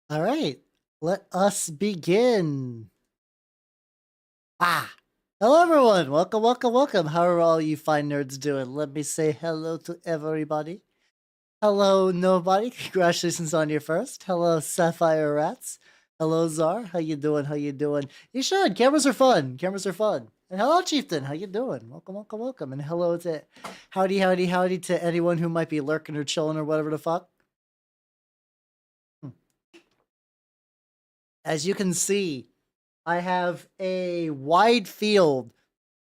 All right, let us begin. Hello everyone. Welcome, welcome, welcome. How are all you fine nerds doing? Let me say hello to everybody. Hello, nobody. Congratulations on your first. Hello, Sapphire Rats. Hello, Czar. How you doing? How you doing? You should. Cameras are fun. Cameras are fun. And hello, Chieftain. How you doing? Welcome, welcome, welcome. And hello to howdy, howdy, howdy to anyone who might be lurking or chilling or whatever the fuck. As you can see, I have a wide field.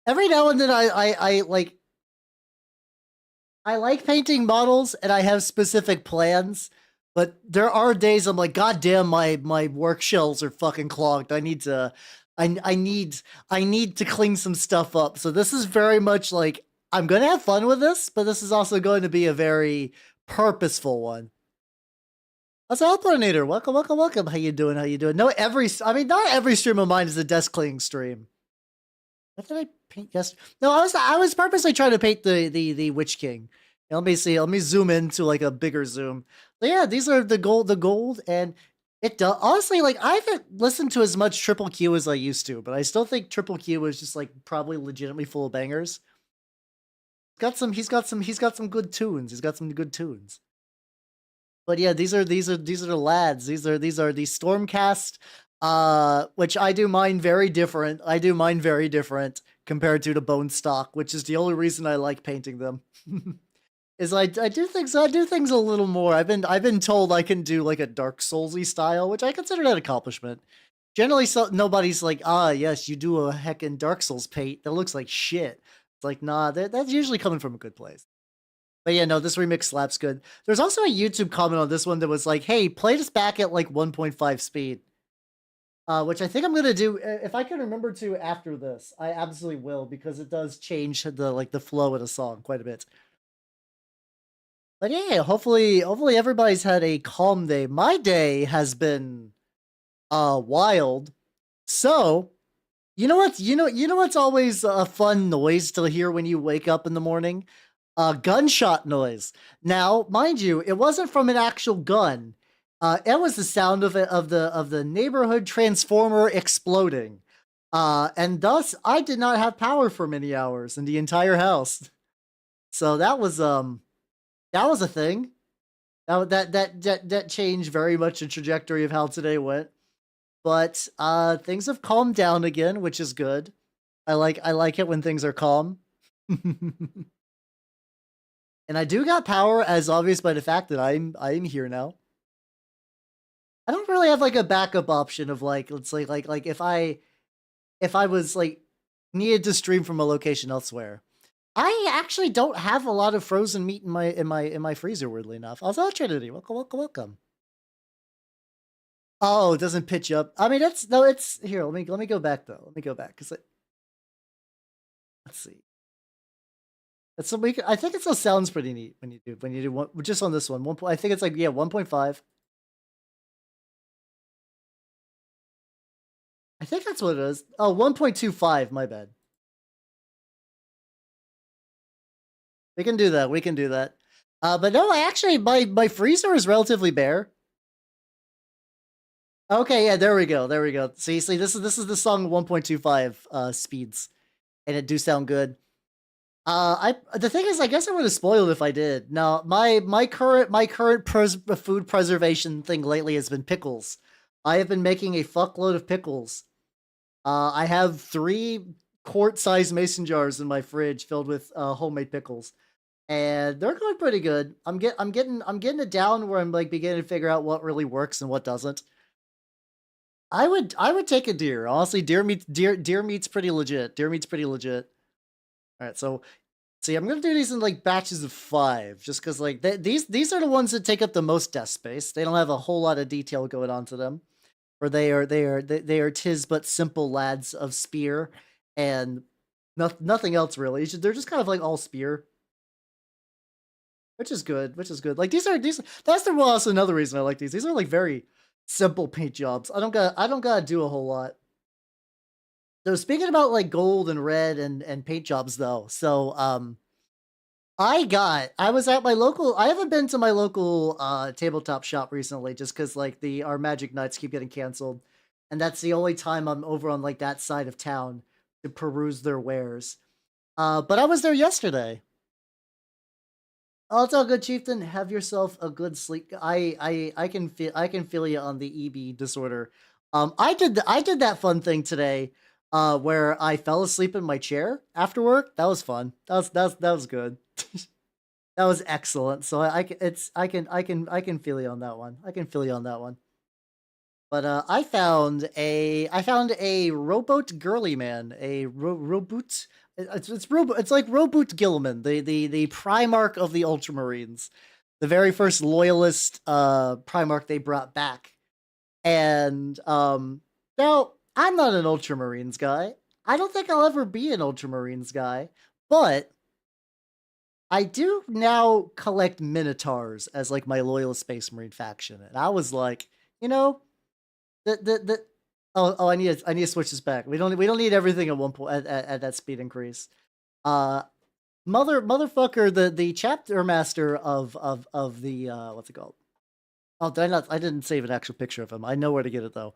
Every now and then I like painting models and I have specific plans, but there are days I'm like, God damn, my work shelves are fucking clogged. I need to clean some stuff up. So this is very much like I'm gonna have fun with this, but this is also going to be a very purposeful one. What's up, Pollinator? Welcome, welcome, welcome. How you doing? How you doing? Not every stream of mine is a desk cleaning stream. What did I paint yesterday? No, I was purposely trying to paint the Witch King. Let me see. Let me zoom into like a bigger zoom. But yeah, these are the gold, and it does honestly, like, I haven't listened to as much Triple Q as I used to, but I still think Triple Q is just like probably legitimately full of bangers. He's got some good tunes. He's got some good tunes. But yeah, these are the lads. These are the Stormcast, which I do mine very different. I do mine very different compared to the bone stock, which is the only reason I like painting them. Is I do things a little more. I've been told I can do like a Dark Soulsy style, which I consider that accomplishment. Generally, nobody's like, yes, you do a heckin' Dark Souls paint that looks like shit. It's like, nah, that's usually coming from a good place. But yeah, no, this remix slaps good. There's also a YouTube comment on this one that was like, hey, play this back at like 1.5 speed. Which I think I'm gonna do if I can remember to after this. I absolutely will, because it does change the flow of the song quite a bit. But yeah, hopefully everybody's had a calm day. My day has been wild. So you know what's always a fun noise to hear when you wake up in the morning? Gunshot noise. Now, mind you, it wasn't from an actual gun. It was the sound of the neighborhood transformer exploding. And thus I did not have power for many hours in the entire house. So that was a thing. That changed very much the trajectory of how today went. But things have calmed down again, which is good. I like it when things are calm. And I do got power, as obvious by the fact that I'm here now. I don't really have like a backup option of like, let's say like if I was like needed to stream from a location elsewhere. I actually don't have a lot of frozen meat in my freezer, weirdly enough. Also, Trinity, welcome, welcome, welcome. Oh, it doesn't pitch up. I mean, it's here. Let me go back though. Let me go back because let's see. That's I think it still sounds pretty neat when you do one just on this one. I think it's like 1.5. I think that's what it is. Oh, 1.25, my bad. We can do that. We can do that. But no, I actually my freezer is relatively bare. Okay, yeah, there we go. There we go. See, this is the song 1.25 speeds, and it do sound good. The thing is, I guess I would have spoiled if I did. Now, my current food preservation thing lately has been pickles. I have been making a fuckload of pickles. I have 3 quart-sized mason jars in my fridge filled with homemade pickles, and they're going pretty good. I'm getting it down where I'm like beginning to figure out what really works and what doesn't. I would take a deer. Honestly, deer meat's pretty legit. Deer meat's pretty legit. All right, so see, I'm gonna do these in like batches of 5, just because like these are the ones that take up the most desk space. They don't have a whole lot of detail going on to them, or they are tis but simple lads of spear, and nothing else really. They're just kind of like all spear, which is good. Which is good. Like these. That's also another reason I like these. These are like very simple paint jobs. I don't gotta do a whole lot. So speaking about like gold and red and paint jobs though, so I was at my local. I haven't been to my local tabletop shop recently, just because like our Magic Nights keep getting canceled, and that's the only time I'm over on like that side of town to peruse their wares. But I was there yesterday. Oh, it's all good, Chieftain. Have yourself a good sleep. I can feel you on the EB disorder. I did that fun thing today, where I fell asleep in my chair after work. That was fun. That was good. That was excellent. So I can feel you on that one. I can feel you on that one. But I found a rowboat girly man, a rowboot. It's like Rowboot Gilliman, the Primarch of the Ultramarines, the very first loyalist Primarch they brought back. And now I'm not an Ultramarines guy. I don't think I'll ever be an Ultramarines guy, but I do now collect Minotaurs as like my loyal Space Marine faction, and I was like, you know, the I need to switch this back. We don't need everything at one point at that speed increase. Uh, motherfucker, the chapter master of the what's it called? Oh, did I not? I didn't save an actual picture of him. I know where to get it though.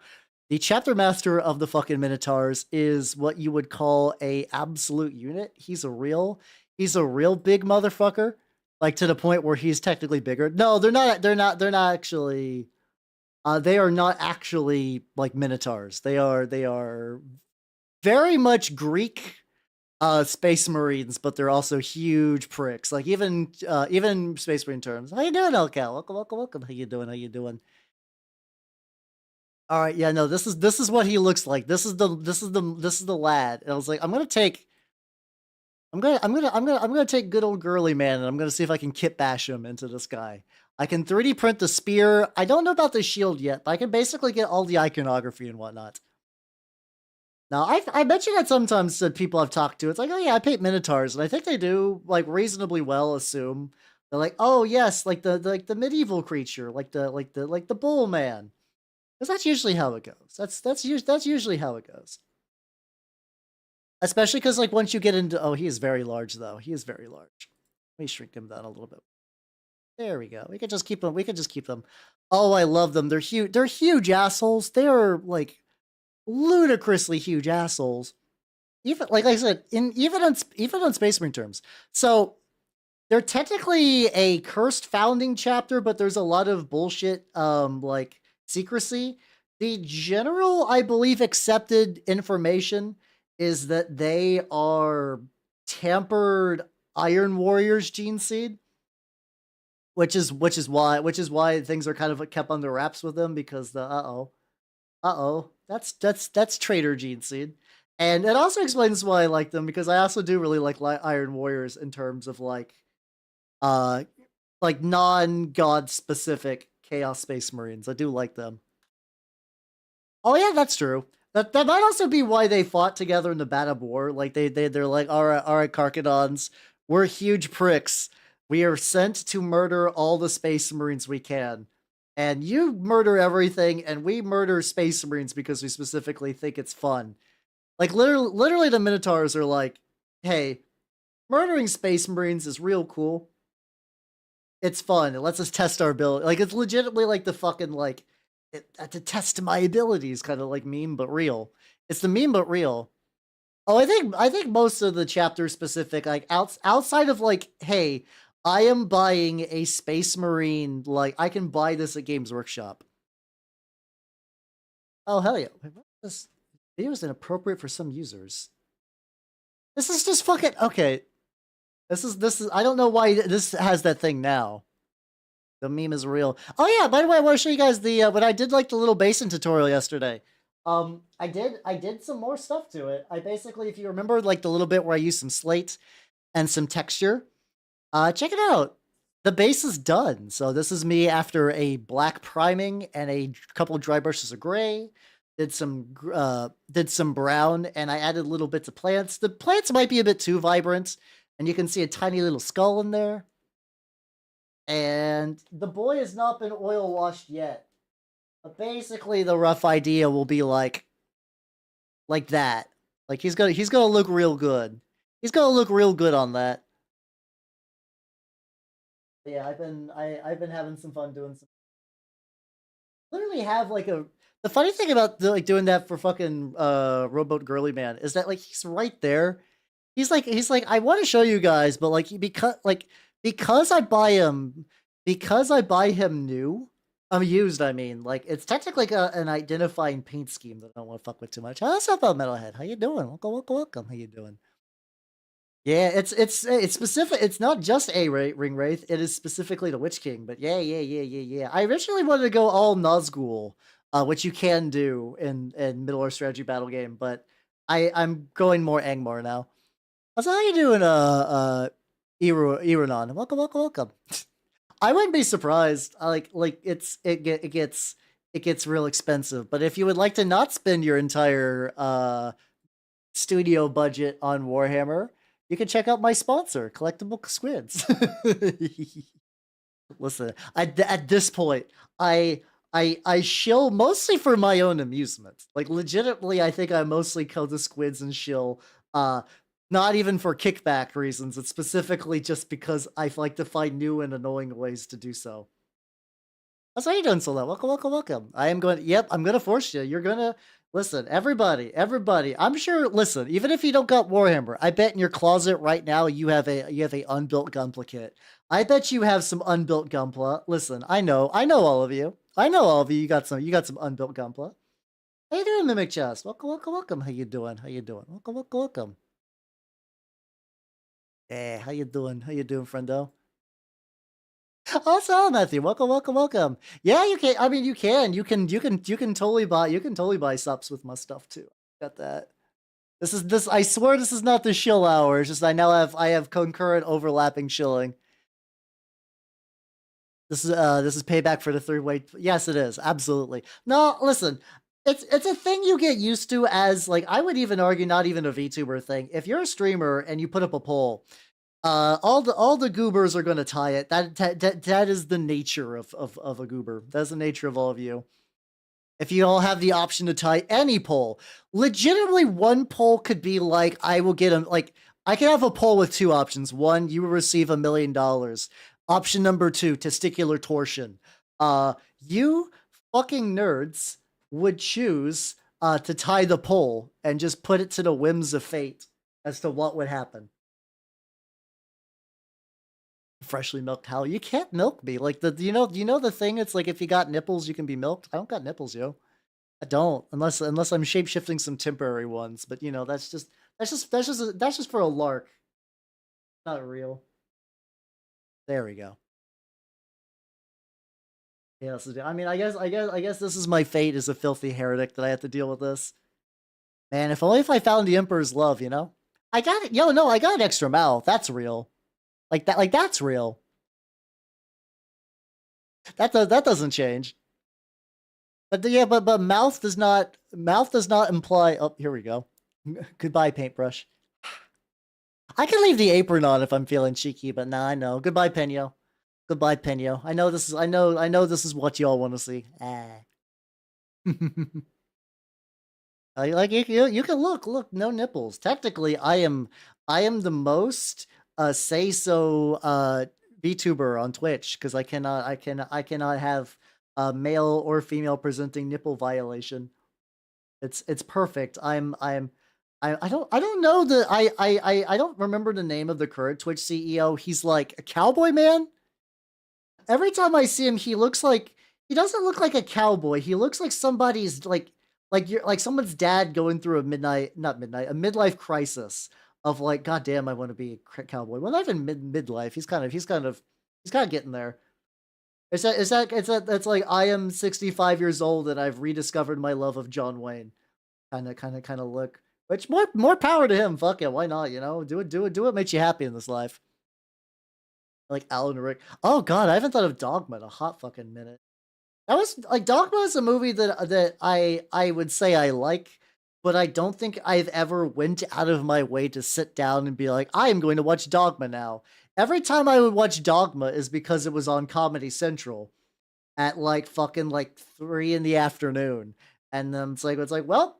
The chapter master of the fucking Minotaurs is what you would call a absolute unit. He's a real big motherfucker, like to the point where he's technically bigger. No, they're not actually. They are not actually like Minotaurs. They are very much Greek Space Marines, but they're also huge pricks. Like even Space Marine terms. How you doing, Elcal? Welcome, welcome, welcome. How you doing? How you doing? All right, yeah, no, this is what he looks like. This is the lad. And I was like, I'm gonna take good old girly man, and I'm gonna see if I can kit bash him into this guy. I can 3D print the spear. I don't know about the shield yet, but I can basically get all the iconography and whatnot. Now, I mentioned that sometimes to people I've talked to. It's like, oh yeah, I paint minotaurs, and I think they do like reasonably well. Assume they're like, oh yes, like the medieval creature, like the bull man, because that's usually how it goes. That's usually how it goes. Especially because like once you get into, oh, he is very large though. He is very large. Let me shrink him down a little bit. There we go. We could just keep them. We could just keep them. Oh, I love them. They're huge. They're huge assholes. They're like ludicrously huge assholes. Even like I said, even on Space Marine terms. So they're technically a cursed founding chapter, but there's a lot of bullshit like secrecy. The general, I believe, accepted information is that they are tampered Iron Warriors gene seed, which is why things are kind of kept under wraps with them, because the that's traitor gene seed. And it also explains why I like them, because I also do really like Iron Warriors in terms of uh like non-god specific Chaos Space Marines. I do like them. Oh yeah, that's true. That might also be why they fought together in the Bat of War. Like they're like, all right, Karkadons, we're huge pricks. We are sent to murder all the Space Marines we can. And you murder everything, and we murder Space Marines because we specifically think it's fun. Like literally the Minotaurs are like, hey, murdering Space Marines is real cool. It's fun. It lets us test our ability. Like it's legitimately like the fucking like to test my abilities kind of like meme but real. It's the meme but real. Oh, I think most of the chapter specific like outside of like, hey, I am buying a Space Marine, like I can buy this at Games Workshop. Oh hell yeah. This video is inappropriate for some users. This is just fucking okay. This is I don't know why this has that thing now. The meme is real. Oh yeah, by the way, I want to show you guys the when I did like the little basin tutorial yesterday. I did some more stuff to it. I basically, if you remember like the little bit where I used some slate and some texture, check it out. The base is done. So this is me after a black priming and a couple of dry brushes of gray. Did some brown, and I added little bits of plants. The plants might be a bit too vibrant, and you can see a tiny little skull in there. And the boy has not been oil washed yet. But basically the rough idea will be like that. Like he's gonna look real good. He's gonna look real good on that. Yeah, I've been having some fun doing some. Literally have like a. The funny thing about like doing that for fucking Rowboat Girly Man is that like he's right there. He's like I want to show you guys, but like because I buy him new. Used, I mean, like it's technically like an identifying paint scheme that I don't want to fuck with too much. What's up, Metalhead? How you doing? Welcome, welcome, welcome. How you doing? Yeah, it's specific. It's not just a ring wraith. It is specifically the Witch King. But yeah. I originally wanted to go all Nazgul, which you can do in Middle Earth strategy battle game. But I'm going more Angmar now. So how you doing, Irunan? Welcome, welcome, welcome. I wouldn't be surprised. It gets real expensive. But if you would like to not spend your entire studio budget on Warhammer, you can check out my sponsor, Collectible Squids. Listen, at this point, I shill mostly for my own amusement. Like legitimately, I think I mostly kill the squids and shill. Not even for kickback reasons. It's specifically just because I like to find new and annoying ways to do so. That's how you doing, Sola. Welcome, welcome, welcome. I am going. Yep, I'm gonna force you. You're gonna listen, everybody. I'm sure. Listen, even if you don't got Warhammer, I bet in your closet right now you have a unbuilt Gunpla kit. I bet you have some unbuilt Gunpla. Listen, I know all of you. I know all of you. You got some unbuilt Gunpla. How you doing, Mimic Chest? Welcome, welcome, welcome. How you doing? How you doing? Welcome, welcome, welcome. Hey, how you doing? How you doing, friendo? Also, Matthew, welcome, welcome, welcome. Yeah, you can. I mean, you can. You can totally buy. You can totally buy subs with my stuff too. Got that. This is this. I swear, this is not the shill hour. It's just I have concurrent overlapping shilling. This is payback for the third way. Yes, it is absolutely. No, listen. It's a thing you get used to as like I would even argue not even a VTuber thing. If you're a streamer and you put up a poll, all the goobers are going to tie it. That is the nature of a goober. That's the nature of all of you. If you all have the option to tie any poll, legitimately one poll could be like, I will get them. Like I can have a poll with two options. One, you will receive $1 million. Option number two, testicular torsion. You fucking nerds would choose to tie the poll and just put it to the whims of fate as to what would happen. Freshly milked cow. You can't milk me. Like you know the thing. It's like if you got nipples, you can be milked. I don't got nipples, yo. I don't unless I'm shape shifting some temporary ones. But you know that's just for a lark. Not real. There we go. Yeah, I mean, I guess this is my fate as a filthy heretic that I have to deal with this. Man, if only if I found the Emperor's love, you know. I got it. Yo, no, I got an extra mouth. That's real. Like that. Like that's real. That doesn't change. But yeah, but mouth does not imply. Oh, here we go. Goodbye, paintbrush. I can leave the apron on if I'm feeling cheeky, but nah, I know. Goodbye, Peno. Goodbye, Peno. I know this is what y'all want to see. Ah. Like you can look, no nipples. Technically, I am the most say so VTuber on Twitch because I cannot have a male or female presenting nipple violation. It's perfect. I don't know I don't remember the name of the current Twitch CEO. He's like a cowboy man. Every time I see him, he doesn't look like a cowboy. He looks like somebody's like you're like someone's dad going through a a midlife crisis of like, God damn, I want to be a cowboy. Well, not even midlife. He's kind of getting there. That's like I am 65 years old and I've rediscovered my love of John Wayne. Kind of look. Which more power to him. Fuck it, why not? You know, do what makes you happy in this life. Like Alan Rick. Oh God, I haven't thought of Dogma in a hot fucking minute. That was like Dogma is a movie that I would say I like, but I don't think I've ever went out of my way to sit down and be like, I am going to watch Dogma now. Every time I would watch Dogma is because it was on Comedy Central at like fucking like 3 in the afternoon. And then it's like, well,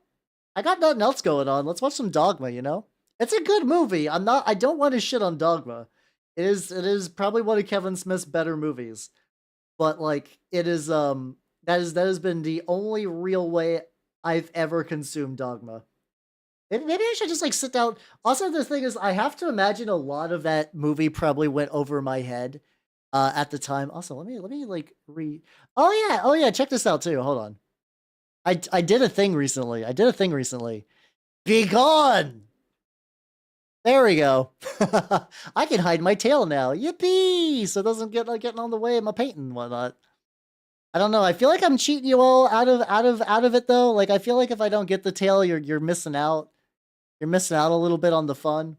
I got nothing else going on. Let's watch some Dogma, you know? It's a good movie. I don't want to shit on Dogma. It is probably one of Kevin Smith's better movies. But like it is that has been the only real way I've ever consumed Dogma. Maybe I should just like sit down. Also, the thing is, I have to imagine a lot of that movie probably went over my head at the time. Also, let me like re. Oh yeah. Check this out too. Hold on. I did a thing recently. Be gone. There we go. I can hide my tail now. Yippee! So it doesn't get like getting on the way of my painting and whatnot. I don't know. I feel like I'm cheating you all out of it though. Like I feel like if I don't get the tail, you're missing out. You're missing out a little bit on the fun.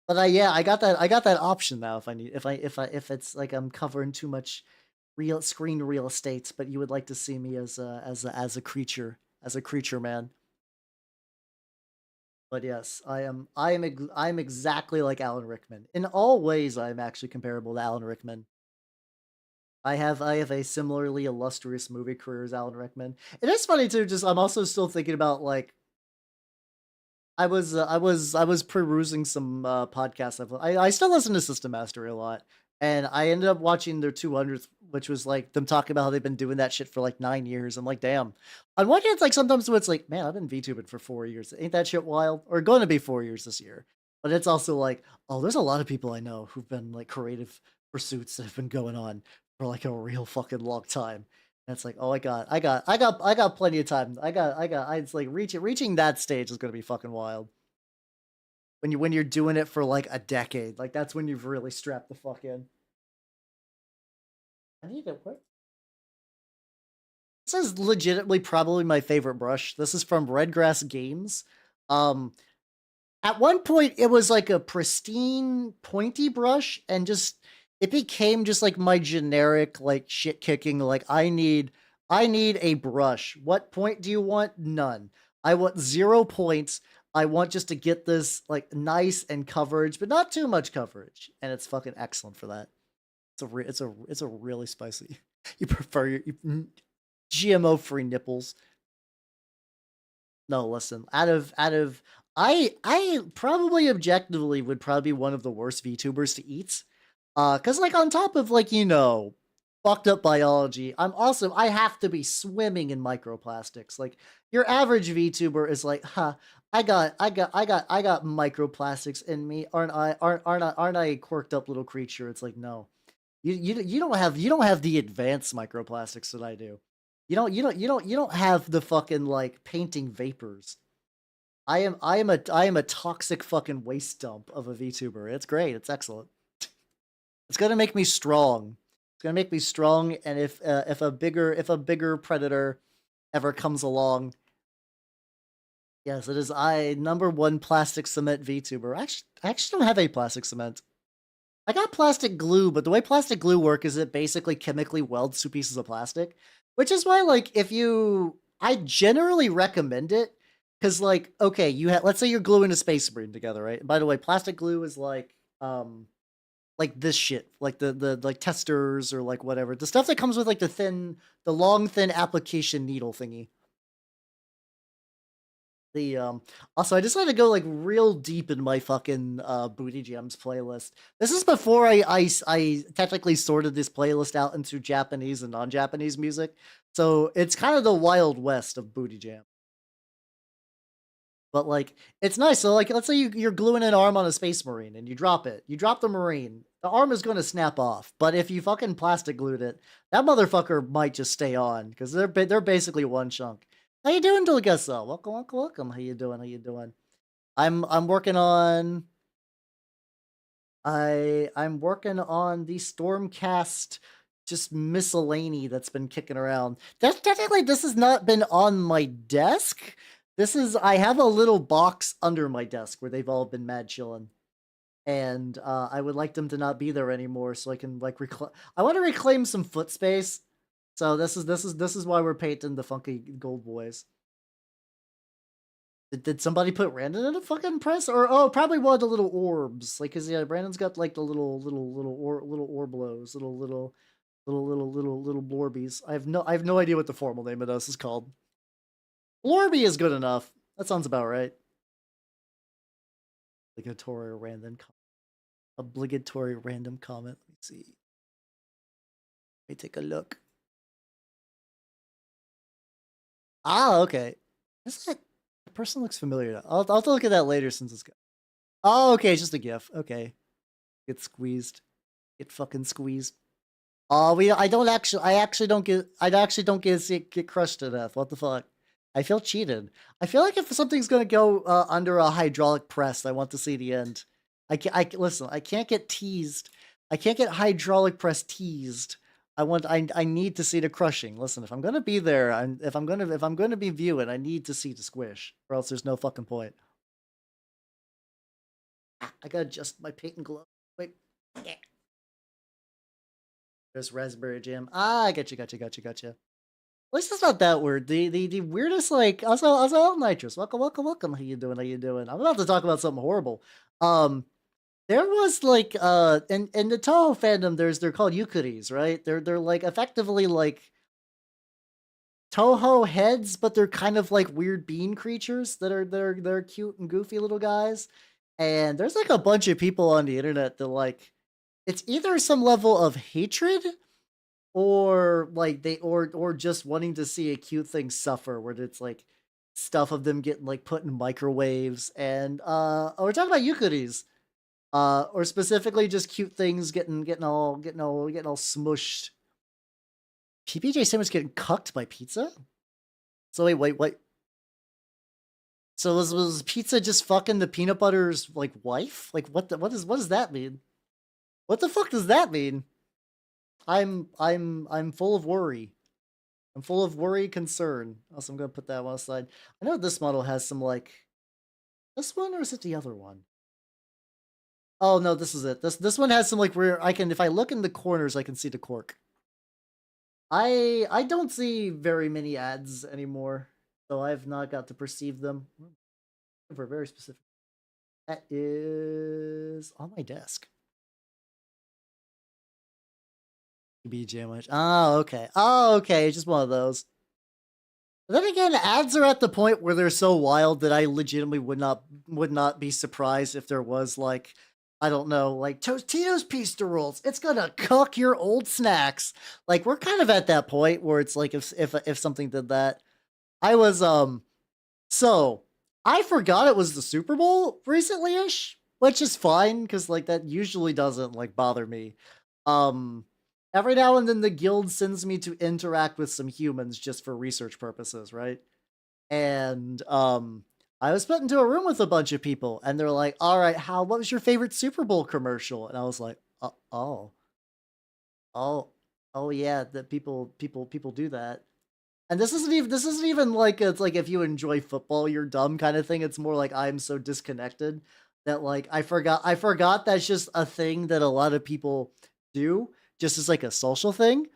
But I got that option now if I need if it's like I'm covering too much real screen real estate, but you would like to see me as a creature, man. But yes, I'm exactly like Alan Rickman. In all ways I am actually comparable to Alan Rickman. I have a similarly illustrious movie career as Alan Rickman. It is funny too. Just I'm also still thinking about like I was perusing some podcasts. I still listen to System Mastery a lot, and I ended up watching their 200th, which was like them talking about how they've been doing that shit for like 9 years. I'm like, damn. On one hand, it's like sometimes it's like, man, I've been VTubing for 4 years. Ain't that shit wild? Or going to be 4 years this year. But it's also like, oh, there's a lot of people I know who've been like creative pursuits that have been going on for like a real fucking long time. And it's like, oh, I got plenty of time. It's like reaching that stage is gonna be fucking wild. When you're doing it for like a decade, like that's when you've really strapped the fuck in. I need to what? This is legitimately probably my favorite brush. This is from Redgrass Games. Um, at one point it was like a pristine pointy brush, and just it became just like my generic like shit kicking. Like I need a brush. What point do you want? None. I want 0 points. I want just to get this like nice and coverage, but not too much coverage, and it's fucking excellent for that. It's a really spicy. You prefer GMO free nipples. No, listen. Out of I probably objectively would probably be one of the worst VTubers to eat. Cause like on top of like, fucked up biology, I have to be swimming in microplastics. Like your average VTuber is like, huh, I got microplastics in me. Aren't I a quirked up little creature? It's like, no. You don't have the advanced microplastics that I do. You don't have the fucking like painting vapors. I am a toxic fucking waste dump of a VTuber. It's great. It's excellent. It's gonna make me strong. It's gonna make me strong. And if a bigger predator ever comes along, yes, it is I number one plastic cement VTuber. I actually don't have a plastic cement. I got plastic glue, but the way plastic glue work is it basically chemically welds two pieces of plastic, which is why like if you I generally recommend it because like okay, you have let's say you're gluing a space marine together, right? And by the way, plastic glue is like this shit, like the like testers or like whatever. The stuff that comes with like the long thin application needle thingy. The also I decided to go like real deep in my fucking Booty Jams playlist. This is before I technically sorted this playlist out into Japanese and non-Japanese music. So it's kind of the wild west of Booty Jam. But like it's nice. So like let's say you're gluing an arm on a space marine and you drop it. You drop the marine. The arm is gonna snap off. But if you fucking plastic glued it, that motherfucker might just stay on because they're basically one chunk. How you doing, Dulgasa? Welcome, welcome, welcome. How you doing? How you doing? I'm working on I'm working on the Stormcast just miscellany that's been kicking around. That's technically this has not been on my desk. This is I have a little box under my desk where they've all been mad chilling. And I would like them to not be there anymore so I can like I want to reclaim some foot space. So this is why we're painting the funky gold boys. Did somebody put Brandon in a fucking press? Or oh, probably one of the little orbs. Like, cause yeah, Brandon's got like the little orblos, little blorbies. I have no idea what the formal name of those is called. Blorby is good enough. That sounds about right. Like a Tori Randon. Obligatory random comment. Let me see. Let me take a look. Ah, okay. This like the person looks familiar. I'll have to look at that later since it's good. Oh, okay, it's just a GIF. Okay. Get squeezed. Get fucking squeezed. Oh, I actually don't get crushed to death. What the fuck? I feel cheated. I feel like if something's gonna go under a hydraulic press, I want to see the end. Listen, I can't get teased. I can't get hydraulic press teased. I need to see the crushing. Listen, if I'm gonna be there, if I'm gonna be viewing, I need to see the squish, or else there's no fucking point. I gotta adjust my paint and glove. Wait. Yeah. There's raspberry jam. Ah, I gotcha. At least it's not that weird. The weirdest, like, also nitrous. Welcome. How you doing? I'm about to talk about something horrible. There was like in the Toho fandom, they're called Yukuris, right? They're like effectively like Toho heads, but they're kind of like weird bean creatures that are cute and goofy little guys. And there's like a bunch of people on the internet that like it's either some level of hatred or like or just wanting to see a cute thing suffer, where it's like stuff of them getting like put in microwaves, and we're talking about Yukuris, or specifically just cute things getting all smushed. PPJ Sandwich getting cucked by pizza? So wait. So was pizza just fucking the peanut butter's like wife? Like what does that mean? What the fuck does that mean? I'm full of worry. I'm full of worry, concern. Also, I'm gonna put that one aside. I know this model has some like this one, or is it the other one? Oh no, this is it. This one has some like where I can, if I look in the corners, I can see the cork. I don't see very many ads anymore, so I've not got to perceive them. For very specific. That is on my desk. BJ much. Oh, okay. It's just one of those. But then again, ads are at the point where they're so wild that I legitimately would not be surprised if there was like, I don't know, like Tito's pizza rolls. It's gonna cook your old snacks. Like we're kind of at that point where it's like if something did that. I was so I forgot it was the Super Bowl recently-ish, which is fine because like that usually doesn't like bother me. Every now and then the guild sends me to interact with some humans just for research purposes, right? And I was put into a room with a bunch of people, and they're like, "All right, what was your favorite Super Bowl commercial?" And I was like, "Oh, oh yeah, that people do that." And this isn't even like it's like if you enjoy football, you're dumb kind of thing. It's more like I'm so disconnected that like I forgot that's just a thing that a lot of people do, just as like a social thing.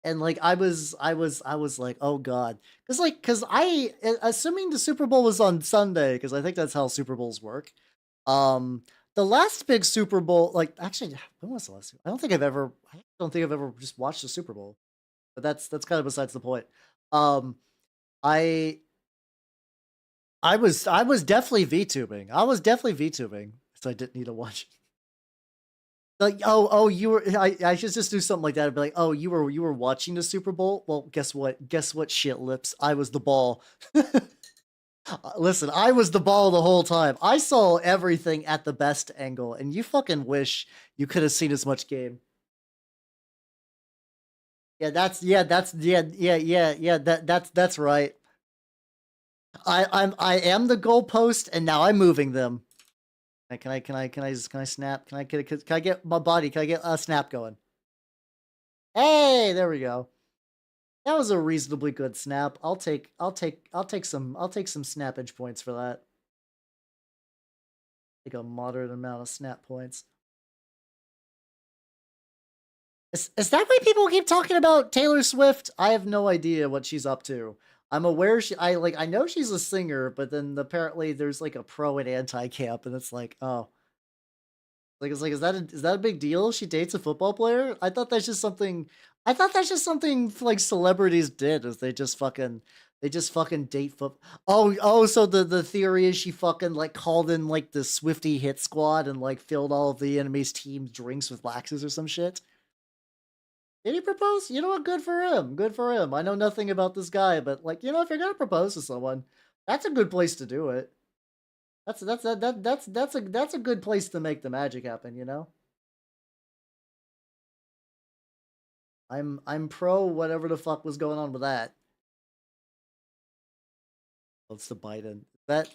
And like I was like, oh god, because I assuming the Super Bowl was on Sunday, because I think that's how Super Bowls work. The last big Super Bowl, like actually, when was the last? I don't think I've ever just watched the Super Bowl, but that's kind of besides the point. I was definitely VTubing. So I didn't need to watch. Like, you were. I should just do something like that. I'd be like, oh, you were watching the Super Bowl. Well, guess what, shit lips. I was the ball. Listen, I was the ball the whole time. I saw everything at the best angle, and you fucking wish you could have seen as much game. Yeah, that's right. I am the goalpost, and now I'm moving them. Can I snap? Can I get my body? Can I get a snap going? Hey, there we go. That was a reasonably good snap. I'll take some snappage points for that. Take a moderate amount of snap points. Is that why people keep talking about Taylor Swift? I have no idea what she's up to. I'm aware I know she's a singer, but then apparently there's like a pro and anti camp, and it's like, oh. Like it's like, is that a big deal? She dates a football player? I thought that's just something like celebrities did, is they just fucking They just fucking date foot. Oh, so the theory is she fucking like called in like the Swifty hit squad and like filled all of the enemy's team's drinks with laxes or some shit. Did he propose? You know what? Good for him. Good for him. I know nothing about this guy, but like, you know, if you're gonna propose to someone, that's a good place to do it. That's a good place to make the magic happen, you know? I'm pro whatever the fuck was going on with that. What's the Biden? That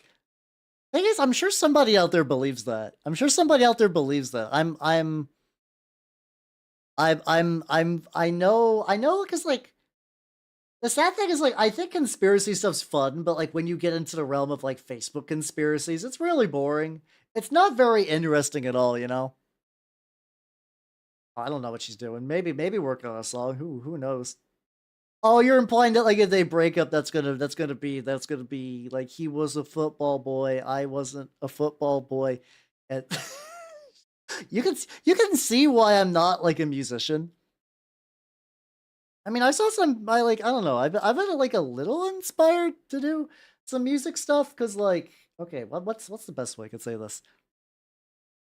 thing is, I'm sure somebody out there believes that. I'm sure somebody out there believes that. I know, because like the sad thing is like I think conspiracy stuff's fun, but like when you get into the realm of like Facebook conspiracies, it's really boring. It's not very interesting at all, you know. I don't know what she's doing. Maybe working on a song. Who knows? Oh, you're implying that like if they break up, that's gonna be like he was a football boy, I wasn't a football boy, and you can see why I'm not like a musician. I mean, I saw some. I don't know. I've been like a little inspired to do some music stuff because like okay, what's the best way I could say this?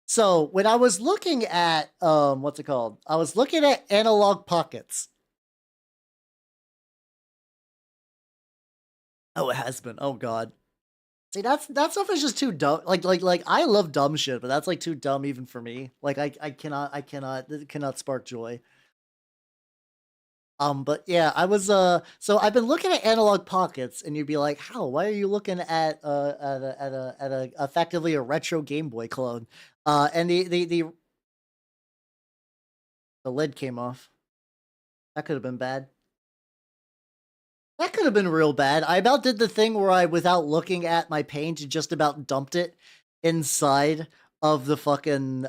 So when I was looking at what's it called? I was looking at Analog Pockets. Oh, it has been. Oh God. See, that stuff is just too dumb. Like I love dumb shit, but that's like too dumb even for me. Like it cannot spark joy. But yeah, I was so I've been looking at Analog Pockets, and you'd be like, how? Why are you looking at a effectively a retro Game Boy clone? And the lid came off. That could have been bad. That could have been real bad. I about did the thing where I, without looking at my paint, just about dumped it inside of the fucking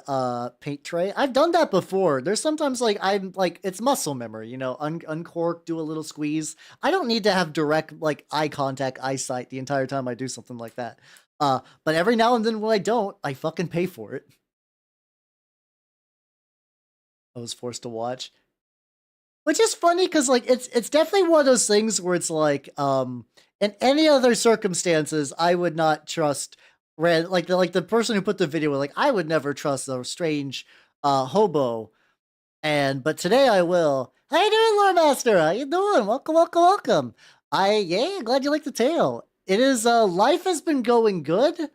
paint tray. I've done that before. There's sometimes like I'm like it's muscle memory, you know, uncork, do a little squeeze. I don't need to have direct like eye contact, eyesight the entire time I do something like that. But every now and then when I don't, I fucking pay for it. I was forced to watch. Which is funny because like it's definitely one of those things where it's like in any other circumstances I would not trust like the person who put the video like I would never trust a strange hobo, and but today I will. How you doing, Lore Master? How you doing? Welcome. Yeah, glad you like the tale. It is life has been going good.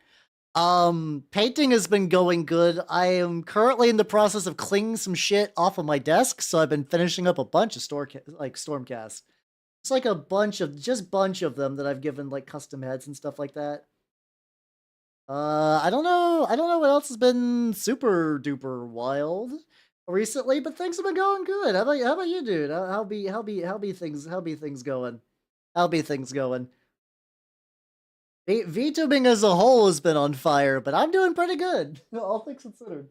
Painting has been going good. I am currently in the process of cleaning some shit off of my desk, so I've been finishing up a bunch of Stormcast. It's like a bunch of them that I've given like custom heads and stuff like that. I don't know what else has been super duper wild recently, but things have been going good. How about you, dude? How be things going? How be things going? VTubing as a whole has been on fire, but I'm doing pretty good, all things considered.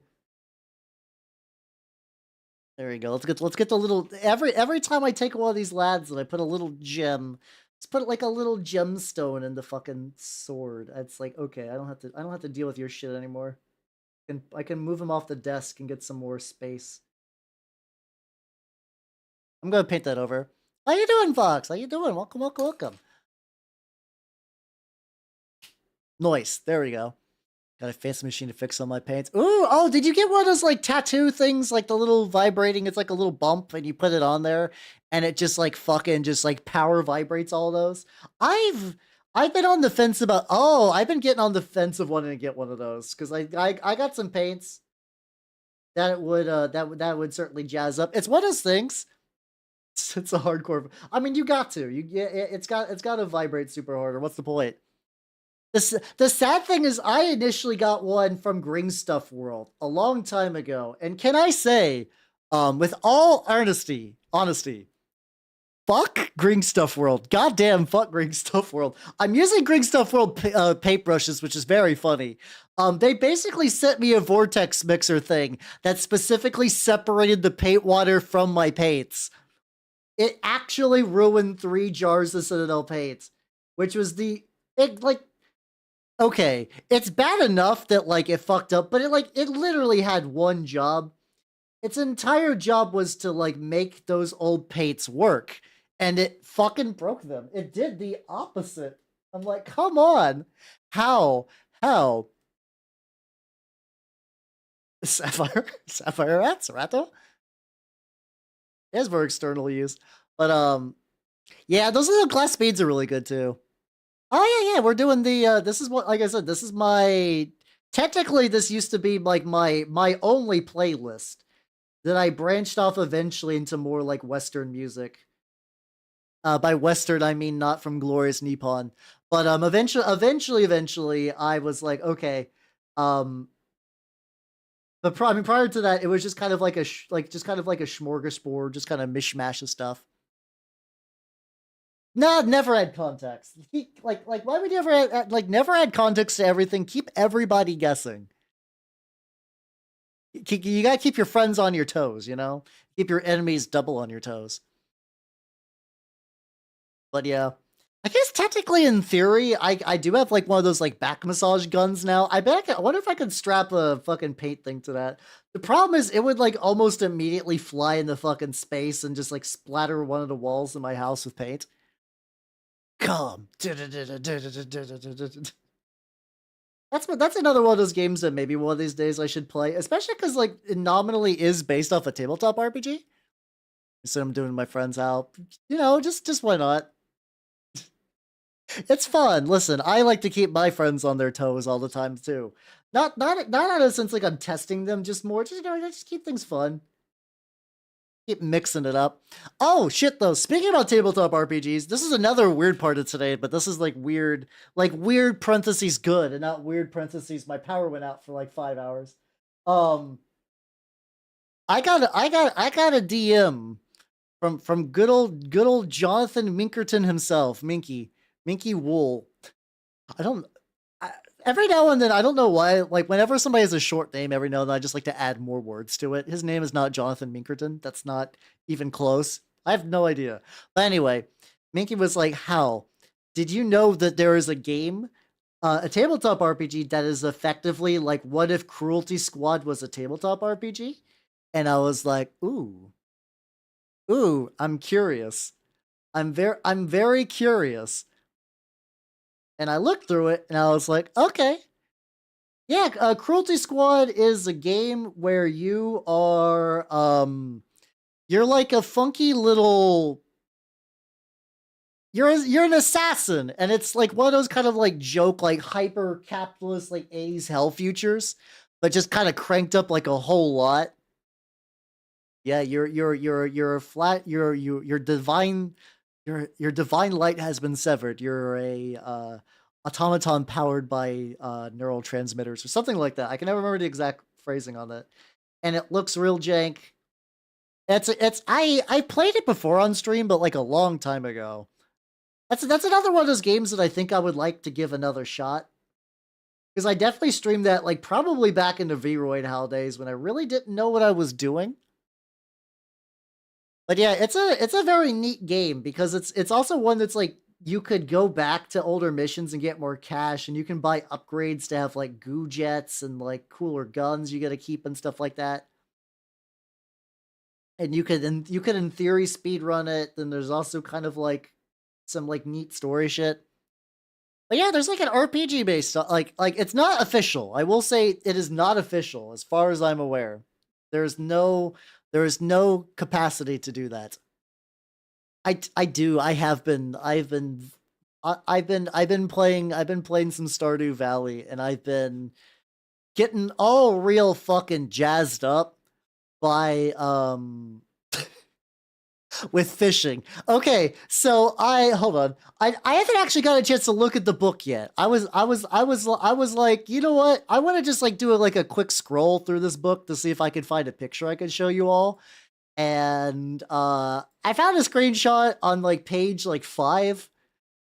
There we go. Let's get the little every time I take one of these lads and I put a little gem, let's put like a little gemstone in the fucking sword. It's like okay, I don't have to deal with your shit anymore. I can move him off the desk and get some more space. I'm gonna paint that over. How you doing, Fox? How you doing? Welcome. Nice. There we go. Got a fancy machine to fix all my paints. Ooh, oh, did you get one of those like tattoo things, like the little vibrating? It's like a little bump, and you put it on there, and it just like fucking just like power vibrates all those. I've been on the fence about. Oh, I've been getting on the fence of wanting to get one of those because I got some paints that would that would certainly jazz up. It's one of those things. It's a hardcore. I mean, you got to. It's got to vibrate super hard. Or what's the point? The sad thing is I initially got one from Green Stuff World a long time ago. And can I say, with all honesty, fuck Green Stuff World. Goddamn, fuck Green Stuff World. I'm using Green Stuff World paintbrushes, which is very funny. They basically sent me a vortex mixer thing that specifically separated the paint water from my paints. It actually ruined 3 jars of Citadel paint, which was okay, it's bad enough that like it fucked up, but it literally had one job. Its entire job was to like make those old paints work. and it fucking broke them. It did the opposite. I'm like, come on. How? How? Sapphire rats? Ratto? It is for external use. But yeah, those little glass beads are really good too. Oh yeah, yeah, we're doing the this is what, like I said, this is my, technically this used to be like my only playlist that I branched off eventually into more like Western music. By Western I mean not from Glorious Nippon. But eventually I was like, okay, um but I mean, prior to that, it was just kind of like just kind of like a smorgasbord, just kind of mishmash of stuff. Nah, never add context. Like why would you ever never add context to everything? Keep everybody guessing. You gotta keep your friends on your toes, you know? Keep your enemies double on your toes. But yeah. I guess technically in theory, I do have like one of those like back massage guns now. I wonder if I could strap a fucking paint thing to that. The problem is it would like almost immediately fly into fucking space and just like splatter one of the walls in my house with paint. Come. That's another one of those games that maybe one of these days I should play, especially because like it nominally is based off a tabletop RPG. So I'm doing my friends out. You know, just why not? It's fun. Listen, I like to keep my friends on their toes all the time too. Not out of a sense like I'm testing them, just more just, you know, just keep things fun. Keep mixing it up. Oh shit though, speaking about tabletop RPGs, this is another weird part of today, but this is like weird parentheses good and not weird parentheses my power went out for like 5 hours. Um I got a DM from good old Jonathan Minkerton himself, Minky Wool. I don't. Every now and then, I don't know why. Like whenever somebody has a short name, every now and then I just like to add more words to it. His name is not Jonathan Minkerton. That's not even close. I have no idea. But anyway, Minky was like, "How did you know that there is a game, a tabletop RPG that is effectively like what if Cruelty Squad was a tabletop RPG?" And I was like, ooh, I'm curious. I'm very curious. And I looked through it and I was like, okay. Yeah, Cruelty Squad is a game where you're like a funky little, you're an assassin, and it's like one of those kind of like joke, like hyper capitalist, like 80s hell futures, but just kind of cranked up like a whole lot. Yeah, you're a flat, your divine, your divine light has been severed. You're a automaton powered by neural transmitters or something like that. I can never remember the exact phrasing on that. And it looks real jank. I played it before on stream, but like a long time ago. That's another one of those games that I think I would like to give another shot. Because I definitely streamed that like probably back in the V-Roid holidays when I really didn't know what I was doing. But yeah, it's a very neat game because it's also one that's like you could go back to older missions and get more cash, and you can buy upgrades to have like goo jets and like cooler guns you got to keep and stuff like that. And you could in theory speed run it. Then there's also kind of like some like neat story shit. But yeah, there's like an RPG based like it's not official. I will say it is not official as far as I'm aware. There's no there is no capacity to do that. I do. I've been playing some Stardew Valley, and I've been getting all real fucking jazzed up by with fishing. Okay, so I hold on. I haven't actually got a chance to look at the book yet. I was like, you know what? I want to just like do like a quick scroll through this book to see if I can find a picture I can show you all. And I found a screenshot on like page like 5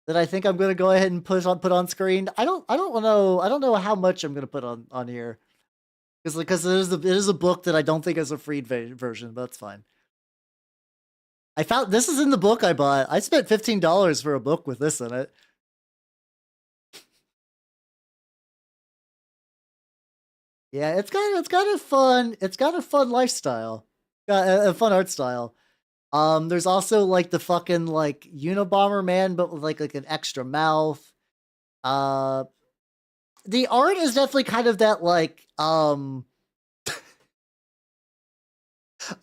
that I think I'm gonna go ahead and put on screen. I don't know how much I'm gonna put on here because it is a book that I don't think is a free version, but that's fine. I found this is in the book I bought. I spent $15 for a book with this in it. Yeah, it's got a fun lifestyle, a fun art style. There's also like the fucking like Unabomber man, but with like an extra mouth. Uh, the art is definitely kind of that like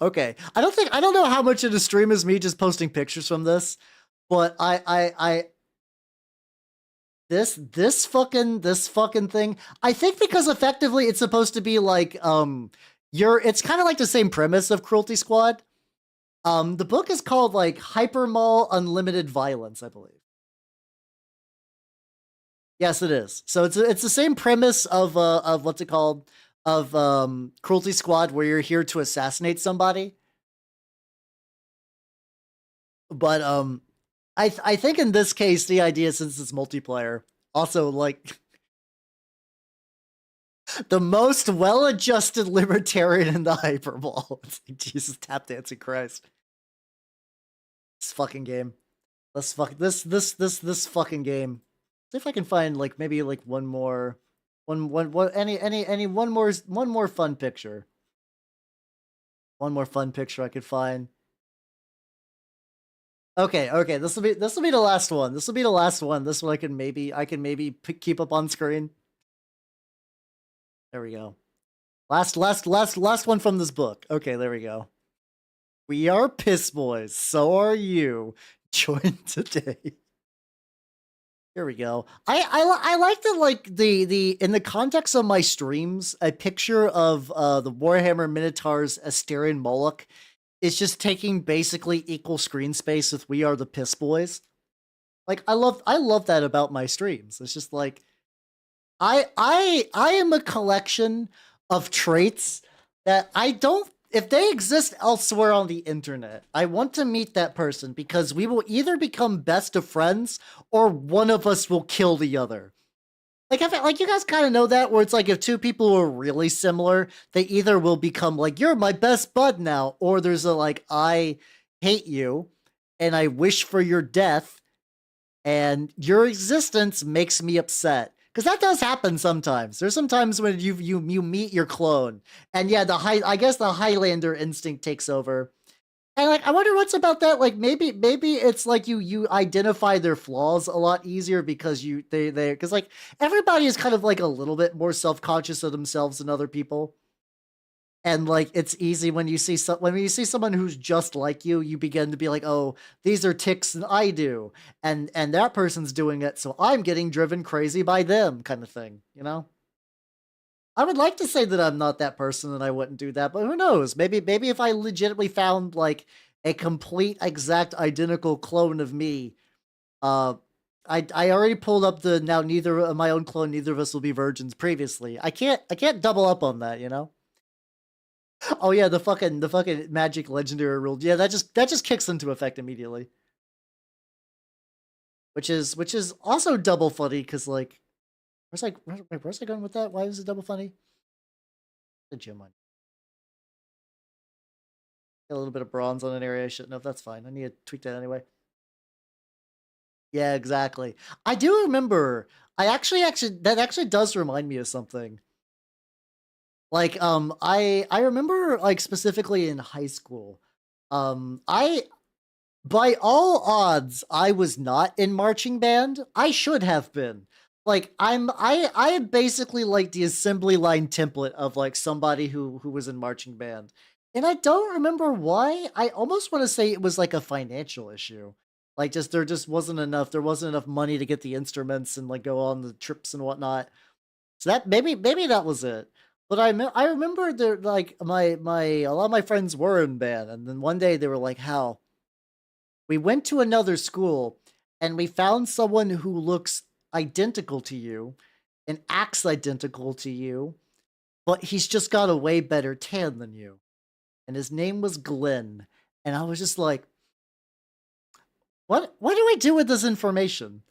okay. I don't know how much of the stream is me just posting pictures from this, but this fucking thing. I think because effectively it's supposed to be like it's kind of like the same premise of Cruelty Squad. The book is called like Hypermall Unlimited Violence, I believe. Yes, it is. So it's the same premise of what's it called, of Cruelty Squad, where you're here to assassinate somebody. But I think in this case the idea, since it's multiplayer, also like the most well-adjusted libertarian in the hyperball. It's like, Jesus, tap dancing Christ. This fucking game. This fucking game. See if I can find like maybe like one more fun picture. One more fun picture I could find. Okay, this will be the last one. This will be the last one. This one I can maybe keep up on screen. There we go. Last one from this book. Okay, there we go. We are piss boys. So are you. Join today. Here we go. I like that, like the in the context of my streams, a picture of the Warhammer Minotaur's Asterian Moloch is just taking basically equal screen space with We Are the Piss Boys. Like I love that about my streams. It's just like I am a collection of traits that I don't, if they exist elsewhere on the internet, I want to meet that person because we will either become best of friends or one of us will kill the other. Like, like you guys kind of know that, where it's like if two people are really similar, they either will become like, you're my best bud now, or there's a like, I hate you and I wish for your death and your existence makes me upset. Because that does happen sometimes. There's sometimes when you meet your clone, and yeah, I guess the Highlander instinct takes over. And like, I wonder what's about that. Like, maybe it's like you identify their flaws a lot easier because because like everybody is kind of like a little bit more self conscious of themselves than other people. And like it's easy when you see someone who's just like you begin to be like, oh, these are ticks that I do, and that person's doing it, so I'm getting driven crazy by them, kind of thing, you know. I would like to say that I'm not that person and I wouldn't do that, but who knows? Maybe if I legitimately found like a complete, exact, identical clone of me, uh, I already pulled up the now neither of my own clone, neither of us will be virgins previously. I can't double up on that, you know. Oh yeah, the fucking magic legendary rule. Yeah, that just kicks into effect immediately. Which is also double funny because like, where's I going with that? Why is it double funny? The gym one. Got a little bit of bronze on an area I shouldn't have. That's fine. I need to tweak that anyway. Yeah, exactly. I do remember. I actually that actually does remind me of something. Like I remember like specifically in high school. I by all odds, I was not in marching band. I should have been. Like I am basically like the assembly line template of like somebody who was in marching band. And I don't remember why. I almost want to say it was like a financial issue. Like just there wasn't enough money to get the instruments and like go on the trips and whatnot. So that maybe that was it. But I remember there like my a lot of my friends were in band, and then one day they were like, "How we went to another school and we found someone who looks identical to you and acts identical to you, but he's just got a way better tan than you. And his name was Glenn." And I was just like, what do I do with this information?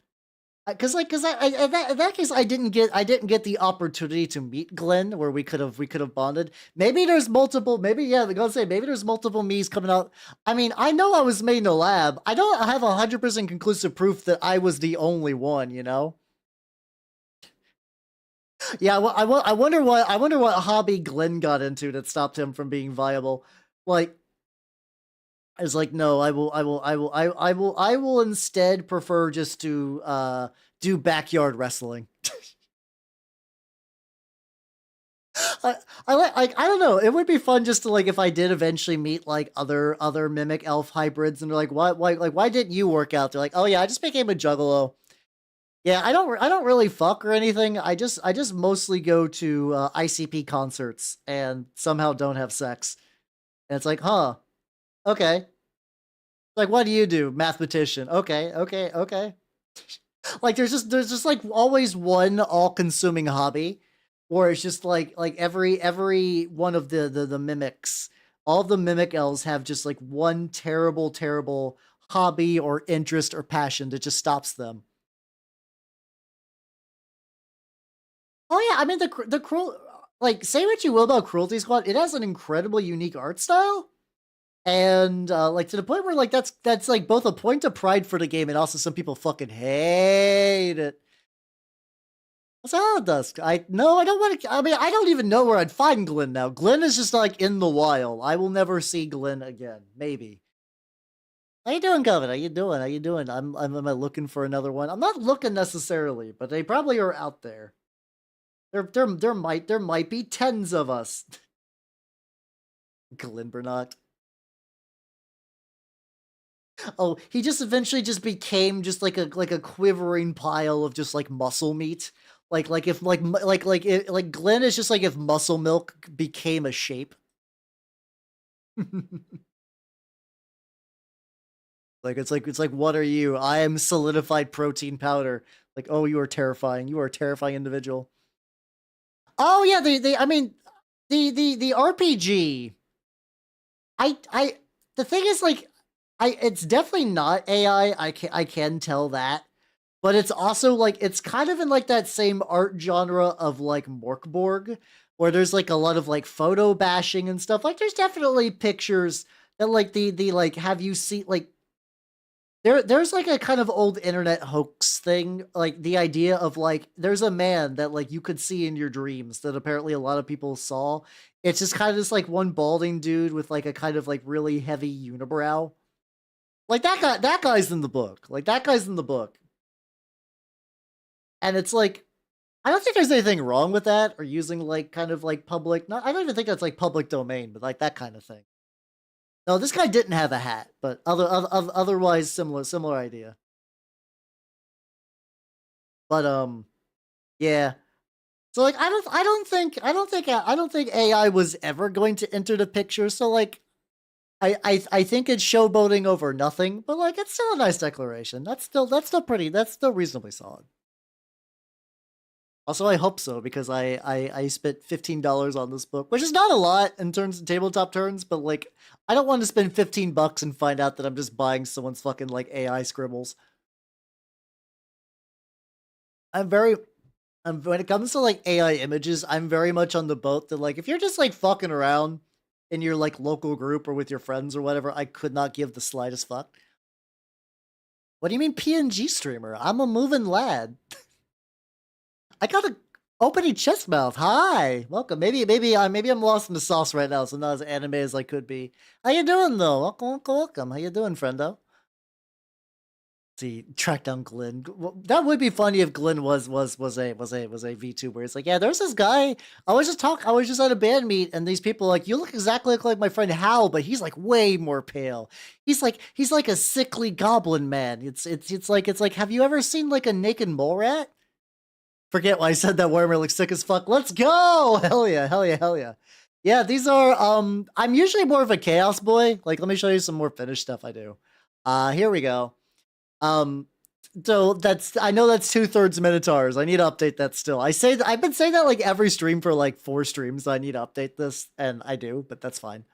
Because in that case I didn't get the opportunity to meet Glenn where we could have bonded. Maybe there's multiple. Maybe yeah, I'm gonna say maybe there's multiple me's coming out. I mean, I know I was made in a lab. I don't have 100% conclusive proof that I was the only one. You know. Yeah, well, I wonder what hobby Glenn got into that stopped him from being viable. Like It's like, no, I will instead prefer just to do backyard wrestling. I, I don't know. It would be fun just to like if I did eventually meet like other mimic elf hybrids and they're like, why didn't you work out? They're like, oh yeah, I just became a juggalo. Yeah, I don't really fuck or anything. I just mostly go to ICP concerts and somehow don't have sex. And it's like, huh, okay. Like, what do you do? Mathematician. Okay, okay, okay. Like there's just like always one all-consuming hobby where it's just like every one of the mimics, all the mimic elves have just like one terrible hobby or interest or passion that just stops them. Oh yeah, I mean the cruel, like, say what you will about Cruelty Squad, it has an incredible unique art style. And like to the point where like that's like both a point of pride for the game and also some people fucking hate it. What's Salad Dusk? I no, I don't want to. I mean, I don't even know where I'd find Glenn now. Glenn is just like in the wild. I will never see Glenn again. Maybe. How you doing, Kevin? How you doing? How you doing? I'm am I looking for another one? I'm not looking necessarily, but they probably are out there. There might be tens of us. Glenn Bernard. Oh, he just eventually just became just like a quivering pile of just like muscle meat. Like if like Glenn is just like if muscle milk became a shape. Like it's like what are you? I am solidified protein powder. Like, oh, you are terrifying. You are a terrifying individual. Oh yeah, they I mean the RPG. I the thing is like it's definitely not AI. I can tell that. But it's also like it's kind of in like that same art genre of like Morkborg, where there's like a lot of like photo bashing and stuff. Like there's definitely pictures that like the like have you seen like there's like a kind of old internet hoax thing, like the idea of like there's a man that like you could see in your dreams that apparently a lot of people saw. It's just kind of just like one balding dude with like a kind of like really heavy unibrow. Like that guy's in the book. Like that guy's in the book. And it's like I don't think there's anything wrong with that or using like kind of like public. Not, I don't even think that's like public domain, but like that kind of thing. No, this guy didn't have a hat, but otherwise similar idea. But yeah. So like I don't think AI was ever going to enter the picture. So like I think it's showboating over nothing, but like it's still a nice declaration. That's still pretty. That's still reasonably solid. Also, I hope so because I spent $15 on this book, which is not a lot in terms of tabletop terms, but like I don't want to spend $15 and find out that I'm just buying someone's fucking like AI scribbles. I'm very when it comes to like AI images, I'm very much on the boat that like if you're just like fucking around in your like local group or with your friends or whatever, I could not give the slightest fuck. What do you mean PNG streamer? I'm a moving lad. I got a opening chest mouth. Hi, welcome. Maybe I'm lost in the sauce right now, so not as anime as I could be. How you doing though? Welcome. How you doing, friendo? See, track down Glenn. That would be funny if Glenn was a VTuber. It's like, yeah, there's this guy. I was just at a band meet, and these people like, you look exactly like my friend Hal, but he's like way more pale. He's like a sickly goblin man. It's like, have you ever seen like a naked mole rat? Forget why I said that. Warhammer looks sick as fuck. Let's go! Hell yeah, hell yeah, hell yeah. Yeah, these are I'm usually more of a chaos boy. Like, let me show you some more finished stuff I do. Here we go. Um so that's I know that's 2/3 Minotaurs. I need to update that still. I've been saying that like every stream for like 4 streams, so I need to update this, and I do, but that's fine.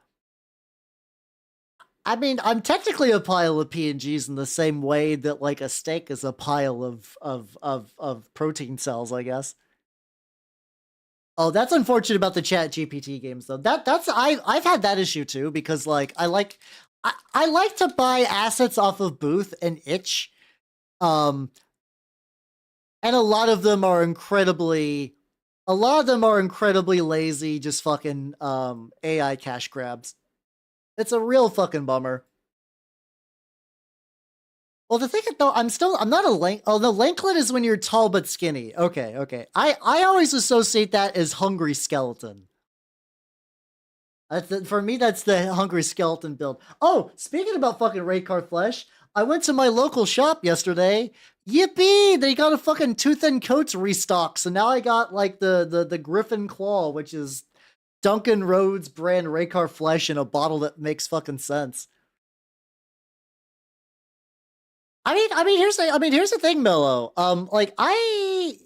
I mean, I'm technically a pile of PNGs in the same way that like a steak is a pile of protein cells, I guess. Oh, that's unfortunate about the Chat GPT games though. That's I've had that issue too because like I like to buy assets off of Booth and Itch. Um and a lot of them are incredibly lazy, just fucking AI cash grabs. It's a real fucking bummer. Well, the thing is, though, I'm not a lank. Oh, the lanklet is when you're tall but skinny. Okay, okay. I always associate that as hungry skeleton. For me, that's the hungry skeleton build. Oh, speaking about fucking Raycar flesh, I went to my local shop yesterday. Yippee! They got a fucking Tooth and Coats restock, so now I got like the Griffin Claw, which is Duncan Rhodes brand Raycar flesh in a bottle that makes fucking sense. Here's the thing, Mello. Like I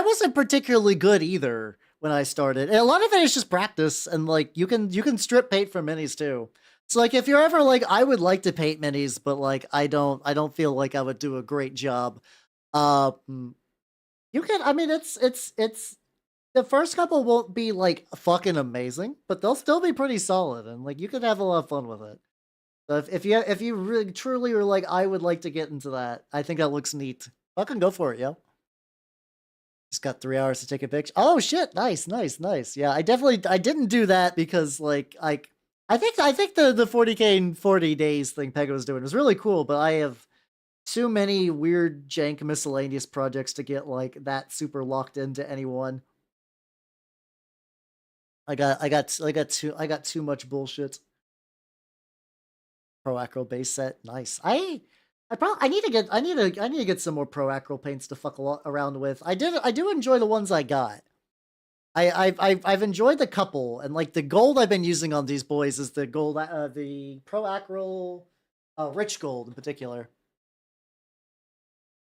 wasn't particularly good either when I started. And a lot of it is just practice, and like you can strip paint from minis too. So like if you're ever like, I would like to paint minis, but like I don't feel like I would do a great job. Um, you can. I mean, it's the first couple won't be like fucking amazing, but they'll still be pretty solid, and like you can have a lot of fun with it. So if you really truly are like, I would like to get into that, I think that looks neat. Fucking go for it, yo. Just got 3 hours to take a picture. Oh shit, nice, nice, nice. Yeah, I didn't do that because like I think the 40K in 40 days thing Pega was doing was really cool, but I have too many weird jank miscellaneous projects to get like that super locked into anyone. I got too much bullshit. Pro Acro base set, nice. I need to get some more Pro Acro paints to fuck around with. I do enjoy the ones I got. I've enjoyed the couple, and like the gold I've been using on these boys is the gold, the Pro Acro, rich gold in particular.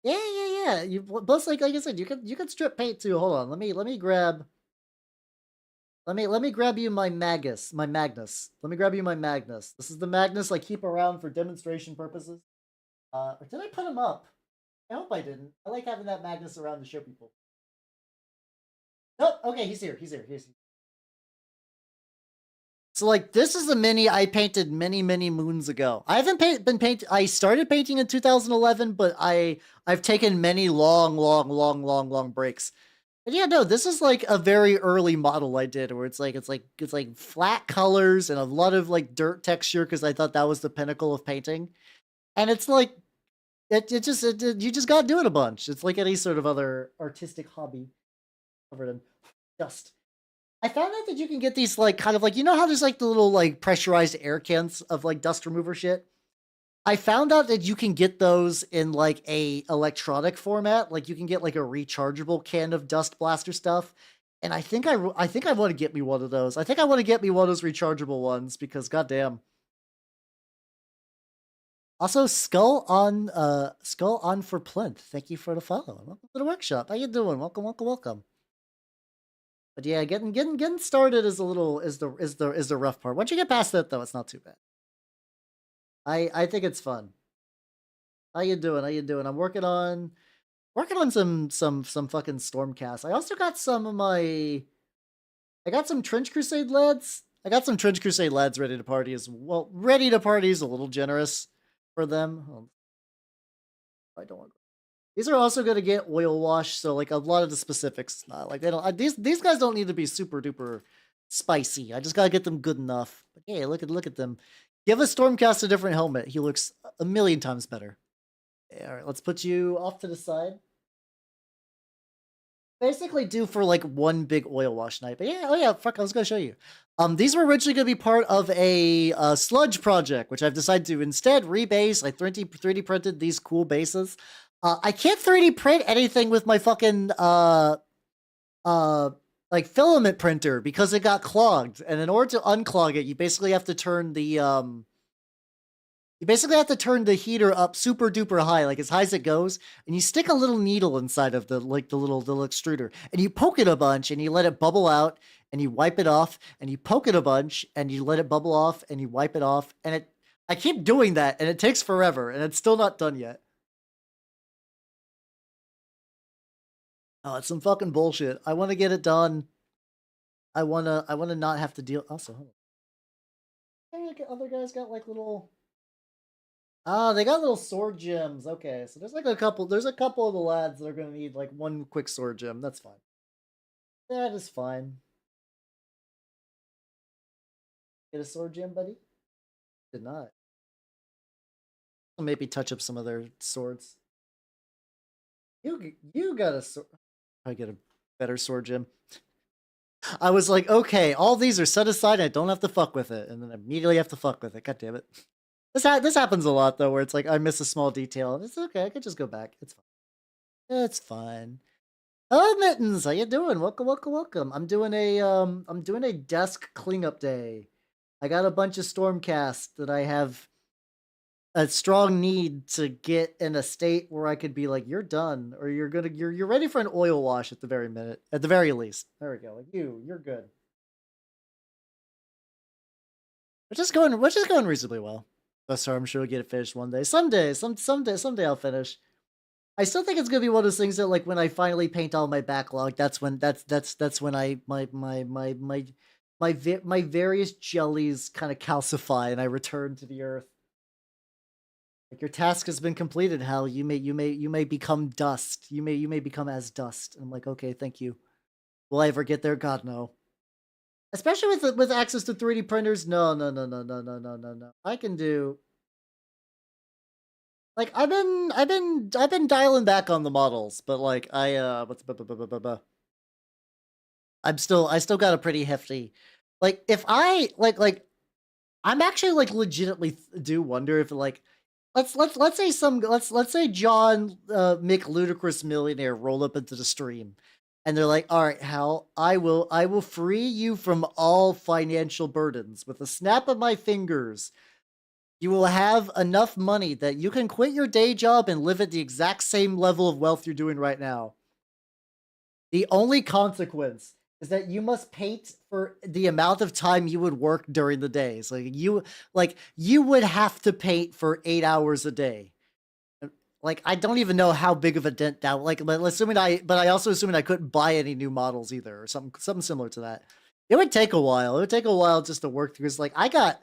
Yeah, yeah, yeah. You plus like I said, you can strip paint too. Hold on, let me grab you my Magnus. Let me grab you my Magnus. This is the Magnus I keep around for demonstration purposes. Or did I put him up? I hope I didn't. I like having that Magnus around to show people. Nope. Okay, he's here. He's here. So like, this is a mini I painted many moons ago. I haven't been paint. I started painting in 2011, but I've taken many long breaks. But yeah, no, this is like a very early model I did, where it's like flat colors and a lot of like dirt texture, because I thought that was the pinnacle of painting. And it's like you just gotta do it a bunch. It's like any sort of other artistic hobby covered in dust. I found out that you can get these like kind of like, you know how there's like the little like pressurized air cans of like dust remover shit. I found out that you can get those in like a electronic format. Like you can get like a rechargeable can of dust blaster stuff. And I think I want to get me one of those. I think I want to get me one of those rechargeable ones because goddamn. Also, Skull on for Plinth. Thank you for the follow. Welcome to the workshop. How you doing? Welcome. But yeah, getting started is a little is the rough part. Once you get past that though, it's not too bad. I think it's fun. How you doing? How you doing? I'm working on some fucking Stormcast. I also got some of my I got some Trench Crusade lads. I got some Trench Crusade lads ready to party as well. Ready to party is a little generous for them. I don't want. These are also going to get oil wash, so like a lot of the specifics, like they don't. These guys don't need to be super duper spicy. I just gotta get them good enough. But hey, look at them. Give a Stormcast a different helmet. He looks a million times better. Okay, all right, let's put you off to the side. Basically, do for like one big oil wash night. But yeah, oh yeah, fuck, I was gonna show you. These were originally gonna be part of a sludge project, which I've decided to instead rebase. I 3D printed these cool bases. I can't 3D print anything with my fucking uh like filament printer because it got clogged. And in order to unclog it, you basically have to turn the heater up super duper high, like as high as it goes, and you stick a little needle inside of the little extruder, and you poke it a bunch, and you let it bubble out, and you wipe it off, and you poke it a bunch, and you let it bubble off, and you wipe it off, and I keep doing that, and it takes forever, and it's still not done yet. Oh, it's some fucking bullshit. I want to get it done. I wanna not have to deal. Also, hold on. Hey, look at other guys got like little. Ah, they got little sword gems. Okay, so there's like a couple. There's a couple of the lads that are gonna need like one quick sword gem. That's fine. That is fine. Get a sword gem, buddy. Did not. maybe touch up some of their swords. You got a sword. I get a better sword, Jim. I was like, okay, all these are set aside. I don't have to fuck with it, and then immediately have to fuck with it. God damn it. This happens a lot though, where it's like I miss a small detail. It's okay. I can just go back. It's fine. It's fine. Oh, Mittens, how you doing? Welcome, welcome, welcome. I'm doing a desk cleanup day. I got a bunch of Stormcast that I have a strong need to get in a state where I could be like, you're done, or you're ready for an oil wash at the very least. There we go. Like you're good. Which is going reasonably well. So I'm sure we'll get it finished one day. Someday I'll finish. I still think it's gonna be one of those things that, like, when I finally paint all my backlog, that's when my various jellies kind of calcify and I return to the earth. Like, your task has been completed, Hal. You may become dust. You may become as dust. And I'm like, okay, thank you. Will I ever get there? God, no. Especially with access to 3D printers. No. I can do. Like, I've been dialing back on the models, but like I still got a pretty hefty. Like, if I like I'm actually like legitimately do wonder if, like, let's say John Mick Ludicrous Millionaire roll up into the stream and they're like, all right, Hal, I will free you from all financial burdens with a snap of my fingers. You will have enough money that you can quit your day job and live at the exact same level of wealth you're doing right now. The only consequence is that you must paint for the amount of time you would work during the days. Like you would have to paint for 8 hours a day. Like, I don't even know how big of a dent that, like, but I also assuming I couldn't buy any new models either, or something similar to that. It would take a while. It would take a while just to work through. Cause like I got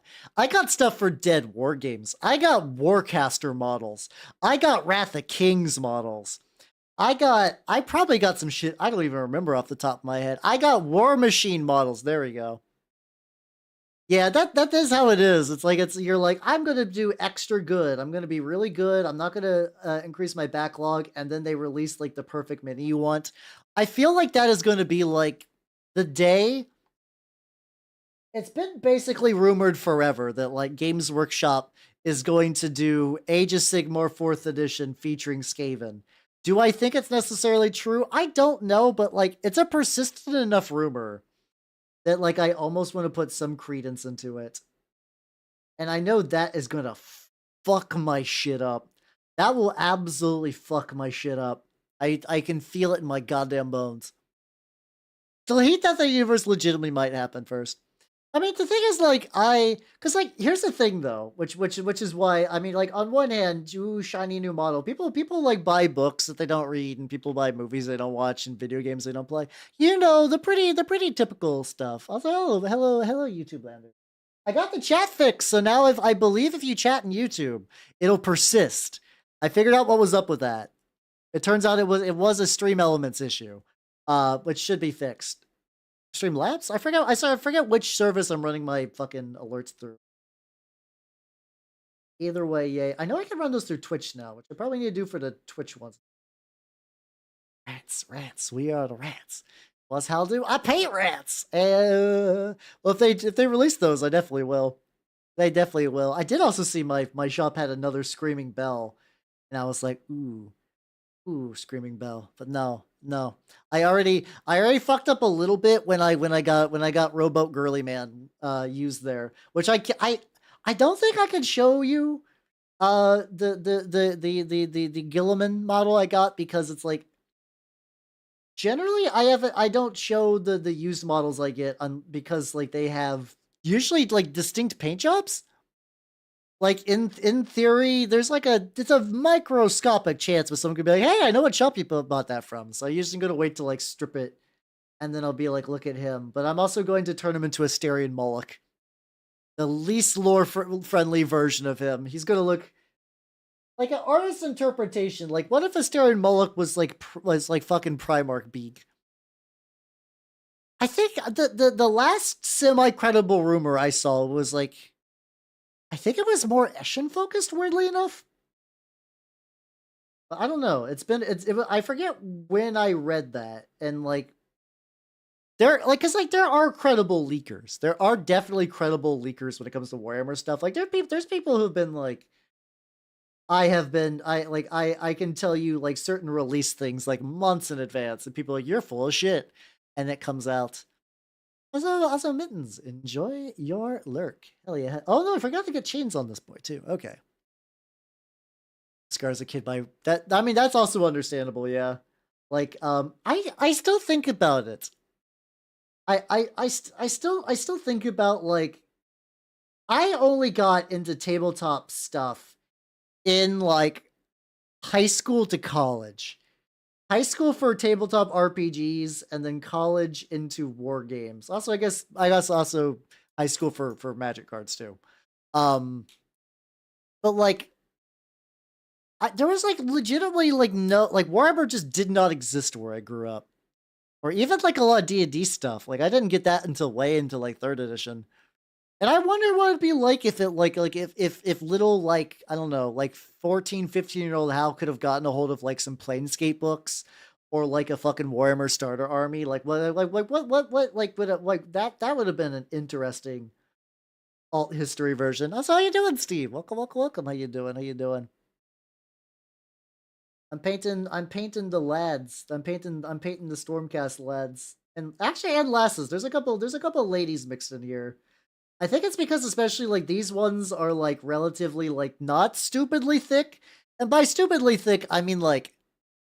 stuff for Dead War games. I got Warcaster models. I got Wrath of Kings models. I probably got some shit. I don't even remember off the top of my head. I got War Machine models. There we go. Yeah, that is how it is. It's like, you're like, I'm gonna do extra good. I'm gonna be really good. I'm not gonna increase my backlog, and then they release like the perfect mini you want. I feel like that is gonna be like the day. It's been basically rumored forever that like Games Workshop is going to do Age of Sigmar 4th edition featuring Skaven. Do I think it's necessarily true? I don't know, but like it's a persistent enough rumor that like I almost want to put some credence into it. And I know that is going to fuck my shit up. That will absolutely fuck my shit up. I can feel it in my goddamn bones. Delete Death of the Universe legitimately might happen first. I mean, the thing is, like, cause like, here's the thing though, which is why, I mean, like, on one hand, ooh, shiny new model. People like buy books that they don't read, and people buy movies they don't watch, and video games they don't play. You know, the pretty typical stuff. Also, hello, YouTube lander. I got the chat fixed, so now I believe if you chat in YouTube, it'll persist. I figured out what was up with that. It turns out it was a Stream Elements issue, which should be fixed. Streamlabs? I forget which service I'm running my fucking alerts through. Either way, yay. I know I can run those through Twitch now, which I probably need to do for the Twitch ones. Rats. We are the rats. What's Hal do? I paint rats. Well, if they release those, I definitely will. They definitely will. I did also see my shop had another Screaming Bell, and I was like, ooh, Screaming Bell. But no. I already fucked up a little bit when I got Rowboat Girly Man used there, which I don't think I can show you the Gilliman model I got, because it's like, generally I don't show the used models I get because like they have usually like distinct paint jobs. Like, in theory, there's like it's a microscopic chance, but someone could be like, hey, I know what shop you bought that from. So I usually going to wait to like strip it, and then I'll be like, look at him. But I'm also going to turn him into a Asterion Moloch, the least lore-friendly version of him. He's going to look like an artist's interpretation. Like, what if Asterion Moloch was like fucking Primarch Beak? I think the last semi-credible rumor I saw was like, I think it was more Eshin focused, weirdly enough. I don't know. I forget when I read that, and like there like cuz like there are credible leakers. There are definitely credible leakers when it comes to Warhammer stuff. Like there's people who've been like I can tell you like certain release things like months in advance, and people are like, you're full of shit. And it comes out. Also, Mittens, enjoy your lurk. Hell yeah. Oh no, I forgot to get chains on this boy too. Okay. Scar's a kid by that. I mean, that's also understandable. Yeah. Like, I still think about it. I still think about like, I only got into tabletop stuff in like high school to college. High school for tabletop RPGs, and then college into war games. Also, I guess also high school for Magic cards too. But like there was like legitimately like no like Warhammer just did not exist where I grew up, or even like a lot of D&D stuff. Like I didn't get that until way into like third edition. And I wonder what it'd be like if it like if little like I don't know like 14, 15-year-old Hal could have gotten a hold of like some Planescape books or like a fucking Warhammer starter army. Like what like would it, like that would have been an interesting alt history version. That's how you doing, Steve? Welcome, welcome, welcome. How you doing? How you doing? I'm painting the lads. I'm painting the Stormcast lads. And actually and lasses. There's a couple ladies mixed in here. I think it's because especially like these ones are like relatively like not stupidly thick. And by stupidly thick, I mean like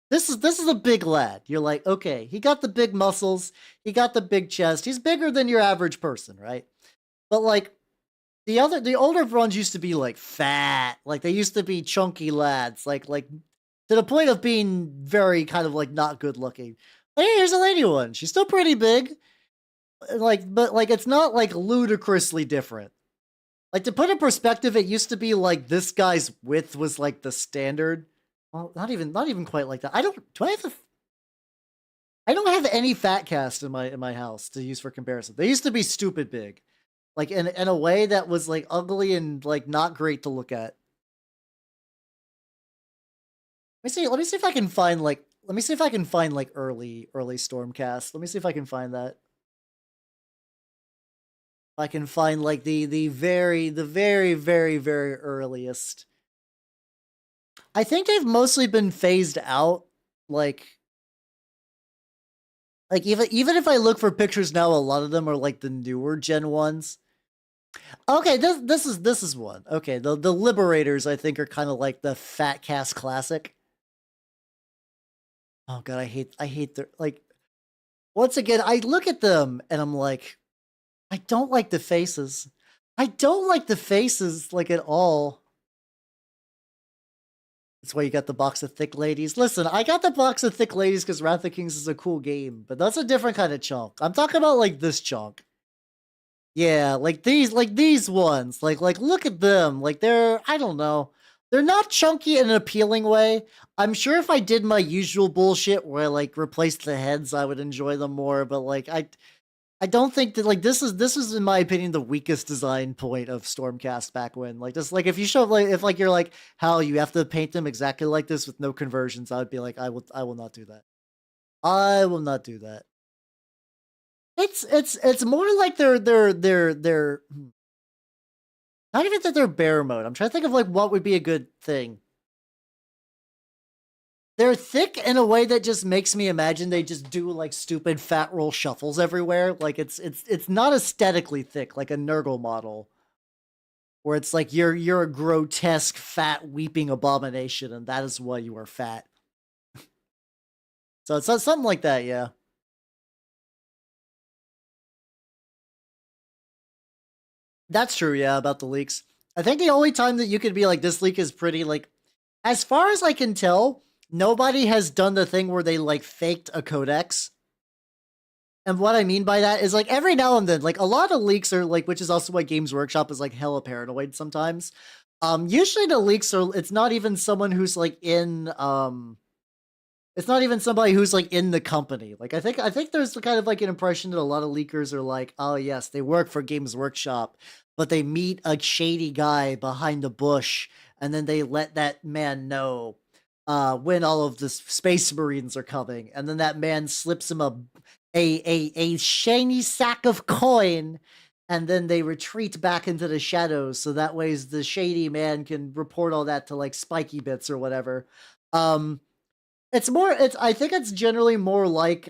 this is a big lad. You're like, okay, he got the big muscles, he got the big chest, he's bigger than your average person, right? But like the older ones used to be like fat, like they used to be chunky lads, like to the point of being very kind of like not good looking. Hey, here's a lady one. She's still pretty big. Like, but like it's not like ludicrously different. Like to put in perspective, it used to be like this guy's width was like the standard. Well, not even quite like that. I don't have any fat cast in my house to use for comparison. They used to be stupid big. Like in a way that was like ugly and like not great to look at. Let me see if I can find like early Stormcast. Let me see if I can find that. I can find like the very very earliest. I think they've mostly been phased out. Like even if I look for pictures now, a lot of them are like the newer gen ones. Okay, this is one. Okay, the Liberators I think are kind of like the Fat Cast classic. Oh god, I hate their like. Once again, I look at them and I'm like, I don't like the faces. I don't like the faces like at all. That's why you got the box of thick ladies. Listen, I got the box of thick ladies because Wrath of Kings is a cool game, but that's a different kind of chunk. I'm talking about like this chunk. Yeah, like these ones. Like look at them. Like they're I don't know. They're not chunky in an appealing way. I'm sure if I did my usual bullshit where I like replaced the heads, I would enjoy them more, but like I don't think that like this is in my opinion the weakest design point of Stormcast back when like just like if you show like if like you're like how you have to paint them exactly like this with no conversions, I would be like I will not do that. I will not do that. It's more like they're not even that they're bear mode. I'm trying to think of like what would be a good thing. They're thick in a way that just makes me imagine they just do like stupid fat roll shuffles everywhere. Like it's not aesthetically thick like a Nurgle model, where it's like you're a grotesque fat weeping abomination, and that is why you are fat. So it's something like that, yeah. That's true, yeah, about the leaks. I think the only time that you could be like this leak is pretty like, as far as I can tell, nobody has done the thing where they like faked a codex. And what I mean by that is like every now and then, like a lot of leaks are like, which is also why Games Workshop is like hella paranoid sometimes. Usually the leaks are, it's not even someone who's like in, it's not even somebody who's like in the company. Like I think there's kind of like an impression that a lot of leakers are like, oh yes, they work for Games Workshop, but they meet a shady guy behind a bush, and then they let that man know. when all of the space marines are coming, and then that man slips him a shiny sack of coin, and then they retreat back into the shadows, so that way the shady man can report all that to like Spiky Bits or whatever. I think it's generally more like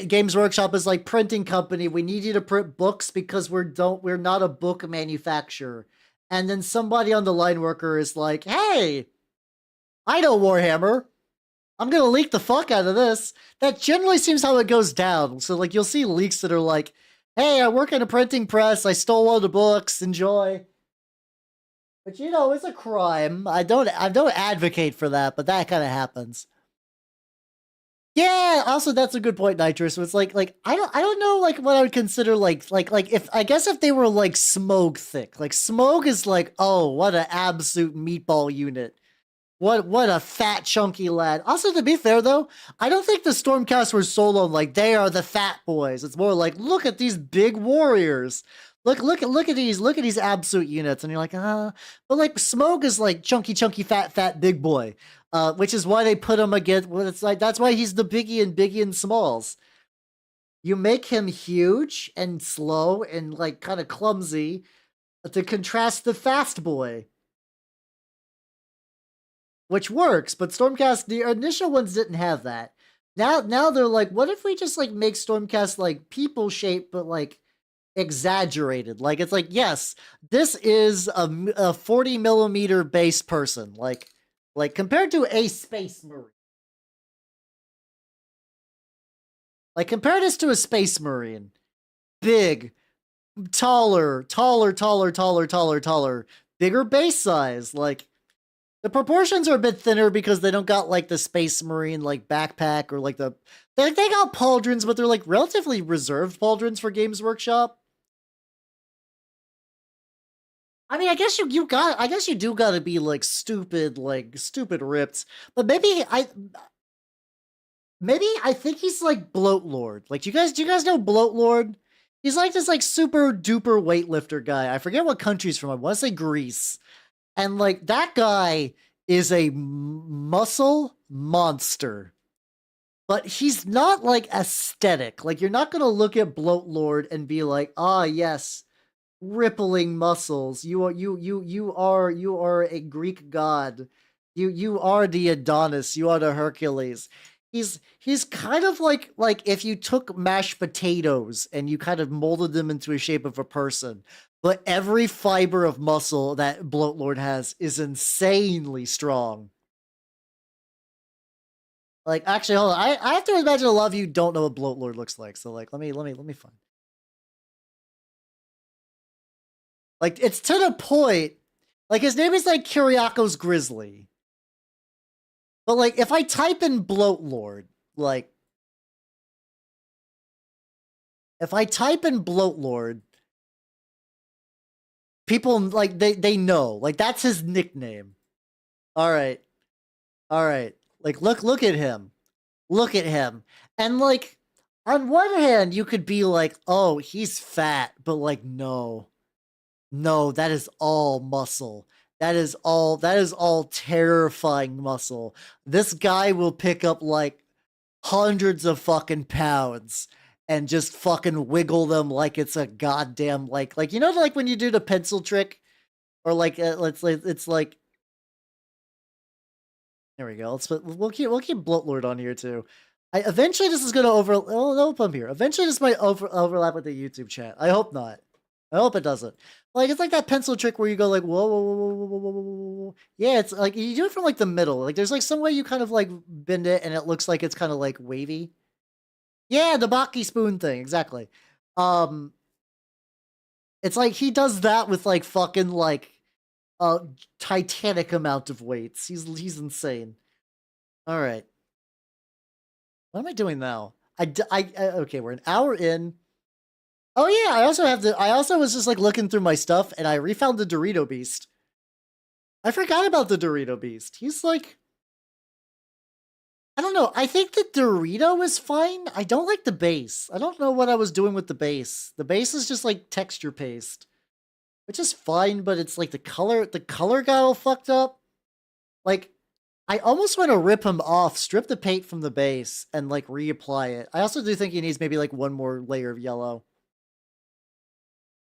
Games Workshop is like printing company. We need you to print books because we're not a book manufacturer. And then somebody on the line worker is like, hey, I know Warhammer. I'm gonna leak the fuck out of this. That generally seems how it goes down. So like you'll see leaks that are like, hey, I work in a printing press. I stole one of the books. Enjoy. But you know, it's a crime. I don't advocate for that, but that kind of happens. Yeah, also that's a good point, Nitrous. So it's like I don't know like what I would consider like if I guess if they were like Smoke thick. Like Smoke is like, oh, what an absolute meatball unit. What a fat chunky lad. Also, to be fair though, I don't think the Stormcast were solo like they are the fat boys. It's more like look at these big warriors. Look at these absolute units, and you're like, but like Smoke is like chunky fat big boy. Which is why they put him against. Well, it's like that's why he's the Biggie and Smalls. You make him huge and slow and like kind of clumsy to contrast the fast boy, which works. But Stormcast, the initial ones didn't have that. Now they're like, what if we just like make Stormcast like people shaped, but like exaggerated? Like it's like, yes, this is a 40 millimeter base person, like compared to a space marine. Like compare this to a space marine. Big, taller, bigger base size. Like the proportions are a bit thinner because they don't got like the space marine like backpack or like they got pauldrons, but they're like relatively reserved pauldrons for Games Workshop. I mean, I guess you do gotta be like stupid ripped. But maybe I think he's like Bloat Lord. Like, do you guys know Bloat Lord? He's like this like super duper weightlifter guy. I forget what country he's from. I want to say Greece. And like that guy is a muscle monster. But he's not like aesthetic. Like you're not gonna look at Bloat Lord and be like, ah yes, rippling muscles. You are a Greek god. You are the Adonis. You are the Hercules. He's kind of like if you took mashed potatoes and you kind of molded them into a shape of a person, but every fiber of muscle that Bloat Lord has is insanely strong. Like actually, hold on. I have to imagine a lot of you don't know what Bloat Lord looks like. So like let me find. Like it's to the point. Like his name is like Kyriakos Grizzly. But like if I type in Bloat Lord, like if I type in Bloat Lord, people like they know. Like that's his nickname. All right. All right. Like look at him. Look at him. And like on one hand you could be like, "Oh, he's fat." But like no. No, that is all muscle. That is all terrifying muscle. This guy will pick up like hundreds of fucking pounds and just fucking wiggle them like it's a goddamn like you know like when you do the pencil trick or like it's like there we go. We'll keep Bloat Lord on here too. Eventually this is gonna no pump here. Eventually this might overlap with the YouTube chat. I hope not. I hope it doesn't. Like it's like that pencil trick where you go like whoa. Yeah, it's like you do it from like the middle. Like there's like some way you kind of like bend it and it looks like it's kind of like wavy. Yeah, the Baki spoon thing, exactly. It's like he does that with like fucking like a titanic amount of weights. He's insane. All right. What am I doing now? Okay, we're an hour in. Oh yeah, I also was just like looking through my stuff and I refound the Dorito Beast. I forgot about the Dorito Beast. He's like I don't know. I think the Dorito is fine. I don't like the base. I don't know what I was doing with the base. The base is just like texture paste, which is fine, but it's like the color got all fucked up. Like I almost want to rip him off, strip the paint from the base, and like reapply it. I also do think he needs maybe like one more layer of yellow.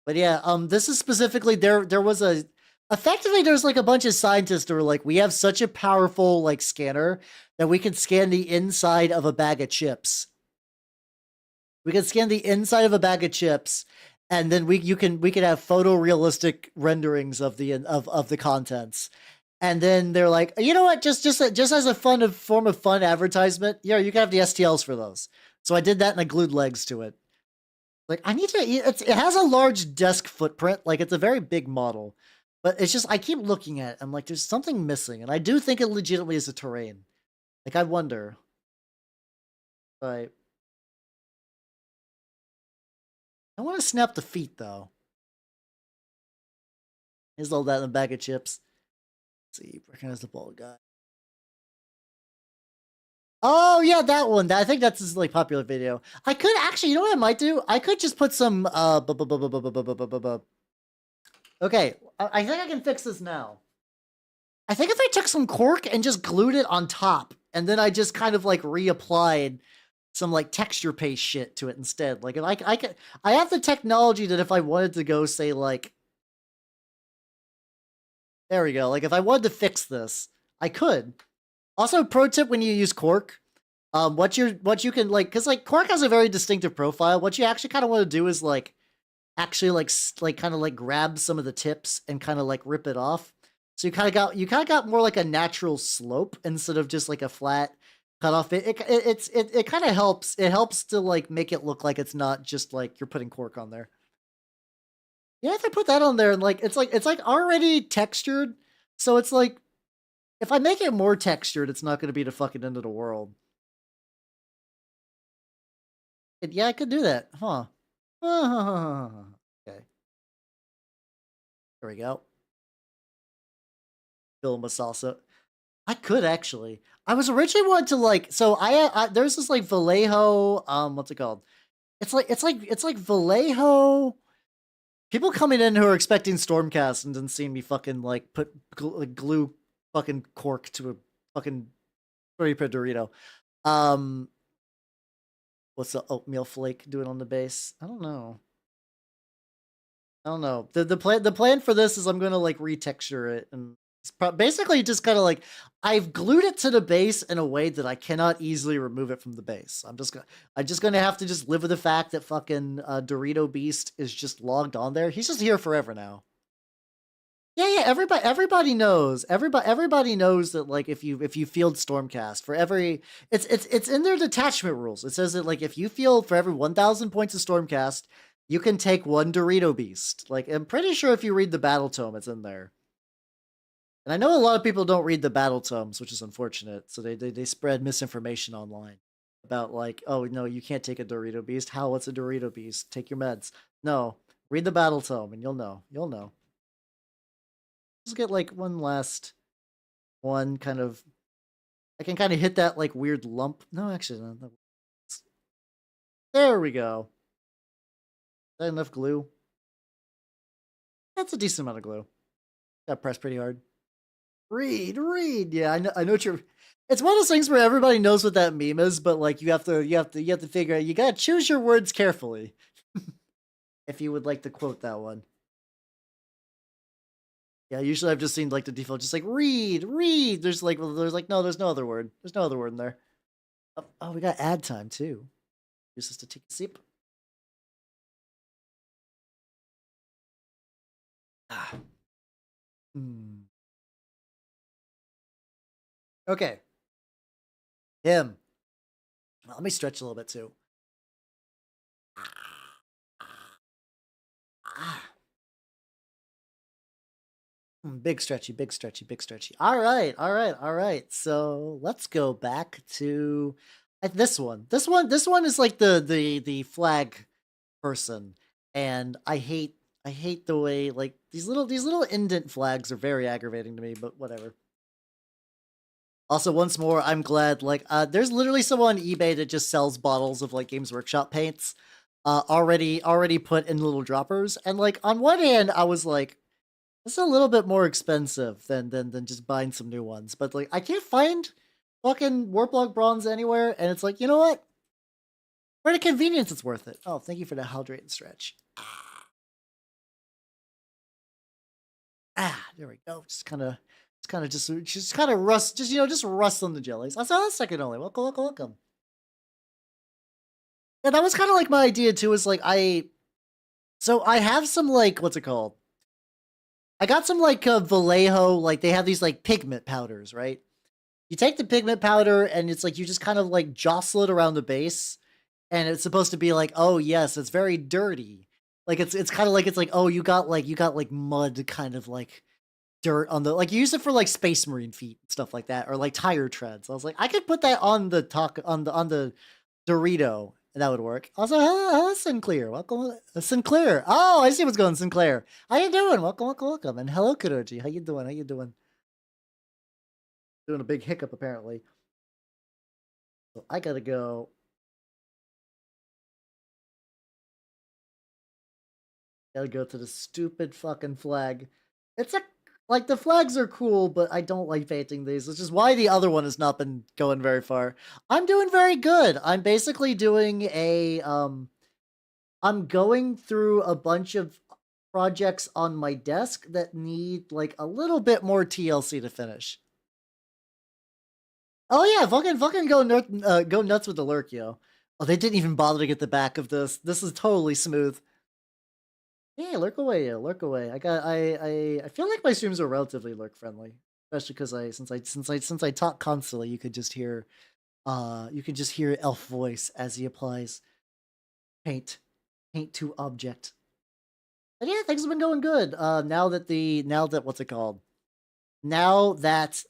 But yeah, this is specifically there was a effectively there's like a bunch of scientists that were like, we have such a powerful like scanner that we can scan the inside of a bag of chips. We can scan the inside of a bag of chips, and then we can have photorealistic renderings of the contents. And then they're like, you know what? Just as a form of fun advertisement, yeah, you can have the STLs for those. So I did that and I glued legs to it. Like I need to. It has a large desk footprint. Like it's a very big model, but it's just I keep looking at it. I'm like, there's something missing, and I do think it legitimately is a terrain. Like I wonder. Right. I want to snap the feet though. Here's all that in a bag of chips. Let's see, recognize the bald guy. Oh yeah, that one. I think that's his like popular video. I could actually, you know what I might do? I could just put some okay, I think I can fix this now. I think if I took some cork and just glued it on top, and then I just kind of like reapplied some like texture paste shit to it instead. Like if I could, I have the technology that if I wanted to go say like, there we go. Like if I wanted to fix this, I could. Also, pro tip when you use cork, what you can like, because like cork has a very distinctive profile. What you actually kind of want to do is like actually like kind of like grab some of the tips and kind of like rip it off. So you kind of got more like a natural slope instead of just like a flat cut off. It kind of helps. It helps to like make it look like it's not just like you're putting cork on there. Yeah, if I put that on there and like it's like already textured, so it's like if I make it more textured, it's not going to be the fucking end of the world. Yeah, I could do that, huh? Okay, there we go. Fill him with salsa. I could actually. I was originally wanting to like. So there's this like Vallejo. What's it called? It's like Vallejo. People coming in who are expecting Stormcast and then seeing me fucking like put glue fucking cork to a fucking Burrito Dorito. What's the oatmeal flake doing on the base? I don't know. I don't know. The plan for this is I'm gonna like retexture it and it's basically just kind of like I've glued it to the base in a way that I cannot easily remove it from the base. I'm just gonna have to just live with the fact that fucking Dorito Beast is just logged on there. He's just here forever now. Yeah. Everybody knows. Everybody knows that like if you field Stormcast for every it's in their detachment rules. It says that like if you field for every 1,000 points of Stormcast, you can take one Dorito Beast. Like I'm pretty sure if you read the battle tome, it's in there. And I know a lot of people don't read the battle tomes, which is unfortunate. So they spread misinformation online about like, oh no, you can't take a Dorito Beast. How? What's a Dorito Beast? Take your meds. No, read the battle tome and you'll know. You'll know. Just get like one kind of. I can kind of hit that like weird lump. No, actually, no. There we go. Is that enough glue? That's a decent amount of glue. Got pressed pretty hard. Read. Yeah, I know what you're. It's one of those things where everybody knows what that meme is, but like you have to figure out. You gotta choose your words carefully. If you would like to quote that one. Yeah, usually I've just seen like the default, just like read. There's no, there's no other word. There's no other word in there. Oh, we got ad time too. Use this to take a sip. Ah. Okay. Him. Well, let me stretch a little bit too. Big stretchy. All right. So let's go back to this one. This one is like the flag person, and I hate the way like these little indent flags are very aggravating to me. But whatever. Also, once more, I'm glad, like, there's literally someone on eBay that just sells bottles of, like, Games Workshop paints, already put in little droppers, and, like, on one hand, I was like, It's a little bit more expensive than just buying some new ones, but like I can't find fucking Warplock bronze anywhere, and it's like, you know what? For the convenience, it's worth it. Oh, thank you for the hydrate and stretch. There we go. Just kind of rust, just rust on the jellies. I saw that second only. Welcome, welcome, welcome. Yeah, that was kind of like my idea too. Is like so I have some like what's it called? I got some like Vallejo. Like they have these like pigment powders, right? You take the pigment powder and it's like you just kind of like jostle it around the base, and it's supposed to be like, oh yes, it's very dirty. Like it's kind of like it's like, oh, you got like mud kind of like dirt on the, like you use it for like Space Marine feet and stuff like that, or like tire treads. I was like, I could put that on the on the Dorito, and that would work. Also, hello Sinclair, welcome, Sinclair. Oh, I see what's going on, Sinclair. How you doing? Welcome, welcome, welcome, and hello Kuroji. How you doing? How you doing? Doing a big hiccup apparently. So I gotta go. Gotta go to the stupid fucking flag. It's a, like the flags are cool, but I don't like painting these, which is why the other one has not been going very far. I'm doing very good. I'm basically doing a I'm going through a bunch of projects on my desk that need like a little bit more TLC to finish. Oh yeah, fucking go nuts with the lurk, yo. Oh, they didn't even bother to get the back of this. This is totally smooth. Hey, lurk away, yo, lurk away. I feel like my streams are relatively lurk friendly, especially because since I talk constantly, you can just hear Elf voice as he applies paint to object. And yeah, things have been going good. Now that what's it called? Now that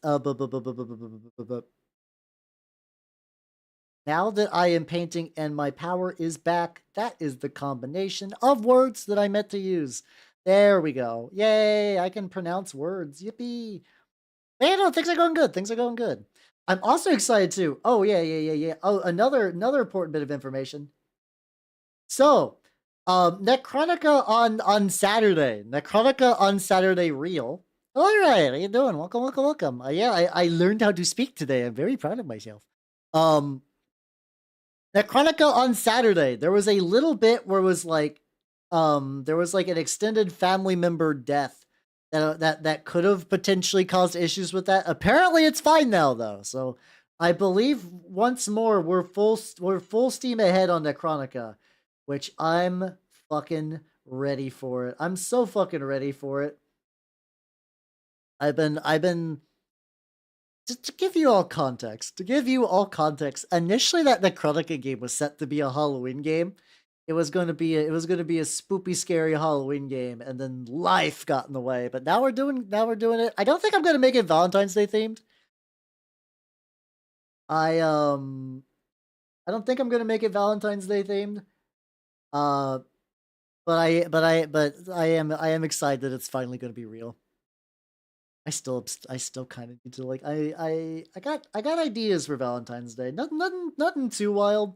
now that I am painting and my power is back, that is the combination of words that I meant to use. There we go. Yay, I can pronounce words. Yippee. Hey, no, things are going good. Things are going good. I'm also excited too. Oh, yeah. Oh, another important bit of information. So, Necronica on Saturday. Necronica on Saturday Real. All right, how you doing? Welcome, welcome, welcome. Yeah, I learned how to speak today. I'm very proud of myself. Necronica on Saturday, there was a little bit where it was like, there was like an extended family member death that could have potentially caused issues with that. Apparently, it's fine now though. So I believe once more we're full steam ahead on Necronica, which I'm fucking ready for it. I'm so fucking ready for it. I've been to give you all context, initially that Necrotica game was set to be a Halloween game. It was going to be a spoopy, scary Halloween game, and then life got in the way. But now we're doing it. I don't think I'm going to make it Valentine's Day themed. I don't think I'm going to make it Valentine's Day themed. But I am excited that it's finally going to be real. I still kind of need to like I got ideas for Valentine's Day. Nothing too wild.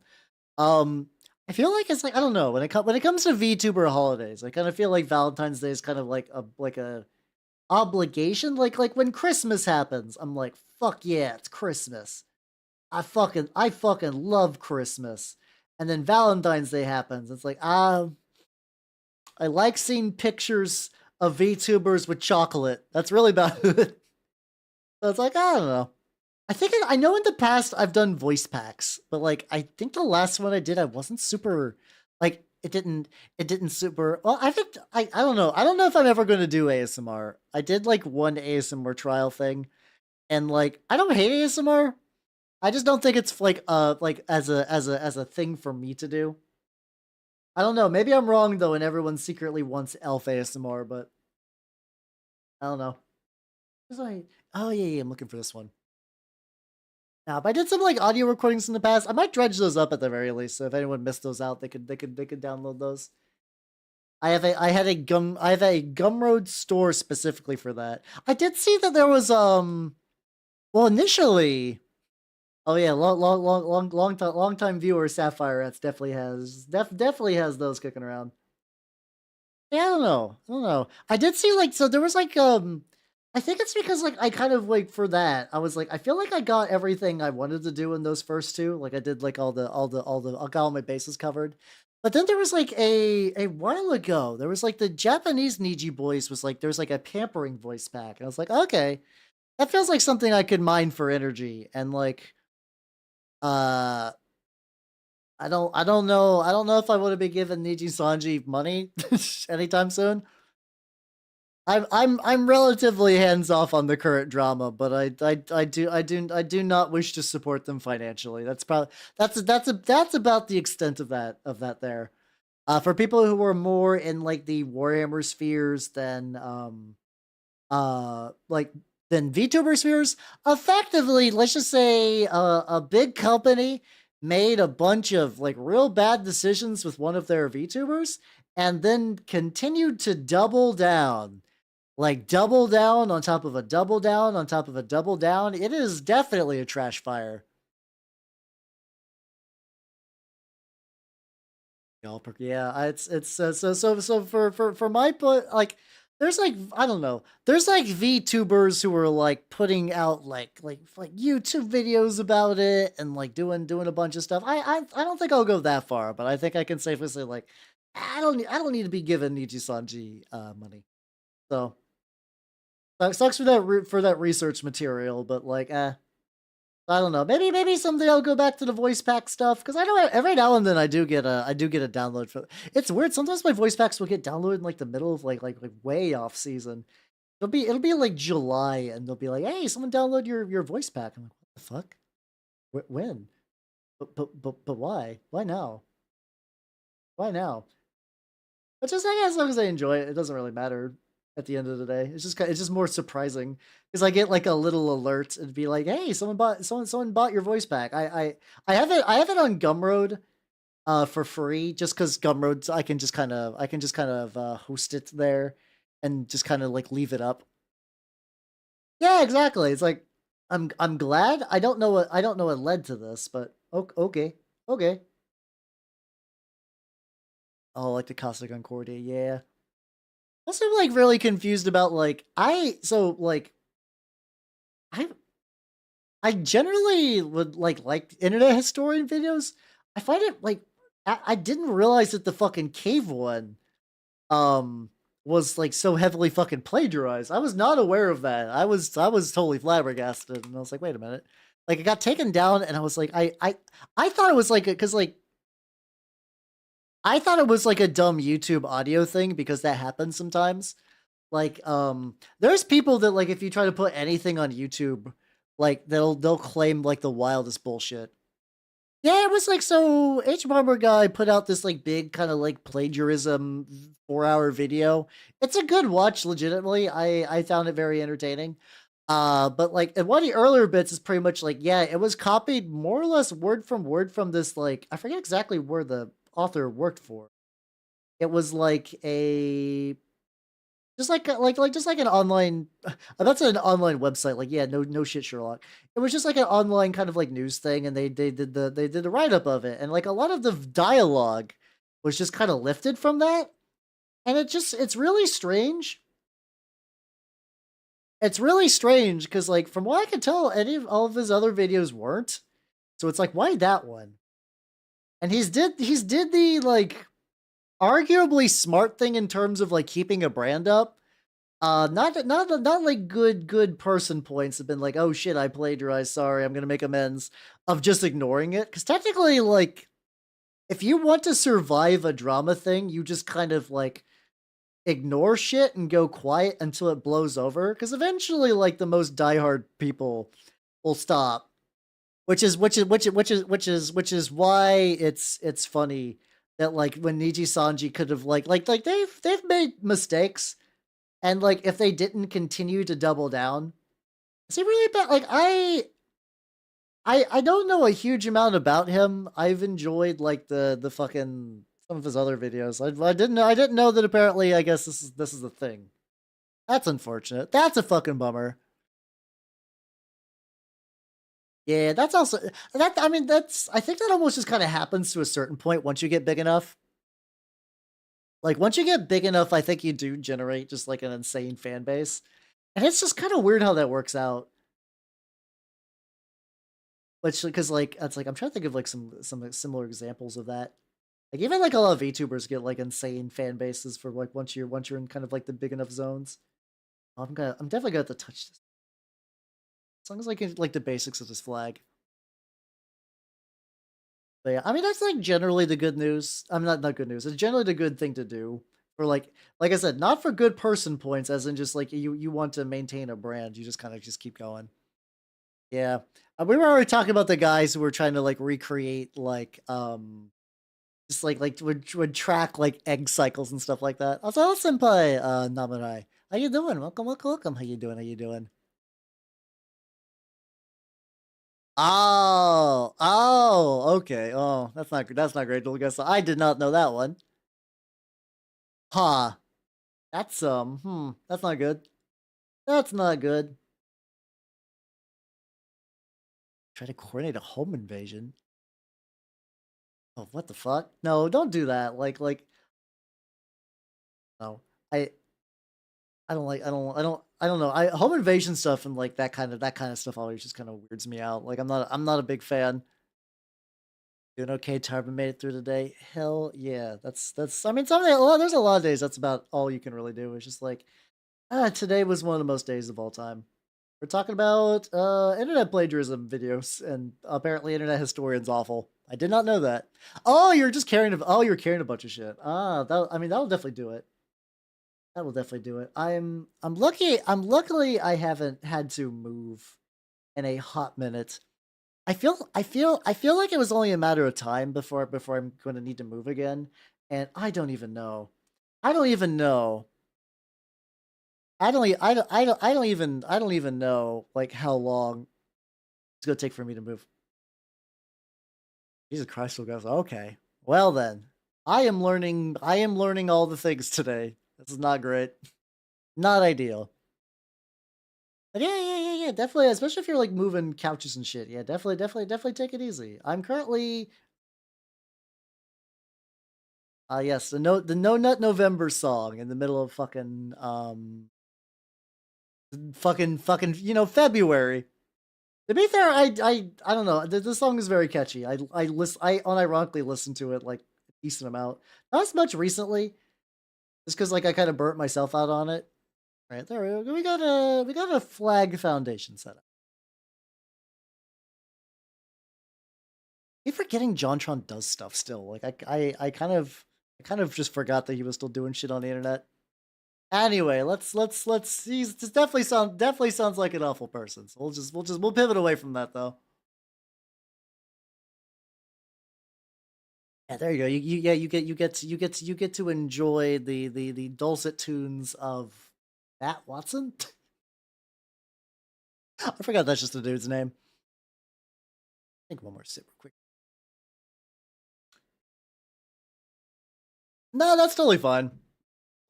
I feel like it's like, I don't know, when it comes to VTuber holidays, I kind of feel like Valentine's Day is kind of like a obligation. Like when Christmas happens, I'm like, fuck yeah, it's Christmas. I fucking love Christmas. And then Valentine's Day happens. It's like, I like seeing pictures of VTubers with chocolate. That's really about it. So it's like, I don't know. I know in the past I've done voice packs, but like I think the last one I did, I wasn't super, like it didn't super well. I don't know. I don't know if I'm ever going to do ASMR. I did like one ASMR trial thing, and like I don't hate ASMR. I just don't think it's like as a thing for me to do. I don't know. Maybe I'm wrong though, and everyone secretly wants Elf ASMR, but I don't know. Oh yeah, I'm looking for this one. Now, if I did some like audio recordings in the past, I might dredge those up at the very least. So if anyone missed those out, they could download those. I have a Gumroad store specifically for that. I did see that there was well initially, oh yeah, long time viewer Sapphire Rats definitely has those kicking around. Yeah, I don't know. I don't know. I did see like so there was like I think it's because like I kind of like for that I was like I feel like I got everything I wanted to do in those first two. Like I did like I got all my bases covered. But then there was like a while ago there was like the Japanese Niji Boys was like there's like a pampering voice pack and I was like okay that feels like something I could mine for energy and like uh I don't know if I would have been giving Niji Sanji money anytime soon. I'm relatively hands off on the current drama, but I do not wish to support them financially. That's probably that's about the extent of that there. For people who are more in like the Warhammer spheres like than VTuber spheres, effectively, let's just say a big company made a bunch of like real bad decisions with one of their VTubers and then continued to double down like double down on top of a double down on top of a double down. It is definitely a trash fire. Yeah, it's for my put like there's like I don't know. There's like VTubers who are like putting out like YouTube videos about it and like doing a bunch of stuff. I don't think I'll go that far, but I think I can safely say like I don't need to be giving Nichi Sanji money. So sucks for for that research material, but like I don't know. Maybe someday I'll go back to the voice pack stuff because I know every now and then I do get a download for. It's weird. Sometimes my voice packs will get downloaded in like the middle of like way off season. It'll be like July and they'll be like, hey, someone download your voice pack. I'm like, what the fuck? When? But why? Why now? Why now? But just I guess as long as I enjoy it, it doesn't really matter at the end of the day. It's just more surprising because I get like a little alert and be like, "Hey, someone bought your voice pack." I have it on Gumroad for free just because Gumroad I can just kind of host it there and just kind of like leave it up. Yeah, exactly. It's like I'm glad. I don't know what led to this, but okay. Okay. Oh, like the Casa Concordia, yeah. Also, like really confused about like I I generally would like internet historian videos. I find it like I didn't realize that the fucking cave one um was like so heavily fucking plagiarized. I was not aware of that. I was totally flabbergasted and I was like, wait a minute. Like it got taken down and I was like I thought it was like cuz like I thought it was like a dumb YouTube audio thing because that happens sometimes. Like, there's people that like if you try to put anything on YouTube, like they'll claim like the wildest bullshit. Yeah, it was like so H Bomber guy put out this like big kind of like plagiarism 4 hour video. It's a good watch, legitimately. I found it very entertaining. But like in one of the earlier bits is pretty much like, yeah, it was copied more or less word from this like I forget exactly where the author worked for. It was like a just just like an online that's an online website, like, yeah, no shit, Sherlock. It was just like an online kind of like news thing, and they did the write-up of it, and like a lot of the dialogue was just kind of lifted from that, and it's really strange. It's really strange because like from what I can tell, any of all of his other videos weren't. So it's like, why that one? And he's did the like arguably smart thing in terms of like keeping a brand up. Not like good person points have been like, oh shit, I plagiarized. Sorry, I'm gonna make amends. Of just ignoring it, because technically, like, if you want to survive a drama thing, you just kind of like ignore shit and go quiet until it blows over. Because eventually, like, the most diehard people will stop. Which is why it's funny that like when Niji Sanji could have like they've made mistakes and like if they didn't continue to double down, is he really bad? Like I don't know a huge amount about him. I've enjoyed like the fucking some of his other videos. I didn't know that apparently I guess this is the thing. That's unfortunate. That's a fucking bummer. Yeah, that's also that I mean that's I think that almost just kind of happens to a certain point once you get big enough. Like once you get big enough, I think you do generate just like an insane fan base. And it's just kind of weird how that works out. Which, because like it's like I'm trying to think of like some similar examples of that. Like even like a lot of VTubers get like insane fan bases for like once you're in kind of like the big enough zones. I'm definitely gonna have to touch this. As long as I can like the basics of this flag. But yeah, I mean that's like generally the good news. I'm not good news. It's generally the good thing to do for like I said, not for good person points, as in just like you want to maintain a brand. You just kind of just keep going. Yeah, we were already talking about the guys who were trying to like recreate like just like would track like egg cycles and stuff like that. Also, senpai, Namarai, how you doing? Welcome, welcome, welcome. How you doing? How you doing? Okay. Oh, that's not good. That's not great. Guess I did not know that one. Huh. That's that's not good. That's not good. Try to coordinate a home invasion. Oh, what the fuck? No, don't do that. No. I I don't like I don't know. Home invasion stuff and like that kind of stuff always just kind of weirds me out. Like I'm not a big fan. Doing okay, Tarvin made it through the day. Hell yeah. That's I mean there's a lot of days that's about all you can really do. It's just like today was one of the most days of all time. We're talking about internet plagiarism videos, and apparently internet historian's awful. I did not know that. Oh, you're carrying a bunch of shit. I mean that'll definitely do it. That will definitely do it. Luckily I haven't had to move in a hot minute. I feel like it was only a matter of time before I'm going to need to move again, and I don't even know. I don't even know. I don't even know like how long it's going to take for me to move. Jesus Christ, guys. Okay. Well then, I am learning all the things today. This is not great. Not ideal. But yeah. Definitely, especially if you're like moving couches and shit. Yeah, definitely take it easy. I'm currently yes, the No Nut November song in the middle of fucking February. To be fair, I don't know. The song is very catchy. I unironically listen to it like a decent amount. Not as much recently, just because like I kind of burnt myself out on it. Right there, we got a flag foundation set up. I keep forgetting JonTron does stuff still. Like I kind of just forgot that he was still doing shit on the internet. Anyway, let's he's just definitely sounds like an awful person. So we'll pivot away from that though. Yeah, there you go. You get to enjoy the dulcet tunes of Matt Watson. I forgot that's just the dude's name. I think one more sip real quick. No, that's totally fine.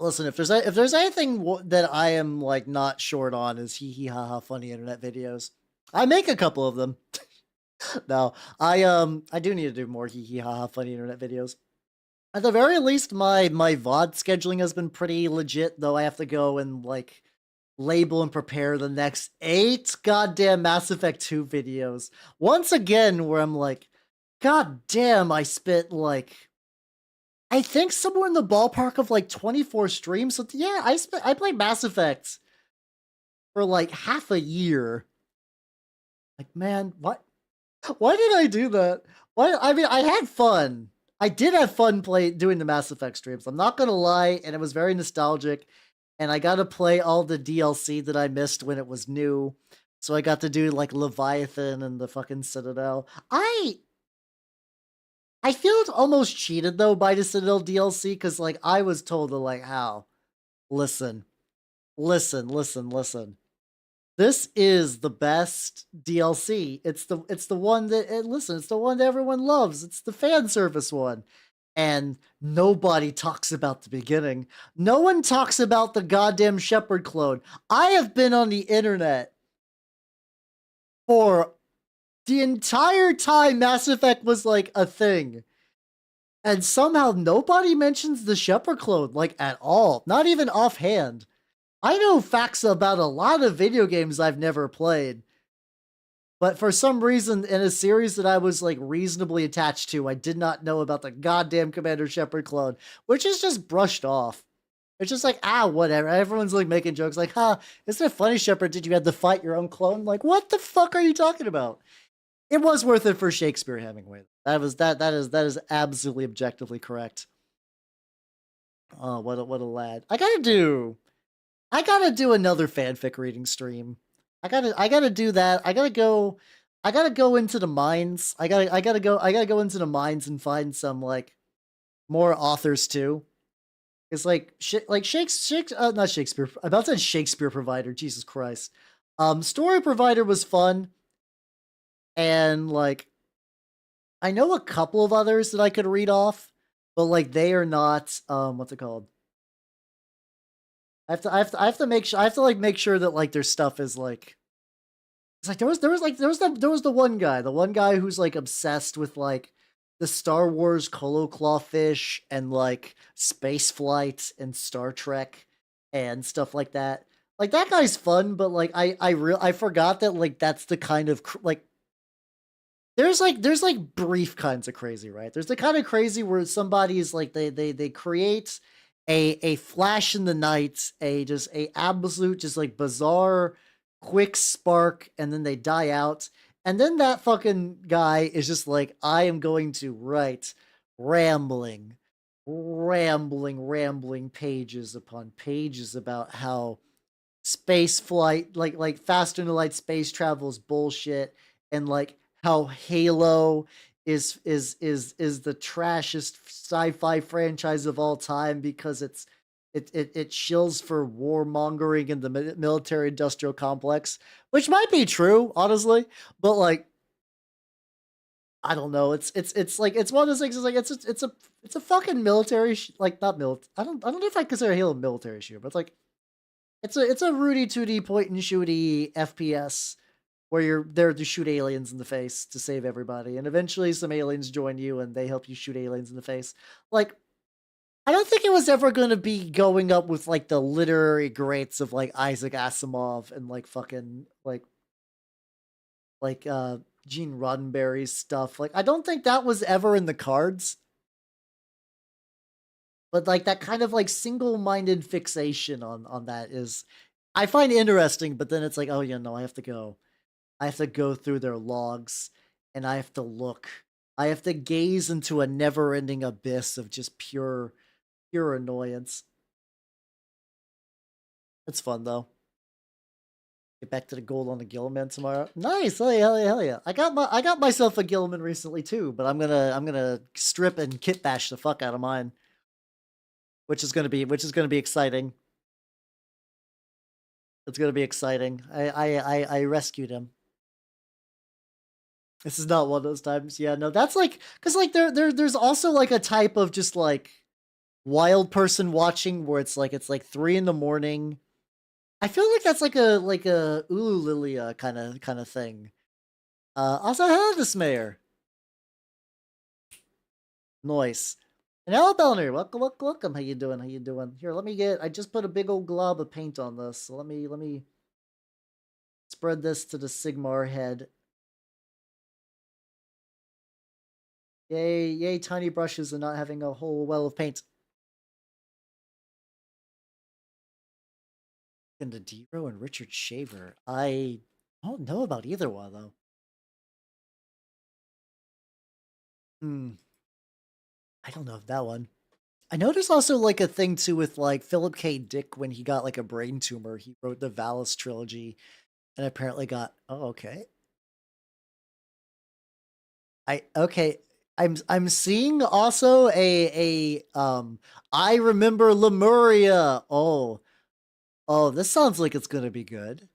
Listen, if there's anything that I am like not short on is hee hee ha ha funny internet videos. I make a couple of them. No, I do need to do more hee hee ha ha funny internet videos. At the very least, my VOD scheduling has been pretty legit, though I have to go and like label and prepare the next 8 goddamn Mass Effect 2 videos. Once again, where I'm like, god damn, I spent like I think somewhere in the ballpark of like 24 streams. So yeah, I played Mass Effect for like half a year. Like, man, what? Why did I do that? Why? I mean, I had fun. I did have fun doing the Mass Effect streams. I'm not gonna lie, and it was very nostalgic. And I got to play all the DLC that I missed when it was new. So I got to do like Leviathan and the fucking Citadel. I feel almost cheated though by the Citadel DLC because like I was told to like how listen. This is the best DLC. It's the one that it's the one that everyone loves. It's the fan service one. And nobody talks about the beginning. No one talks about the goddamn Shepherd clone. I have been on the internet for the entire time Mass Effect was like a thing. And somehow nobody mentions the Shepherd clone, like, at all. Not even offhand. I know facts about a lot of video games I've never played. But for some reason, in a series that I was, like, reasonably attached to, I did not know about the goddamn Commander Shepard clone, which is just brushed off. It's just like, whatever. Everyone's, like, making jokes like, isn't it funny, Shepard, did you have to fight your own clone? Like, what the fuck are you talking about? It was worth it for Shakespeare Hemingway. That is absolutely objectively correct. Oh, what a lad. I gotta do another fanfic reading stream. I gotta do that. I gotta go into the mines. I gotta go into the mines and find some, like, more authors too. It's like Shakespeare, not Shakespeare. I about to say Shakespeare Provider. Jesus Christ. Story Provider was fun, and, like, I know a couple of others that I could read off, but, like, they are not. What's it called? I have to make sure that, like, their stuff is, like. It's like there was the one guy who's, like, obsessed with, like, the Star Wars Colo Clawfish and, like, space flight and Star Trek and stuff like that. Like, that guy's fun, but, like, I forgot that, like, that's the kind of, like, there's brief kinds of crazy, right? There's the kind of crazy where somebody's like they create a flash in the night, a absolute just, like, bizarre quick spark, and then they die out. And then that fucking guy is just like, I am going to write rambling pages upon pages about how space flight, like faster than light space travel is bullshit, and, like, how Halo is the trashiest sci-fi franchise of all time because it shills for warmongering in the military industrial complex, which might be true, honestly, but, like, I don't know. It's like, it's one of those things. It's like it's a fucking military like, not military. I don't know if I consider Halo a military shooter, but it's like it's a Rudy 2D point and shooty FPS where you're there to shoot aliens in the face to save everybody, and eventually some aliens join you and they help you shoot aliens in the face. Like, I don't think it was ever going to be going up with, like, the literary greats of, like, Isaac Asimov and, like, fucking like Gene Roddenberry's stuff. Like, I don't think that was ever in the cards. But, like, that kind of, like, single-minded fixation on that is, I find interesting, but then it's like, oh yeah, no, I have to go through their logs, and I have to look. I have to gaze into a never-ending abyss of just pure annoyance. It's fun though. Get back to the gold on the Gilliman tomorrow. Nice, hell yeah. I got myself a Gilliman recently too, but I'm gonna strip and kit bash the fuck out of mine, which is gonna be exciting. It's gonna be exciting. I rescued him. This is not one of those times. Yeah, no, that's like, because, like, there's also, like, a type of just, like, wild person watching where it's like 3 a.m. I feel like that's like a Ulu Lilia kind of thing. Also, hello, Dismayer. Nice. And hello, Bellner. Welcome. How you doing? Here, I just put a big old glob of paint on this. So let me spread this to the Sigmar head. Yay, tiny brushes and not having a whole well of paint. And the Dero and Richard Shaver. I don't know about either one, though. I don't know if that one. I know there's also, like, a thing too with, like, Philip K. Dick when he got, like, a brain tumor. He wrote the Valis trilogy and apparently got. Oh, okay. I'm seeing also a I remember Lemuria. Oh, this sounds like it's gonna be good.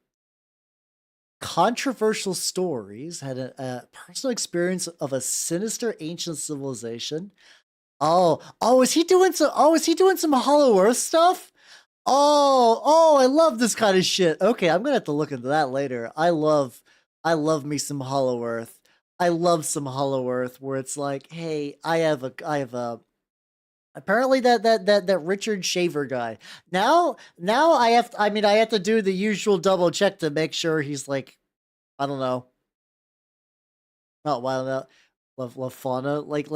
Controversial stories had a personal experience of a sinister ancient civilization. Is he doing some Hollow Earth stuff? I love this kind of shit. Okay, I'm gonna have to look into that later. I love me some Hollow Earth. I love some Hollow Earth where it's like, hey, I have a apparently that Richard Shaver guy. Now I have to do the usual double check to make sure he's like, I don't know, not wild out. Love fauna. Like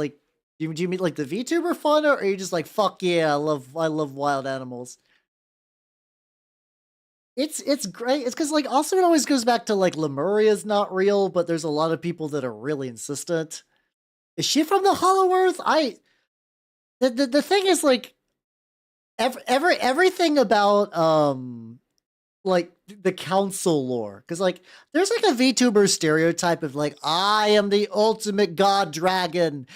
do you mean like the VTuber fauna, or are you just like, fuck yeah, I love wild animals? It's great. It's because like also it always goes back to like Lemuria's not real, but there's a lot of people that are really insistent. Is she from the Hollow Earth? The thing is like everything about like the council lore, because like there's like a VTuber stereotype of like, I am the ultimate god dragon,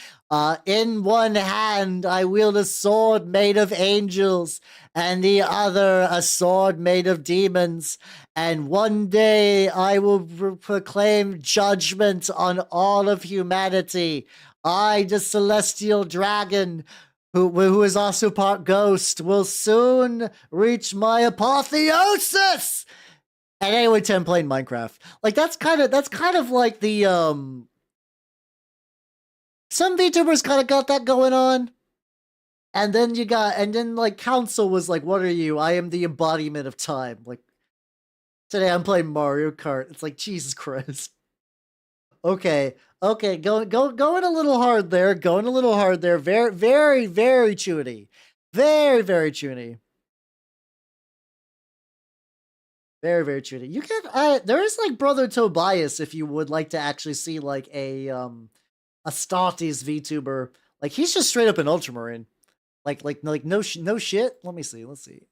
in one hand I wield a sword made of angels and the other a sword made of demons, and one day I will proclaim judgment on all of humanity. I, the celestial dragon, who is also part ghost, will soon reach my apotheosis. And anyway, Tim playing Minecraft. Like that's kind of like the some VTubers kind of got that going on. And then like Council was like, what are you? I am the embodiment of time. Like today I'm playing Mario Kart. It's like, Jesus Christ. Okay, going a little hard there. Going a little hard there. Very, very, very chuny. Very, very chuny. Very, very chuny. You can there is like Brother Tobias if you would like to actually see like a Astartes VTuber. Like he's just straight up an Ultramarine. Like no shit. Let me see. Let's see.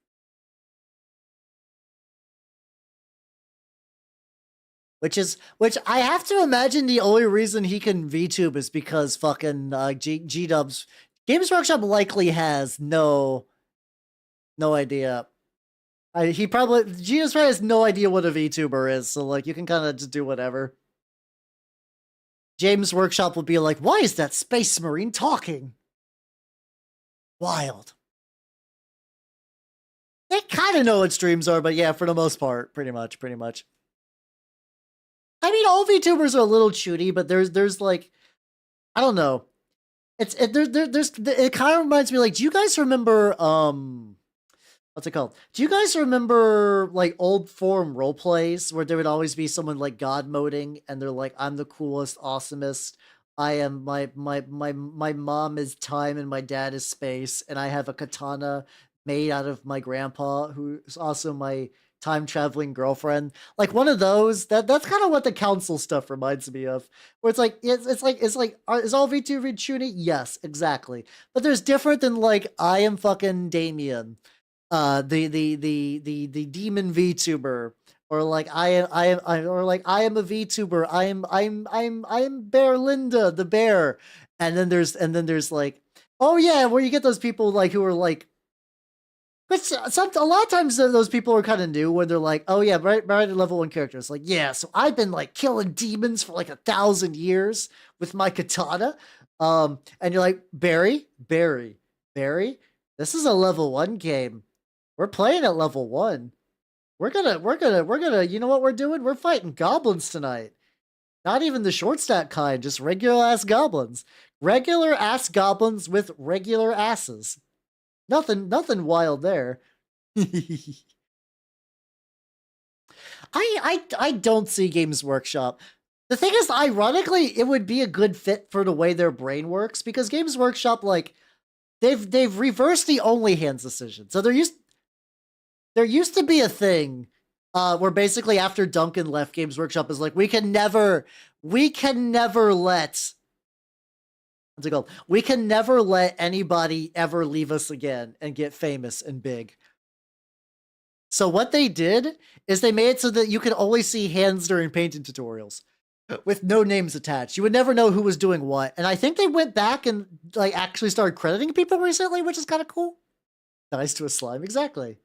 Which I have to imagine the only reason he can VTube is because fucking G-Dubs Games Workshop likely has no idea. He probably G-Dubs probably has no idea what a VTuber is, so like you can kind of just do whatever. James Workshop will be like, why is that Space Marine talking? Wild. They kind of know what streams are, but yeah, for the most part, pretty much. I mean, all VTubers are a little chuty, but there's like, I don't know. It kind of reminds me, like, do you guys remember what's it called? Do you guys remember like old forum role plays where there would always be someone like god moding and they're like, I'm the coolest, awesomest. I am my mom is time and my dad is space, and I have a katana made out of my grandpa, who's also my time traveling girlfriend. Like one of those. That's kind of what the council stuff reminds me of. Where it's like is all VTuber chuny? Yes, exactly. But there's different than like, I am fucking Damien, the demon VTuber, or like I am a VTuber. I am Bear Linda the bear, and then there's like, oh yeah, where you get those people like who are like, but a lot of times those people are kind of new when they're like, oh yeah, right at level 1 characters. Like, yeah, so I've been like killing demons for like 1,000 years with my katana. And you're like, Barry, this is a level 1 game. We're playing at level 1. We're gonna, you know what we're doing? We're fighting goblins tonight. Not even the short stat kind, just regular ass goblins. Regular ass goblins with regular asses. Nothing wild there. I don't see Games Workshop. The thing is, ironically, it would be a good fit for the way their brain works, because Games Workshop, like, they've reversed the only hands decision. So there used to be a thing where basically after Duncan left, Games Workshop is like, we can never let what's it called? We can never let anybody ever leave us again and get famous and big. So what they did is they made it so that you could only see hands during painting tutorials with no names attached. You would never know who was doing what. And I think they went back and like actually started crediting people recently, which is kind of cool. Nice to a slime, exactly.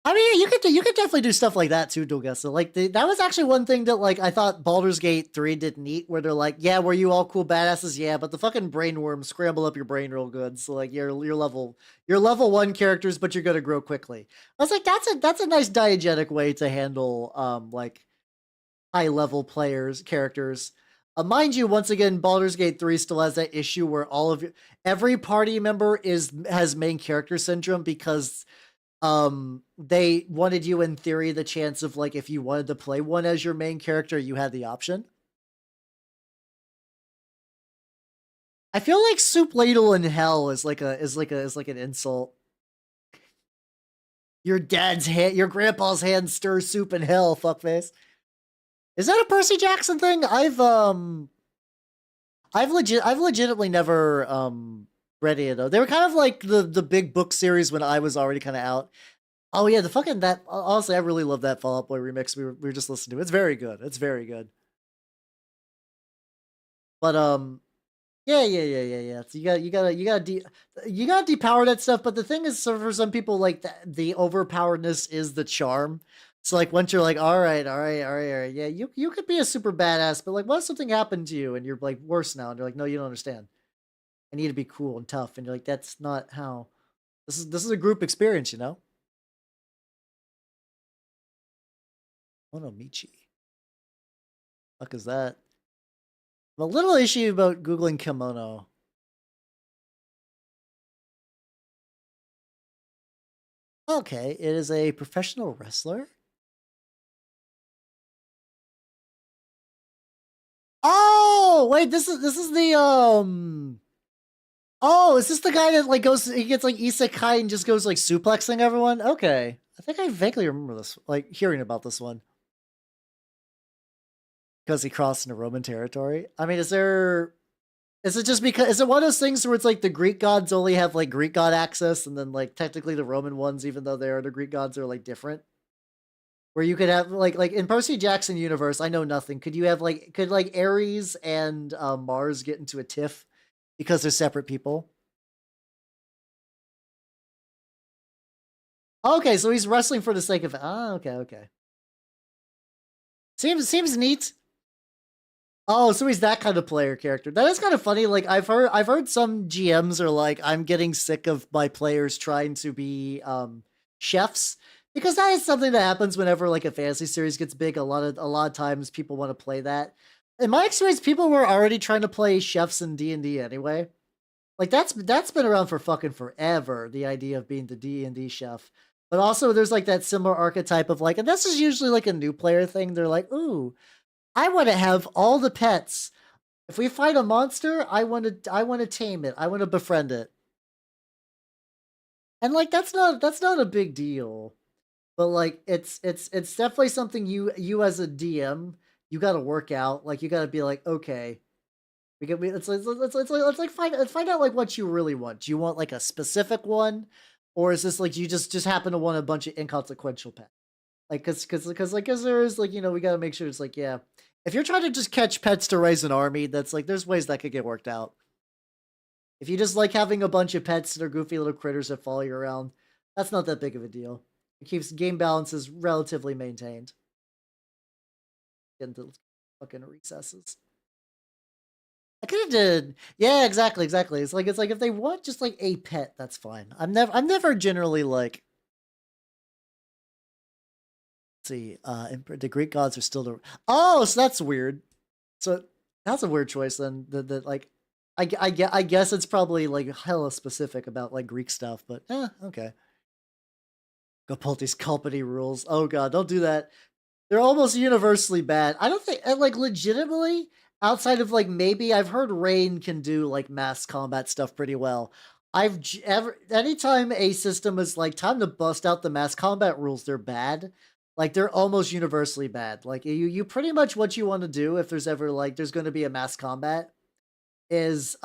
I mean, you could definitely do stuff like that too, Dolgessa. Like that was actually one thing that like I thought Baldur's Gate 3 did neat, where they're like, yeah, were you all cool badasses? Yeah, but the fucking brain worms scramble up your brain real good. So like you're level 1 characters, but you're gonna grow quickly. I was like, that's a nice diegetic way to handle like high level characters. Mind you, once again, Baldur's Gate 3 still has that issue where every party member has main character syndrome because they wanted you in theory the chance of like if you wanted to play one as your main character, you had the option. I feel like soup ladle in hell is like an insult. Your your grandpa's hand stirs soup in hell, fuckface. Is that a Percy Jackson thing? I've legitimately never read it though. They were kind of like the big book series when I was already kind of out. Oh yeah, that honestly, I really love that Fall Out Boy remix we were just listening to. It's very good. It's very good. But yeah. So you gotta depower that stuff. But the thing is, so for some people, like the overpoweredness is the charm. So like once you're like, all right, yeah, you could be a super badass, but like, what if something happened to you and you're like worse now? And you're like, no, you don't understand. I need to be cool and tough. And you're like, that's not how. This is a group experience, you know. Onomichi. Fuck is that? A little issue about googling kimono. Okay, it is a professional wrestler. Oh, wait, this is the Oh, is this the guy that like he gets like isekai and just goes like suplexing everyone? Okay. I think I vaguely remember this, like hearing about this one. Because he crossed into Roman territory. I mean, is it just because is it one of those things where it's like the Greek gods only have like Greek god access and then like technically the Roman ones, even though they are the Greek gods, are like different? Where you could have like in Percy Jackson universe, I know nothing. Could you have could Ares and Mars get into a tiff because they're separate people? Okay, so he's wrestling for the sake of okay. Seems neat. Oh, so he's that kind of player character. That is kind of funny. Like I've heard some GMs are like, I'm getting sick of my players trying to be chefs, because that is something that happens whenever like a fantasy series gets big. A lot of times people want to play that. In my experience, people were already trying to play chefs in D&D anyway. Like that's been around for fucking forever, the idea of being the D&D chef. But also there's like that similar archetype of like, and this is usually like a new player thing. They're like, ooh, I want to have all the pets. If we fight a monster, I want to tame it. I want to befriend it. And like that's not a big deal. But like it's definitely something you as a DM, you got to work out. Like you got to be like, okay, let's find out like what you really want. Do you want like a specific one, or is this like you just happen to want a bunch of inconsequential pets? Like cause there is like, you know, we gotta make sure it's like, yeah. If you're trying to just catch pets to raise an army, that's like there's ways that could get worked out. If you just like having a bunch of pets that are goofy little critters that follow you around, that's not that big of a deal. It keeps game balances relatively maintained. Get into fucking recesses. I could have did. Yeah, exactly. It's like if they want just like a pet, that's fine. I'm never generally like, see, the Greek gods are still the. Oh, so that's weird. So that's a weird choice then. The like, I guess it's probably like hella specific about like Greek stuff, but okay. Go pull these company rules. Oh god, don't do that. They're almost universally bad. I don't think, like, legitimately, outside of like maybe I've heard Rain can do like mass combat stuff pretty well. Anytime a system is like time to bust out the mass combat rules, they're bad. Like they're almost universally bad. Like you pretty much what you want to do if there's ever like there's going to be a mass combat is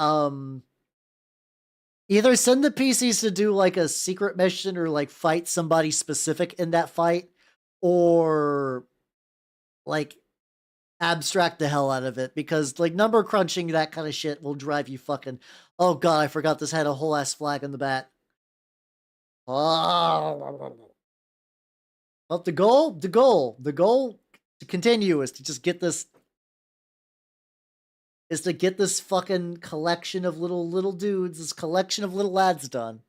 either send the PCs to do like a secret mission or like fight somebody specific in that fight, or like abstract the hell out of it, because like number crunching, that kind of shit will drive you fucking. Oh god, I forgot this had a whole ass flag on the bat. Oh. But the goal to continue is to just get this. Is to get this fucking collection of little dudes, this collection of little lads done.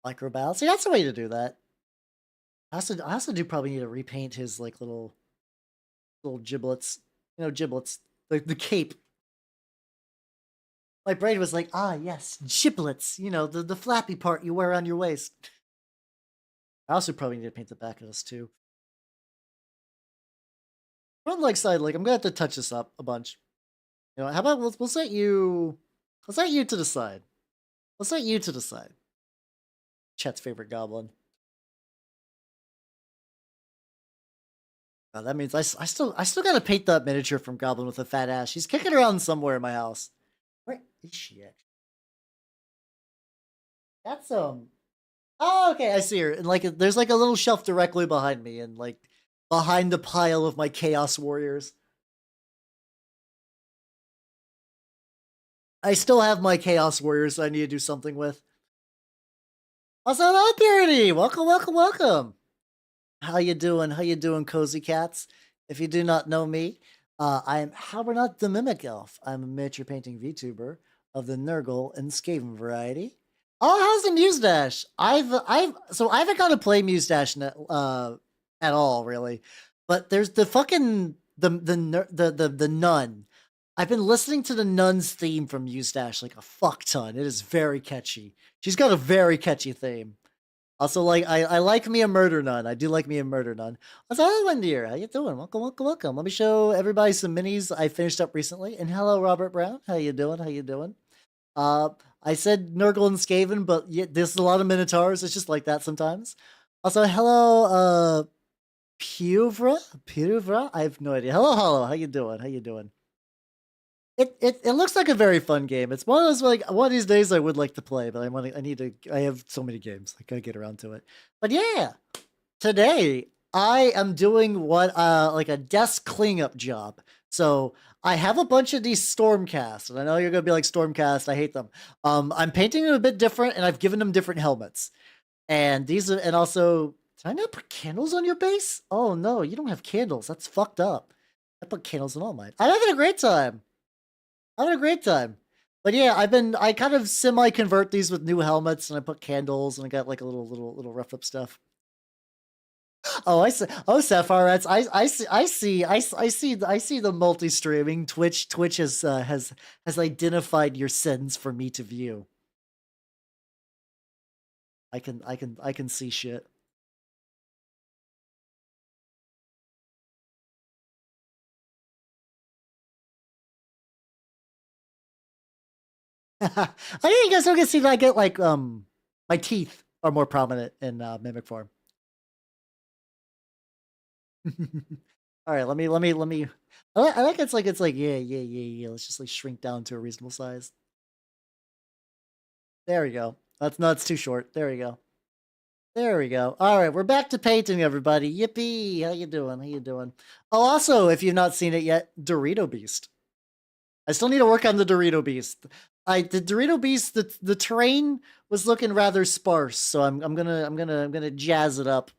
Microbattle. See, that's the way to do that. I also do probably need to repaint his like little giblets. You know, giblets. The cape. My brain was like, ah, yes, giblets. You know, the flappy part you wear on your waist. I also probably need to paint the back of this too. Front leg, side leg. I'm gonna have to touch this up a bunch. You know, how about we'll set you. Let's set you to the side. Let's set you to the side. Chet's favorite goblin. That means I still gotta paint that miniature from Goblin with a fat ass. She's kicking around somewhere in my house. Where is she at? That's Oh, okay, I see her. And like, there's like a little shelf directly behind me, and like behind the pile of my Chaos Warriors. I still have my Chaos Warriors I need to do something with. Also, hello, Purity! Welcome, welcome, welcome! How you doing? How you doing, cozy cats? If you do not know me, I am Habernot the Mimic Elf. I'm a miniature painting VTuber of the Nurgle and Skaven variety. Oh, how's the Mustache? I haven't got to play Mustache at all, really. But there's the fucking the nun. I've been listening to the nun's theme from Mustache like a fuck ton. It is very catchy. She's got a very catchy theme. Also, like, I like me a murder nun. I do like me a murder nun. Also, hello, Wendy. How you doing? Welcome, welcome, welcome. Let me show everybody some minis I finished up recently. And hello, Robert Brown. How you doing? How you doing? I said Nurgle and Skaven, but yeah, there's a lot of Minotaurs. It's just like that sometimes. Also, hello, Puvra? I have no idea. Hello, Hollow. How you doing? How you doing? It looks like a very fun game. It's one of those, like, one of these days I would like to play, but I have so many games. I gotta get around to it. But yeah, today I am doing what like a desk cleanup job. So I have a bunch of these Stormcast, and I know you're gonna be like, Stormcast, I hate them. I'm painting them a bit different, and I've given them different helmets. And these are, and also, did I not put candles on your base? Oh no, you don't have candles. That's fucked up. I put candles on all mine. I'm having a great time. Having a great time. But yeah, I kind of semi-convert these with new helmets, and I put candles, and I got like a little rough up stuff. Oh, I see. Oh, Sapphire Rats. I see the multi-streaming. Twitch has identified your sins for me to view. I can see shit. I think you guys don't get see that I get like my teeth are more prominent in mimic form. All right, let me. I like it's like yeah. Let's just like shrink down to a reasonable size. There we go. That's no, it's too short. There we go. There we go. All right, we're back to painting, everybody. Yippee! How you doing? How you doing? Oh, also, if you've not seen it yet, Dorito Beast. I still need to work on the Dorito Beast. The Dorito Beast, the terrain was looking rather sparse, so I'm gonna jazz it up.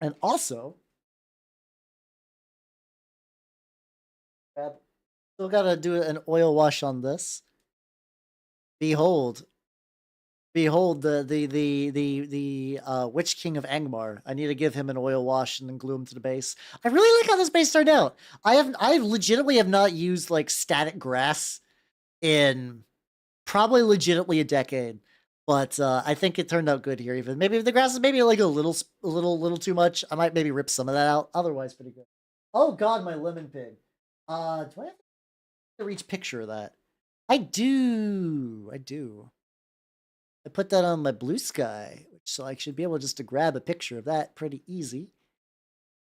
And also, still gotta do an oil wash on this. Behold the Witch King of Angmar. I need to give him an oil wash and then glue him to the base. I really like how this base turned out. I legitimately have not used like static grass in probably legitimately a decade. But I think it turned out good here. Even maybe if the grass is maybe like a little too much, I might maybe rip some of that out. Otherwise, pretty good. Oh God, my lemon pig. Do I have to reach picture of that? I do. I put that on my blue sky, so I should be able just to grab a picture of that pretty easy.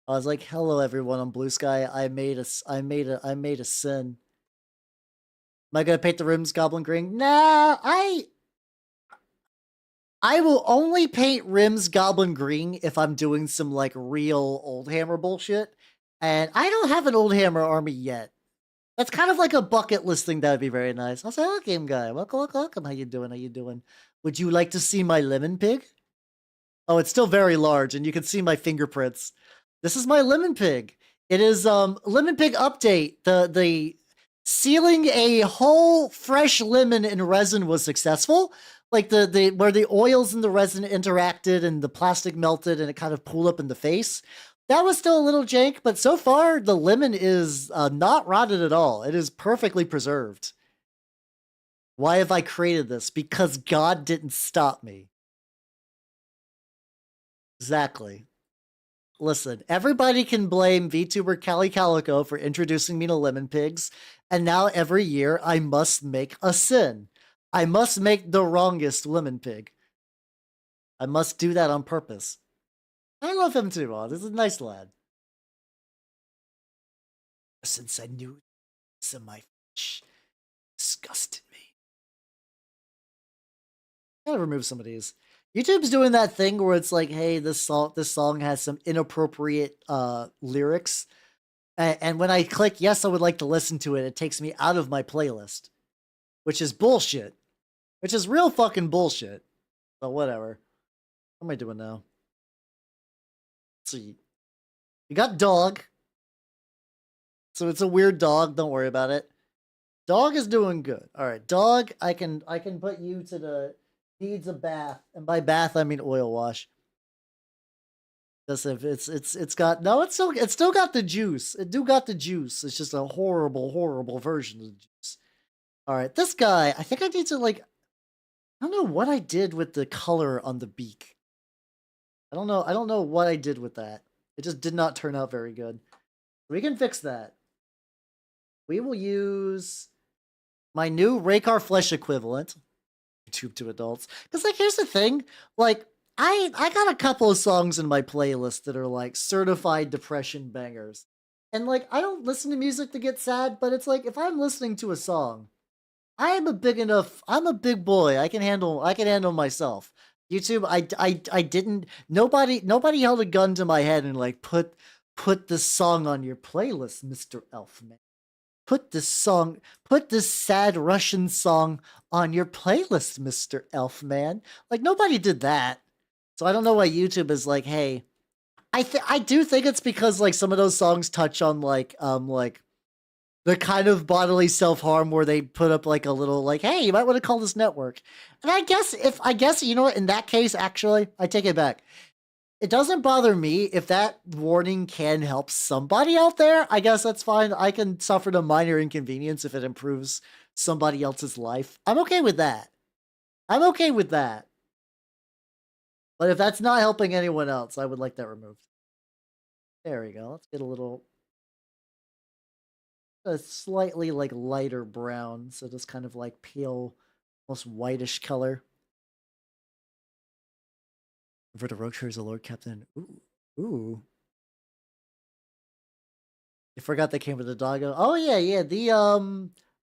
I was like, "Hello, everyone on blue sky. I made a sin. Am I gonna paint the rims goblin green? Nah, I will only paint rims goblin green if I'm doing some like real old hammer bullshit. And I don't have an old hammer army yet. That's kind of like a bucket list thing that would be very nice. I'll say, "Hello, game guy. Welcome. How you doing? How you doing? Would you like to see my lemon pig?" Oh, it's still very large, and you can see my fingerprints. This is my lemon pig. It is lemon pig update. The sealing a whole fresh lemon in resin was successful, like the where the oils and the resin interacted and the plastic melted and it kind of pulled up in the face. That was still a little jank, but so far the lemon is not rotted at all. It is perfectly preserved. Why have I created this? Because God didn't stop me. Exactly. Listen, everybody can blame VTuber Cali Calico for introducing me to lemon pigs, and now every year I must make a sin. I must make the wrongest lemon pig. I must do that on purpose. I love him too, This is a nice lad. Since I knew this in my flesh disgusted me. Gotta remove some of these. YouTube's doing that thing where it's like, hey, this song has some inappropriate lyrics. And when I click yes, I would like to listen to it, it takes me out of my playlist. Which is bullshit. Which is real fucking bullshit. But whatever. What am I doing now? Let's see. You got dog. So it's a weird dog, don't worry about it. Dog is doing good. Alright, dog, I can put you to the needs a bath. And by bath I mean oil wash. Because if it's got it's still got the juice. It do got the juice. It's just a horrible version of the juice. Alright, this guy, I think I need to like I don't know what I did with the color on the beak. I don't know what I did with that. It just did not turn out very good. We can fix that. We will use my new Raykar Flesh equivalent. YouTube to adults. Because like here's the thing. Like I got a couple of songs in my playlist that are like certified depression bangers. And like I don't listen to music to get sad, but it's like if I'm listening to a song, I'm a big boy. I can handle myself. YouTube, I didn't nobody held a gun to my head and like put this song on your playlist, Mr. Elfman. Put this sad Russian song on your playlist, Mr. Elfman. Like nobody did that. So I don't know why YouTube is like, hey, I do think it's because like some of those songs touch on like the kind of bodily self-harm where they put up like a little like, hey, you might want to call this network. And I guess, you know what, in that case, actually, I take it back. It doesn't bother me if that warning can help somebody out there. I guess that's fine. I can suffer the minor inconvenience if it improves somebody else's life. I'm okay with that. But if that's not helping anyone else, I would like that removed. There we go. Let's get a slightly like lighter brown, so just kind of like pale, almost whitish color. For the Rogue as a Lord Captain. Ooh. I forgot they came with the doggo. Oh yeah. The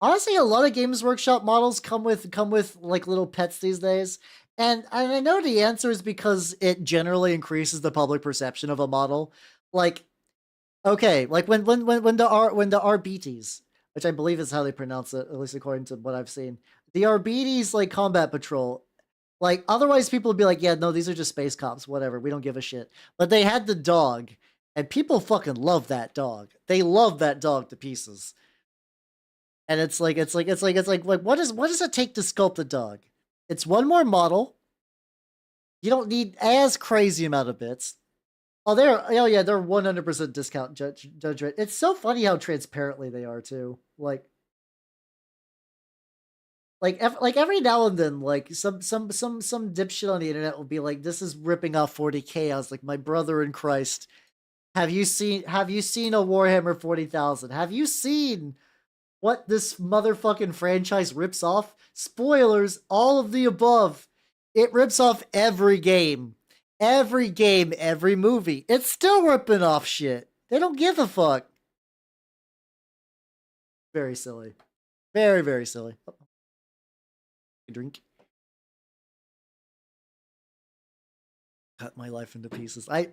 honestly, a lot of Games Workshop models come with like little pets these days. And I know the answer is because it generally increases the public perception of a model. Like, okay, like when the Arbites, which I believe is how they pronounce it, at least according to what I've seen, the Arbites like combat patrol. Like otherwise, people would be like, "Yeah, no, these are just space cops. Whatever, we don't give a shit." But they had the dog, and people fucking love that dog. They love that dog to pieces. And it's like what does it take to sculpt a dog? It's one more model. You don't need as crazy amount of bits. Oh, they're 100% discount judge rate. It's so funny how transparently they are too. Like every now and then, like some dipshit on the internet will be like, "This is ripping off 40K." I was like, my brother in Christ, have you seen a Warhammer 40,000? Have you seen what this motherfucking franchise rips off? Spoilers, all of the above. It rips off every game, every movie. It's still ripping off shit. They don't give a fuck. Very silly. Very, very silly. Drink. Cut my life into pieces. I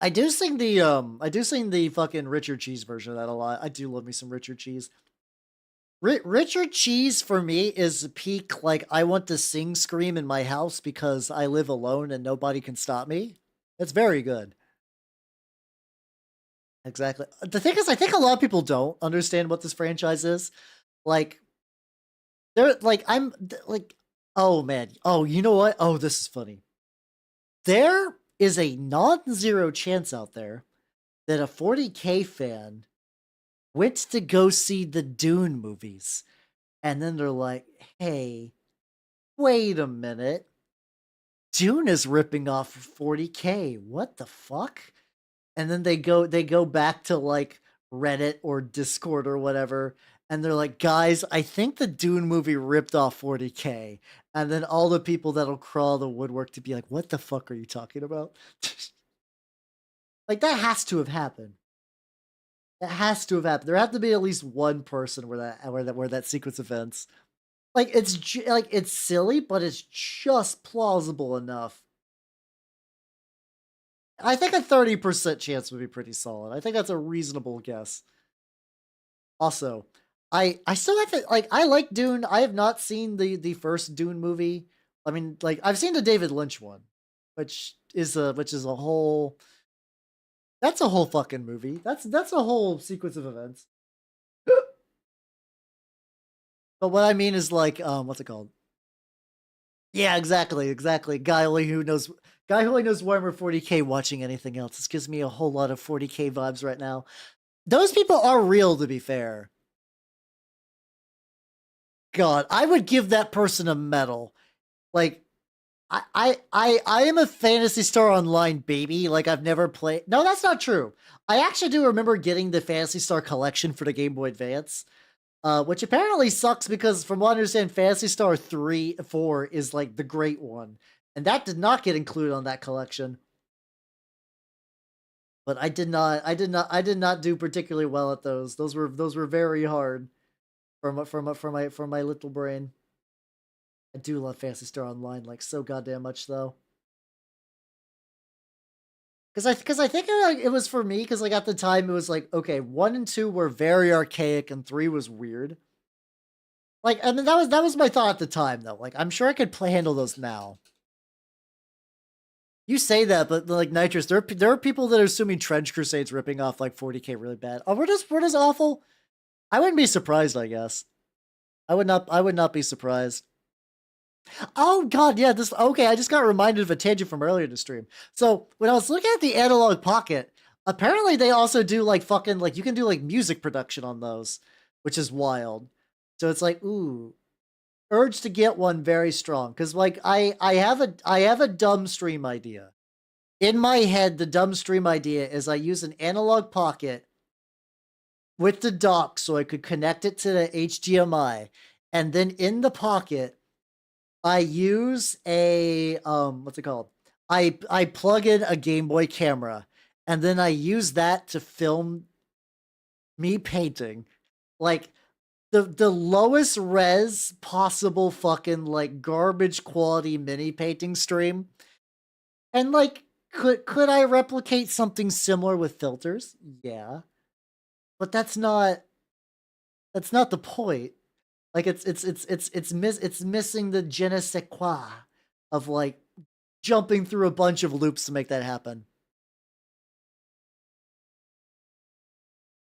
do sing the fucking Richard Cheese version of that a lot. I do love me some Richard Cheese. Richard Cheese for me is peak, like, I want to sing scream in my house because I live alone and nobody can stop me. It's very good. Exactly. The thing is, I think a lot of people don't understand what this franchise is. Like, they're like, Oh man. Oh, you know what? Oh, this is funny. There is a non-zero chance out there that a 40K fan went to go see the Dune movies. And then they're like, hey, wait a minute. Dune is ripping off 40K. What the fuck? And then they go back to like Reddit or Discord or whatever, and they're like, guys, I think the Dune movie ripped off 40K. And then all the people that'll crawl the woodwork to be like, what the fuck are you talking about? Like that has to have happened. That has to have happened. There have to be at least one person where that sequence events. Like it's silly, but it's just plausible enough. I think a 30% chance would be pretty solid. I think that's a reasonable guess. Also, I still have to like I like Dune. I have not seen the first Dune movie. I mean, like I've seen the David Lynch one, which is a whole that's a whole fucking movie. That's a whole sequence of events. But what I mean is like what's it called? Yeah, exactly. Guy who only knows Warhammer 40K watching anything else. This gives me a whole lot of 40K vibes right now. Those people are real, to be fair. God, I would give that person a medal. Like, I am a Phantasy Star Online baby. Like, I've never played. No, that's not true. I actually do remember getting the Phantasy Star collection for the Game Boy Advance, which apparently sucks because, from what I understand, Phantasy Star 4 is like the great one, and that did not get included on that collection. But I did not do particularly well at those. Those were very hard for my little brain. I do love Phantasy Star Online like so goddamn much though. Because I think it was for me because like at the time it was like okay 1 and 2 were very archaic and 3 was weird. Like I mean that was my thought at the time though. Like I'm sure I could handle those now. You say that, but like Nitrous, there are people that are assuming Trench Crusade's ripping off like 40K really bad. Oh, we're just awful. I wouldn't be surprised. I guess I would not be surprised. Oh god, yeah, this okay, I just got reminded of a tangent from earlier in the stream. So when I was looking at the analog pocket, apparently they also do like fucking like you can do like music production on those, which is wild. So it's like, ooh, urge to get one very strong. Cause like I have a dumb stream idea. In my head, the dumb stream idea is I use an analog pocket with the dock so I could connect it to the HDMI. And then in the pocket, I use a what's it called? I plug in a Game Boy camera and then I use that to film me painting like the lowest res possible fucking like garbage quality mini painting stream. And like could I replicate something similar with filters? Yeah. But that's not the point. Like it's missing the je ne sais quoi of like jumping through a bunch of loops to make that happen.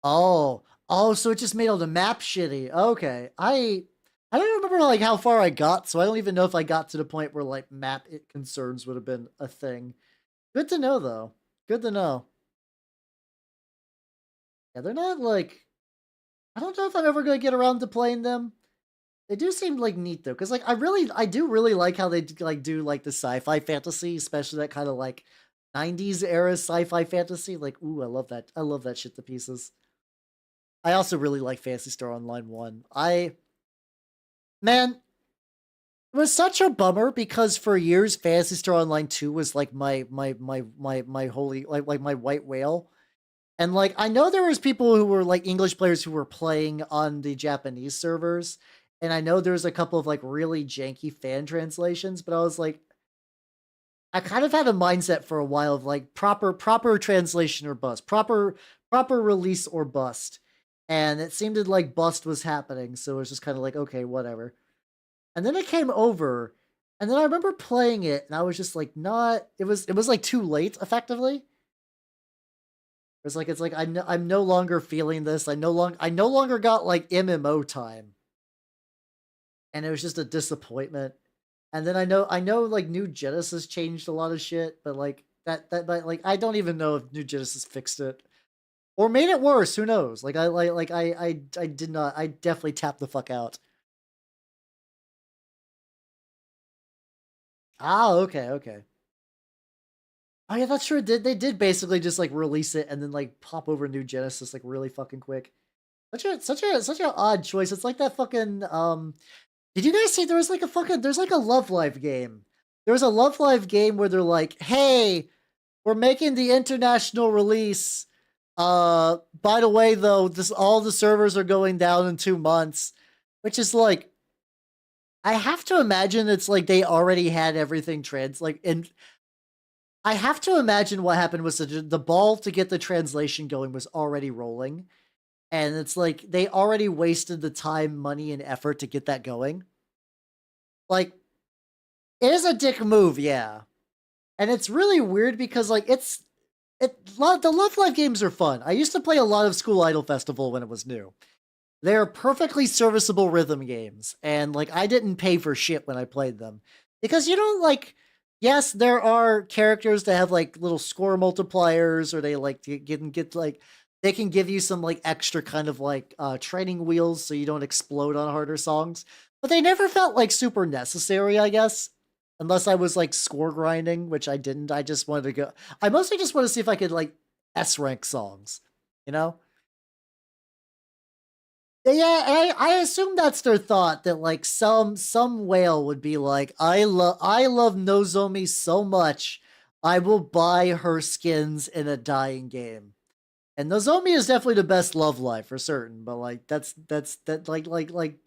Oh, so it just made all the map shitty. Okay, I don't remember like how far I got, so I don't even know if I got to the point where like map concerns would have been a thing. Good to know though. Good to know. Yeah, they're not like I don't know if I'm ever gonna get around to playing them. They do seem like neat though, because like I do really like how they like do like the sci-fi fantasy, especially that kind of like 90s era sci-fi fantasy. Like, ooh, I love that. I love that shit to pieces. I also really like Phantasy Star Online 1. Man, it was such a bummer because for years Phantasy Star Online 2 was like my holy like my white whale. And like I know there was people who were like English players who were playing on the Japanese servers, and I know there's a couple of like really janky fan translations, but I was like I kind of had a mindset for a while of like proper translation or bust, proper release or bust. And it seemed like bust was happening, so it was just kind of like okay, whatever. And then it came over, and then I remember playing it, and I was just like, not. It was like too late, effectively. It's like I'm no longer feeling this. I no longer got like MMO time, and it was just a disappointment. And then I know like New Genesis changed a lot of shit, but like but like I don't even know if New Genesis fixed it or made it worse. Who knows? Like I did not. I definitely tapped the fuck out. Ah, okay, okay. Oh yeah, that's true. They did basically just like release it and then like pop over New Genesis like really fucking quick. Such a odd choice. It's like that fucking did you guys see there was like a fucking there's like a Love Live game. There was a Love Live game where they're like, "Hey, we're making the international release. By the way though, this all the servers are going down in 2 months." Which is like I have to imagine it's like they already had everything and I have to imagine what happened was the ball to get the translation going was already rolling. And it's like they already wasted the time, money, and effort to get that going. Like, it is a dick move, yeah. And it's really weird because like the Love Live games are fun. I used to play a lot of School Idol Festival when it was new. They're perfectly serviceable rhythm games, and like I didn't pay for shit when I played them because you know like yes there are characters that have like little score multipliers or they like get like they can give you some like extra kind of like training wheels so you don't explode on harder songs, but they never felt like super necessary, I guess, unless I was like score grinding, which I didn't. I just wanted to go. I mostly just want to see if I could like S rank songs, you know. Yeah, I assume that's their thought that like some whale would be like, I love Nozomi so much, I will buy her skins in a dying game. And Nozomi is definitely the best love life for certain, but like that like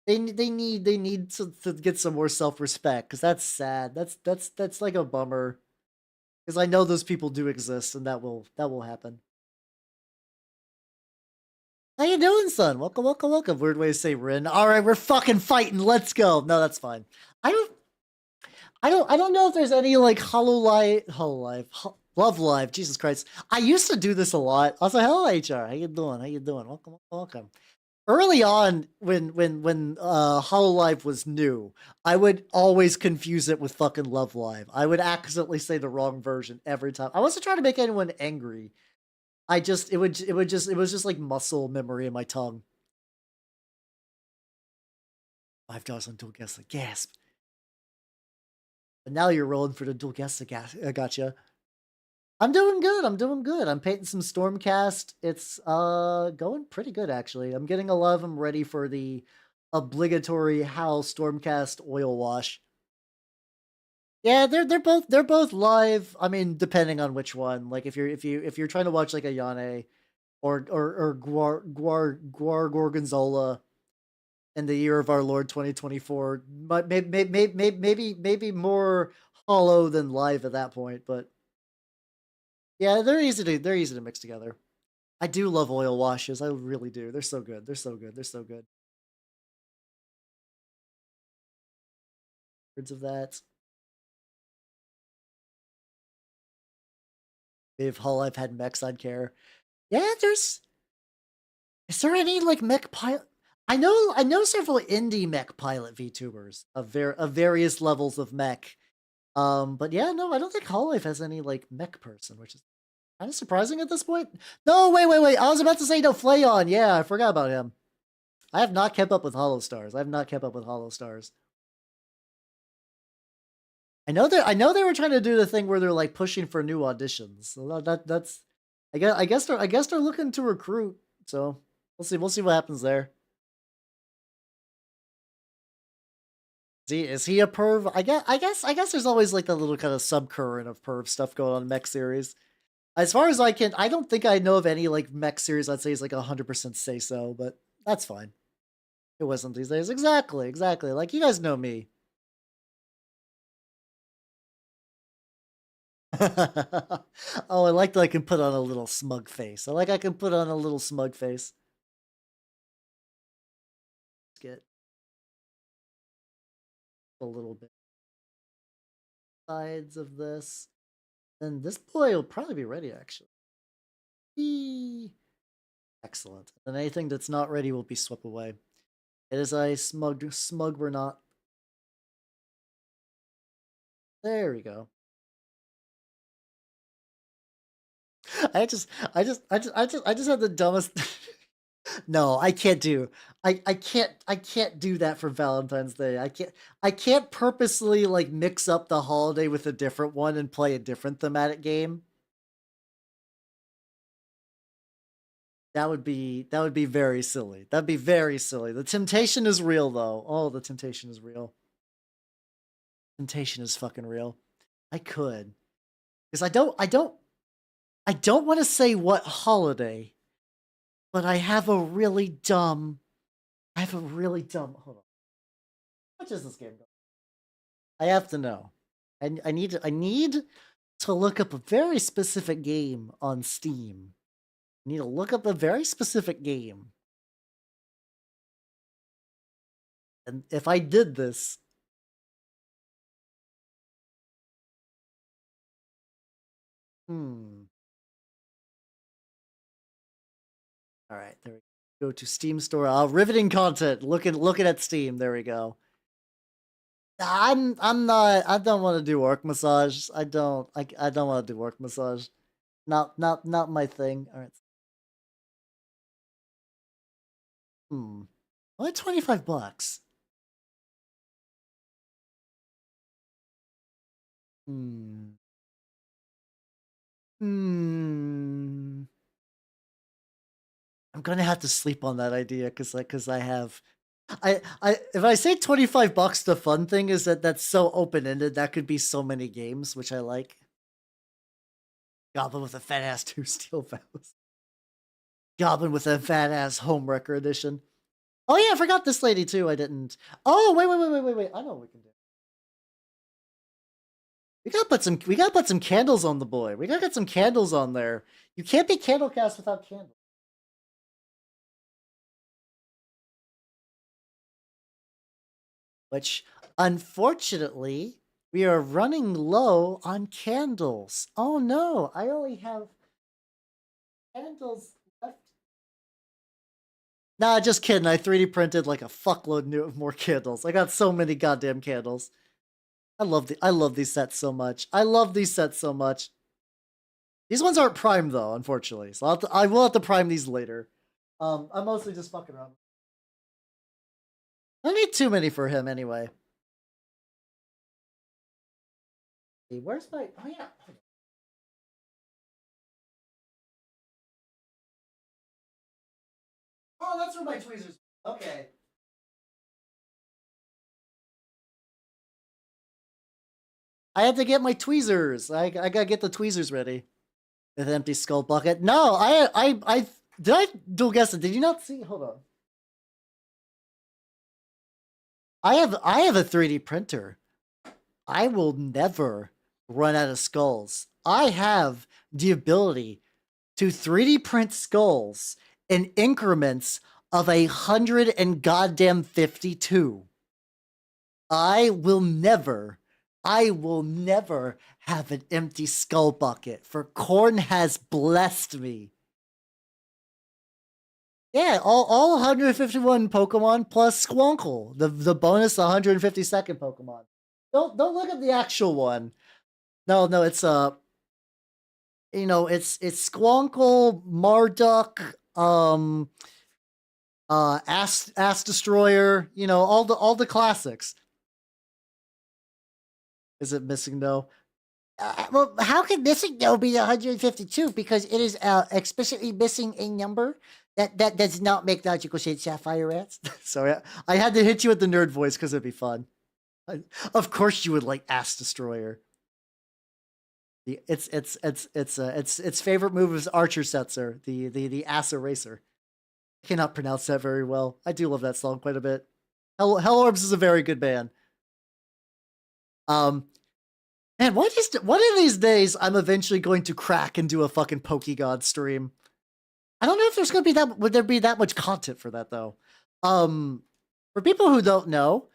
they need to get some more self-respect because that's sad. That's like a bummer. Because I know those people do exist and that will happen. How you doing, son? Welcome, welcome, welcome. Weird way to say Rin. All right, we're fucking fighting. Let's go. No, that's fine. I don't, I don't know if there's any like Love Live. Jesus Christ. I used to do this a lot. Also, hello, HR. How you doing? How you doing? Welcome, welcome, welcome. Early on, when Hololive was new, I would always confuse it with fucking Love Live. I would accidentally say the wrong version every time. I wasn't trying to make anyone angry. I just it was just like muscle memory in my tongue. $5 on dual guess. Gasp. But now you're rolling for the dual guess. I gotcha. I'm doing good. I'm doing good. I'm painting some Stormcast. It's going pretty good actually. I'm getting a lot of them ready for the obligatory Howl Stormcast oil wash. Yeah, they're both live. I mean, depending on which one. Like if you're trying to watch like a Yane or Guar Gorgonzola in the year of our Lord 2024. But maybe more hollow than live at that point. But yeah, they're easy to mix together. I do love oil washes. I really do. They're so good. They're so good. They're so good. Words of that. If Hull Life had mechs, I'd care. Yeah, there's. Is there any like mech pilot? I know several indie mech pilot VTubers of various levels of mech. But yeah, no, I don't think Hololive has any like mech person, which is kind of surprising at this point. No, wait. I was about to say no, Flayon. Yeah, I forgot about him. I have not kept up with Hollow Stars. I have not kept up with Hollow Stars. I know they were trying to do the thing where they're like pushing for new auditions. So that's I guess they're looking to recruit. So we'll see what happens there. Is he a perv? I guess there's always like the little kind of subcurrent of perv stuff going on in mech series. As far as I don't think I know of any like mech series I'd say is like 100% say so, but that's fine. It wasn't these days. Exactly. Like you guys know me. Oh, I like that I can put on a little smug face. I can put on a little smug face. Let's get a little bit sides of this. Then this boy will probably be ready actually. Eee. Excellent. And anything that's not ready will be swept away. It is a smug we're not. There we go. I just had the dumbest. No, I can't do. I can't do that for Valentine's Day. I can't purposely like mix up the holiday with a different one and play a different thematic game. That would be very silly. That'd be very silly. The temptation is real though. Oh, the temptation is real. Temptation is fucking real. I could. Because I don't want to say what holiday, but I have a really dumb hold on. How much is this game going? I have to know. I need to look up a very specific game on Steam. I need to look up a very specific game. And if I did this, hmm. All right, there we go to Steam store. Riveting content. Looking at Steam. There we go. I'm not. I don't want to do orc massage. I don't want to do orc massage. Not my thing. All right. Hmm. Only $25. Hmm. Hmm. I'm gonna have to sleep on that idea because I have I if I say $25, the fun thing is that that's so open ended. That could be so many games, which I like. Goblin with a fat ass 2 steel vows. Goblin with a fat ass homewrecker edition. Oh yeah, I forgot this lady too. I didn't. Oh wait. I know what we can do. We gotta put some candles on the boy. We gotta get some candles on there. You can't be Candlecast without candles. Which, unfortunately, we are running low on candles. Oh no, I only have candles left. Nah, just kidding. I 3D printed like a fuckload of more candles. I got so many goddamn candles. I love these sets so much. I love these sets so much. These ones aren't primed though, unfortunately. So I will have to prime these later. I'm mostly just fucking around. I need too many for him anyway. Hey, where's my? Oh yeah. Oh, that's where my tweezers. Okay. I had to get my tweezers. I gotta get the tweezers ready. With an empty skull bucket. No, I did I do guess it? Did you not see? Hold on. I have a 3D printer. I will never run out of skulls. I have the ability to 3D print skulls in increments of 100 and goddamn 52. I will never have an empty skull bucket, for Corn has blessed me. Yeah, all 151 Pokemon plus Squoncle, the bonus 152nd Pokemon. Don't look at the actual one. No, it's it's Squoncle, Marduk, Ass Destroyer, all the classics. Is it missing though? Well, how can missing though be 152? Because it is explicitly missing a number that does not make logical sense, Sapphire Rats. Sorry, I had to hit you with the nerd voice because it'd be fun. Of course, you would like Ass Destroyer. Its favorite move is Archer Setzer, the Ass Eraser. I cannot pronounce that very well. I do love that song quite a bit. Hell Orbs is a very good band. Um, Man, one of these days, I'm eventually going to crack and do a fucking Pokegod stream. I don't know if there's gonna be that. Would there be that much content for that though? For people who don't know,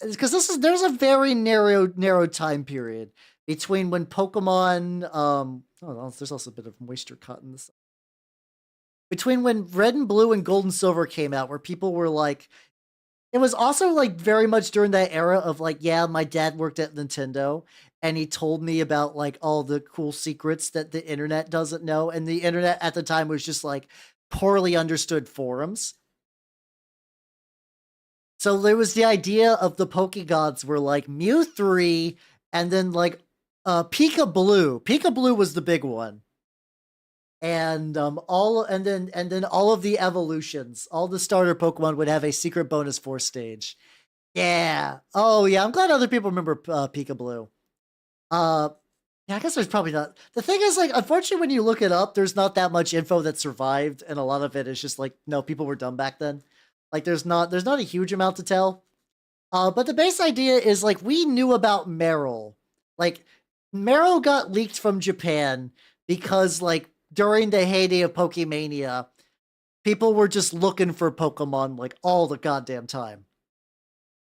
because there's a very narrow time period between when Pokemon. There's also a bit of moisture caught in this. Between when Red and Blue and Gold and Silver came out, where people were like, It was also like very much during that era of like, yeah, my dad worked at Nintendo and he told me about like all the cool secrets that the internet doesn't know. And the internet at the time was just like poorly understood forums. So there was the idea of the Pokegods were like Mew 3 and then like Pika Blue. Pika Blue was the big one. And then all of the evolutions, all the starter Pokemon would have a secret bonus 4 stage. Yeah. Oh yeah, I'm glad other people remember Pika Blue. Yeah, I guess there's probably not. The thing is, like, unfortunately, when you look it up, there's not that much info that survived, and a lot of it is just like, no, people were dumb back then. Like, there's not a huge amount to tell. But the base idea is like we knew about Meryl. Like, Meryl got leaked from Japan because like during the heyday of Pokemania, people were just looking for Pokemon like all the goddamn time,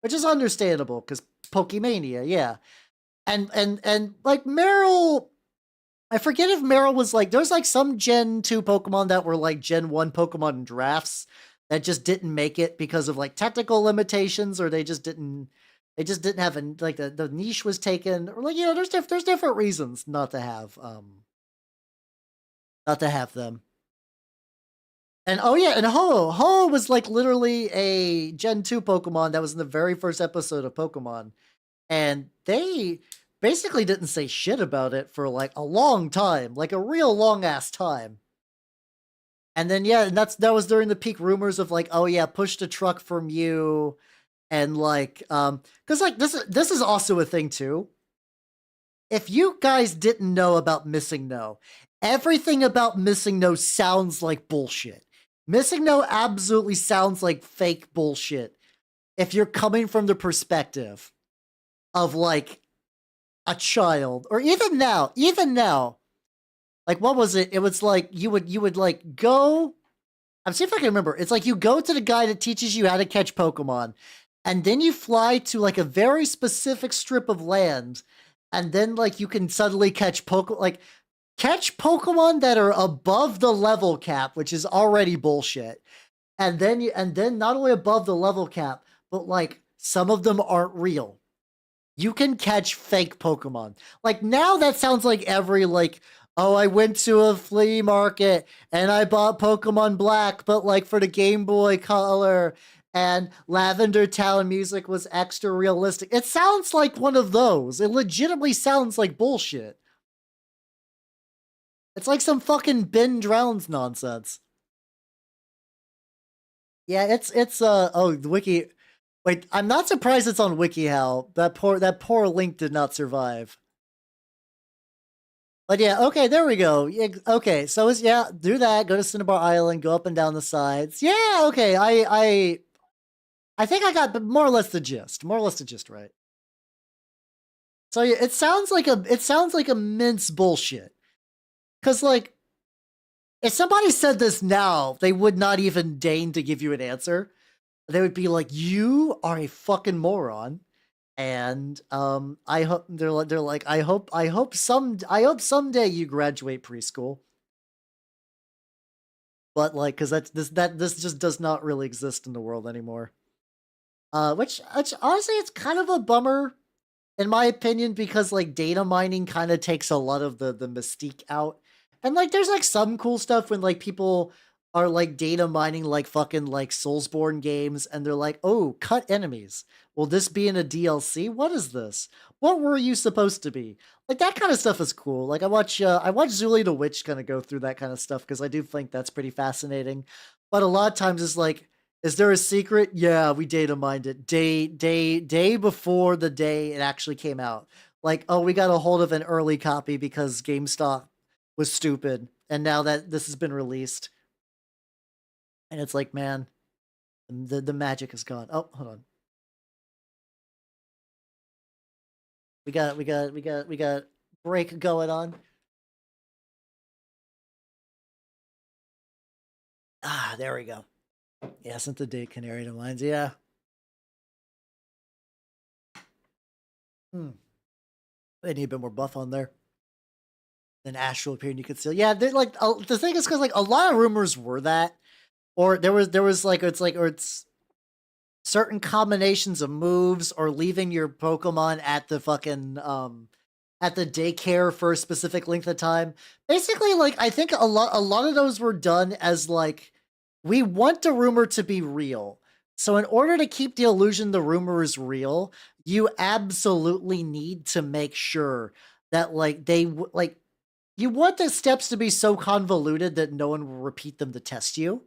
which is understandable because Pokemania, yeah. And like Meryl, I forget if Meryl was like there's like some Gen 2 Pokemon that were like Gen 1 Pokemon in drafts that just didn't make it because of like technical limitations, or they just didn't have like the niche was taken, or like, you know, there's different reasons not to have them. And oh yeah, and Ho was like literally a Gen 2 Pokemon that was in the very first episode of Pokemon. And they basically didn't say shit about it for like a long time, like a real long ass time. And then yeah, and that was during the peak rumors of like, oh yeah, push the truck from you, and like because like this is also a thing too. If you guys didn't know about Missing No, everything about Missing No sounds like bullshit. Missing No absolutely sounds like fake bullshit if you're coming from the perspective of like a child, or even now, like what was it? It was like you would like go. I'm seeing if I can remember. It's like you go to the guy that teaches you how to catch Pokemon, and then you fly to like a very specific strip of land, and then like you can suddenly catch Pokemon that are above the level cap, which is already bullshit. And then not only above the level cap, but like some of them aren't real. You can catch fake Pokemon. Like now that sounds like every like, oh, I went to a flea market and I bought Pokemon Black, but like for the Game Boy Color, and Lavender Town music was extra realistic. It sounds like one of those. It legitimately sounds like bullshit. It's like some fucking Ben Drowns nonsense. Yeah, it's oh, the wiki. Wait, I'm not surprised it's on WikiHow. That poor link did not survive. But yeah, okay, there we go. Yeah, okay, so it's yeah, do that. Go to Cinnabar Island. Go up and down the sides. Yeah, okay. I think I got more or less the gist. More or less the gist, right? So yeah, it sounds like immense bullshit. Cause like if somebody said this now, they would not even deign to give you an answer. They would be like, "You are a fucking moron." And I hope they're like, I hope someday you graduate preschool. But like, because this just does not really exist in the world anymore. Which honestly, it's kind of a bummer in my opinion, because like data mining kind of takes a lot of the mystique out. And like there's like some cool stuff when like people are like data mining like fucking like Soulsborne games, and they're like, "Oh, cut enemies. Will this be in a DLC? What is this? What were you supposed to be?" Like that kind of stuff is cool. Like I watch Zuli the Witch kind of go through that kind of stuff because I do think that's pretty fascinating. But a lot of times it's like, is there a secret? Yeah, we data mined it day before the day it actually came out. Like, oh, we got a hold of an early copy because GameStop was stupid, and now that this has been released, and it's like, man, the magic is gone. Oh, hold on. We got break going on. Ah, there we go. Yeah, sent the date canary to mines. Yeah. Hmm. They need a bit more buff on there. Then Astral appeared and you could still. Yeah, they're like the thing is because like a lot of rumors were that, or there was like it's like or it's certain combinations of moves or leaving your Pokemon at the fucking at the daycare for a specific length of time. Basically, like I think a lot of those were done as like we want the rumor to be real. So in order to keep the illusion the rumor is real, you absolutely need to make sure that like like you want the steps to be so convoluted that no one will repeat them to test you.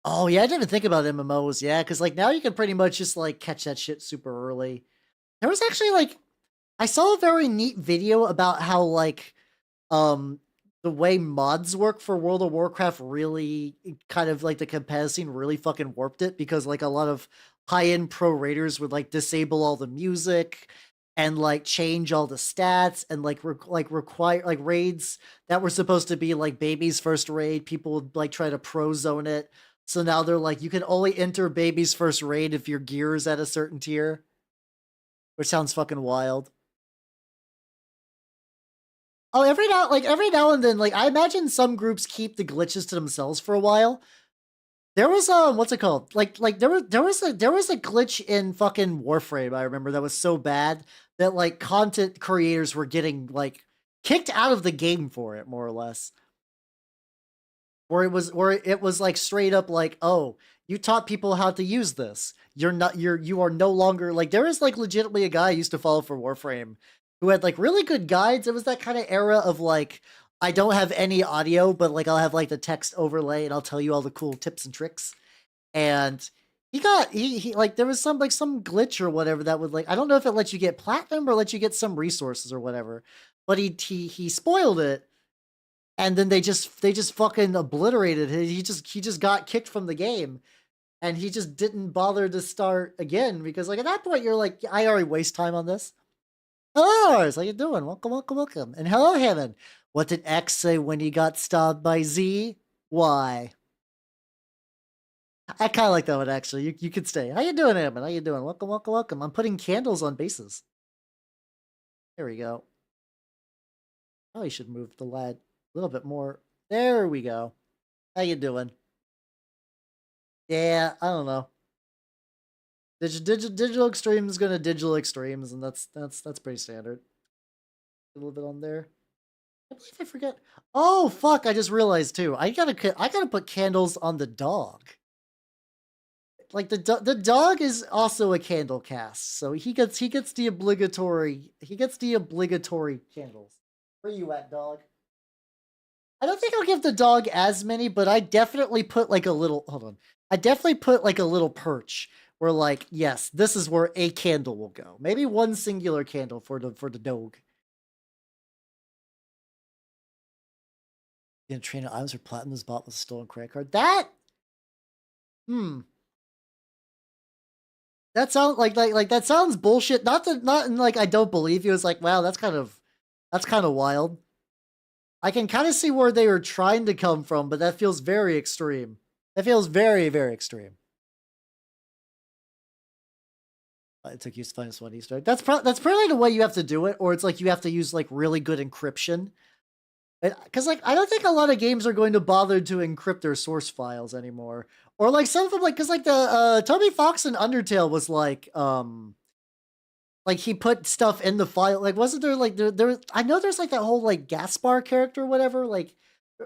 Oh yeah, I didn't even think about MMOs. Yeah, because like now you can pretty much just like catch that shit super early. There was actually like I saw a very neat video about how like um the way mods work for World of Warcraft really kind of like the competitive scene really fucking warped it because like a lot of high-end pro raiders would like disable all the music and like change all the stats and like require like raids that were supposed to be like baby's first raid, people would like try to pro zone it. So now they're like you can only enter baby's first raid if your gear is at a certain tier, which sounds fucking wild. Oh, every now and then, like I imagine some groups keep the glitches to themselves for a while. There was what's it called? Like there was a glitch in fucking Warframe, I remember, that was so bad that like content creators were getting like kicked out of the game for it, more or less. Where it was like straight up like, oh, you taught people how to use this. You are no longer like there is like legitimately a guy I used to follow for Warframe who had like really good guides. It was that kind of era of like I don't have any audio, but like I'll have like the text overlay and I'll tell you all the cool tips and tricks. And he like there was some glitch or whatever that would like I don't know if it lets you get platinum or let you get some resources or whatever, but he spoiled it and then they just fucking obliterated it. He just got kicked from the game, and he just didn't bother to start again because like at that point you're like, I already waste time on this. Hello, Ars, how you doing? Welcome, welcome, welcome. And hello, Hammond. What did X say when he got stopped by Z? Why? I kind of like that one actually. You could stay. How you doing, Hammond? How you doing? Welcome, welcome, welcome. I'm putting candles on bases. There we go. Probably should move the lad a little bit more. There we go. How you doing? Yeah, I don't know. Digital extreme is gonna digital extremes, and that's pretty standard. A little bit on there. I believe I forget. Oh fuck! I just realized too. I gotta put candles on the dog. Like the dog is also a candle cast, so he gets the obligatory candles. Where you at, dog? I don't think I'll give the dog as many, but I definitely put like a little. Hold on. I definitely put like a little perch where, like, yes, this is where a candle will go. Maybe one singular candle for the dog. In Trina Items or Platinum is bought with a stolen credit card. Hmm. That sounds like that sounds bullshit. Not in like I don't believe you. It's like, wow, that's kind of wild. I can kind of see where they were trying to come from, but that feels very extreme. That feels very, very extreme. It took you to find this one Easter egg. That's probably the way you have to do it, or it's like you have to use like really good encryption. Because like I don't think a lot of games are going to bother to encrypt their source files anymore, or like some of them like because like the Toby Fox in Undertale was like he put stuff in the file. Like wasn't there like there I know there's like that whole like Gaspar character or whatever like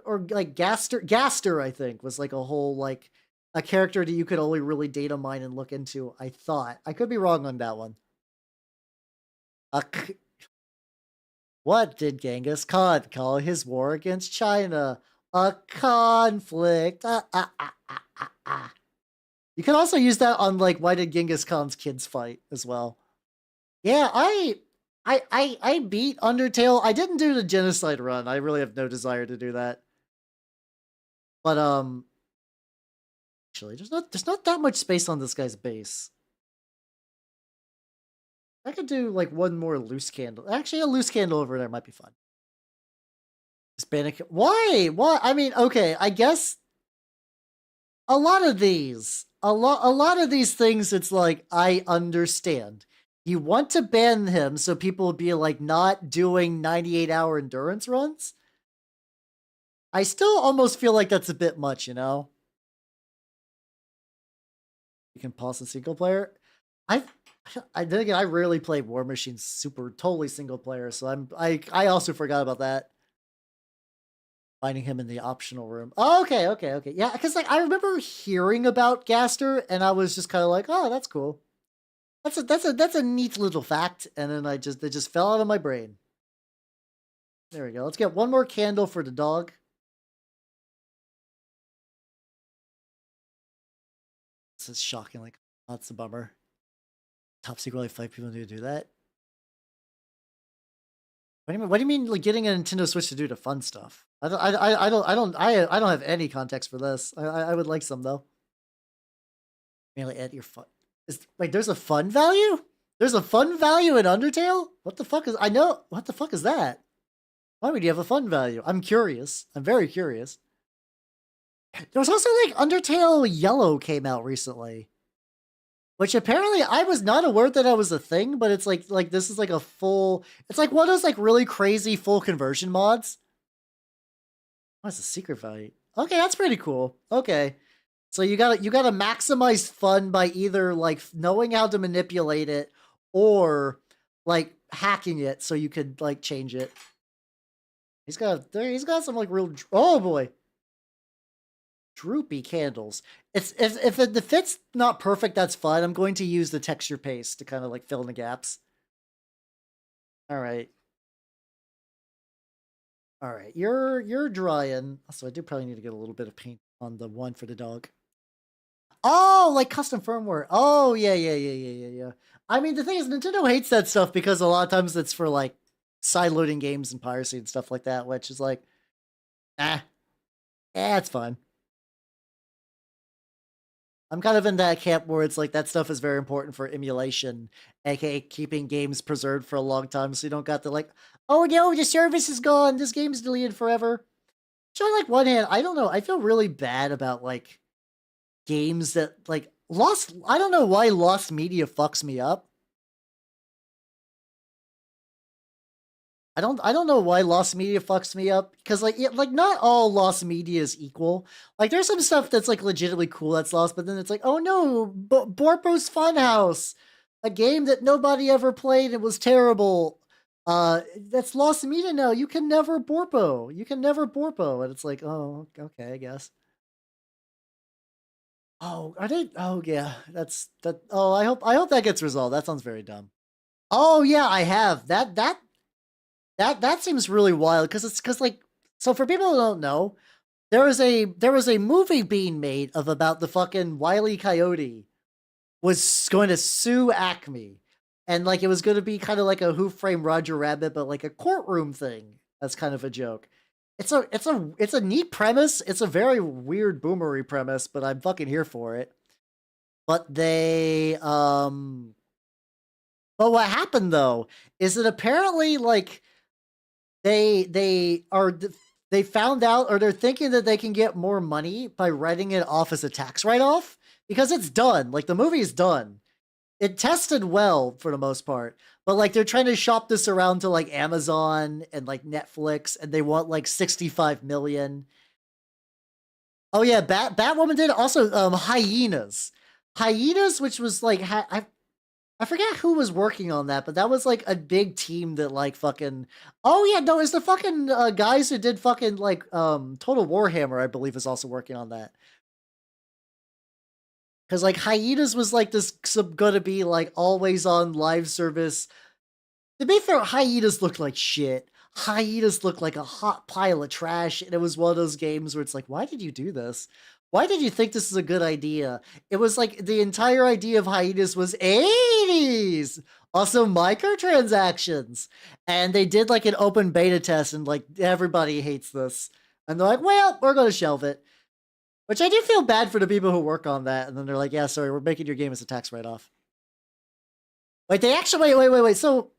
or like Gaster I think was like a whole like a character that you could only really data mine and look into. I thought I could be wrong on that one. Uh, what did Genghis Khan call his war against China? A conflict. You can also use that on like why did Genghis Khan's kids fight as well. Yeah, I beat Undertale. I didn't do the genocide run. I really have no desire to do that. But actually, there's not that much space on this guy's base. I could do like one more loose candle. Actually, a loose candle over there might be fun. Hispanic. Why? Why? I mean, okay, I guess a lot of these things, it's like I understand. You want to ban him so people will be like not doing 98-hour endurance runs. I still almost feel like that's a bit much, you know? You can pause the single player. I then again, I rarely play War Machine totally single player, so I also forgot about that. Finding him in the optional room. Oh, okay. Yeah, because like I remember hearing about Gaster, and I was just kind of like, oh, that's cool. That's a neat little fact, and then it just fell out of my brain. There we go. Let's get one more candle for the dog. This is shocking. Like, that's a bummer. Top secret, like 5 people need to do that. What do you mean, like getting a Nintendo Switch to do the fun stuff? I don't have any context for this. I would like some though. Mainly at your fun. Wait, there's a fun value? There's a fun value in Undertale? What the fuck is? What the fuck is that? Why would you have a fun value? I'm curious. I'm very curious. There was also like Undertale Yellow came out recently. Which apparently I was not aware that was a thing, but it's like this is like a full. It's like one of those like really crazy full conversion mods. What's the secret value? Okay, that's pretty cool. Okay, so you gotta maximize fun by either like knowing how to manipulate it or like hacking it so you could like change it. He's got some like real. Oh boy. Droopy candles. If the fit's not perfect, that's fine. I'm going to use the texture paste to kind of like fill in the gaps. All right. All right. You're drying. So I do probably need to get a little bit of paint on the one for the dog. Oh, like custom firmware. Oh, yeah. I mean, the thing is, Nintendo hates that stuff because a lot of times it's for like side-loading games and piracy and stuff like that, which is like, it's fine. I'm kind of in that camp where it's like that stuff is very important for emulation, aka keeping games preserved for a long time so you don't got the like, oh no, the service is gone, this game's deleted forever. So on like one hand, I don't know, I feel really bad about like games that like I don't know why lost media fucks me up. I don't know why lost media fucks me up because like not all lost media is equal. Like there's some stuff that's like legitimately cool that's lost, but then it's like, oh no, Borpo's Funhouse, a game that nobody ever played. It was terrible. That's lost media now. You can never Borpo. You can never Borpo, and it's like, oh, okay, I guess. Oh, are they? Oh yeah, that's that. Oh, I hope that gets resolved. That sounds very dumb. Oh yeah, I have that seems really wild because like so for people who don't know, there was a movie being made of about the fucking Wile E. Coyote was going to sue Acme, and like it was going to be kind of like a Who Framed Roger Rabbit, but like a courtroom thing. That's kind of a joke. It's a neat premise. It's a very weird boomery premise, but I'm fucking here for it. But but what happened though is that apparently like they found out or they're thinking that they can get more money by writing it off as a tax write-off because it's done. Like the movie is done. It tested well for the most part, but like they're trying to shop this around to like Amazon and like Netflix, and they want like 65 million. Oh yeah, Batwoman did also Hyenas, which was like I forget who was working on that, but that was like a big team that like fucking. Oh yeah, no, it's the fucking guys who did fucking like Total Warhammer, I believe, is also working on that. Because like Hyenas was like this gonna be like always on live service. To be fair, Hyenas looked like shit. Hyenas looked like a hot pile of trash, and it was one of those games where it's like, why did you do this? Why did you think this is a good idea? It was like the entire idea of Hyenas was 80s. Also microtransactions. And they did like an open beta test and like everybody hates this. And they're like, well, we're going to shelve it. Which I do feel bad for the people who work on that. And then they're like, yeah, sorry, we're making your game as a tax write-off. Wait, they actually, wait. So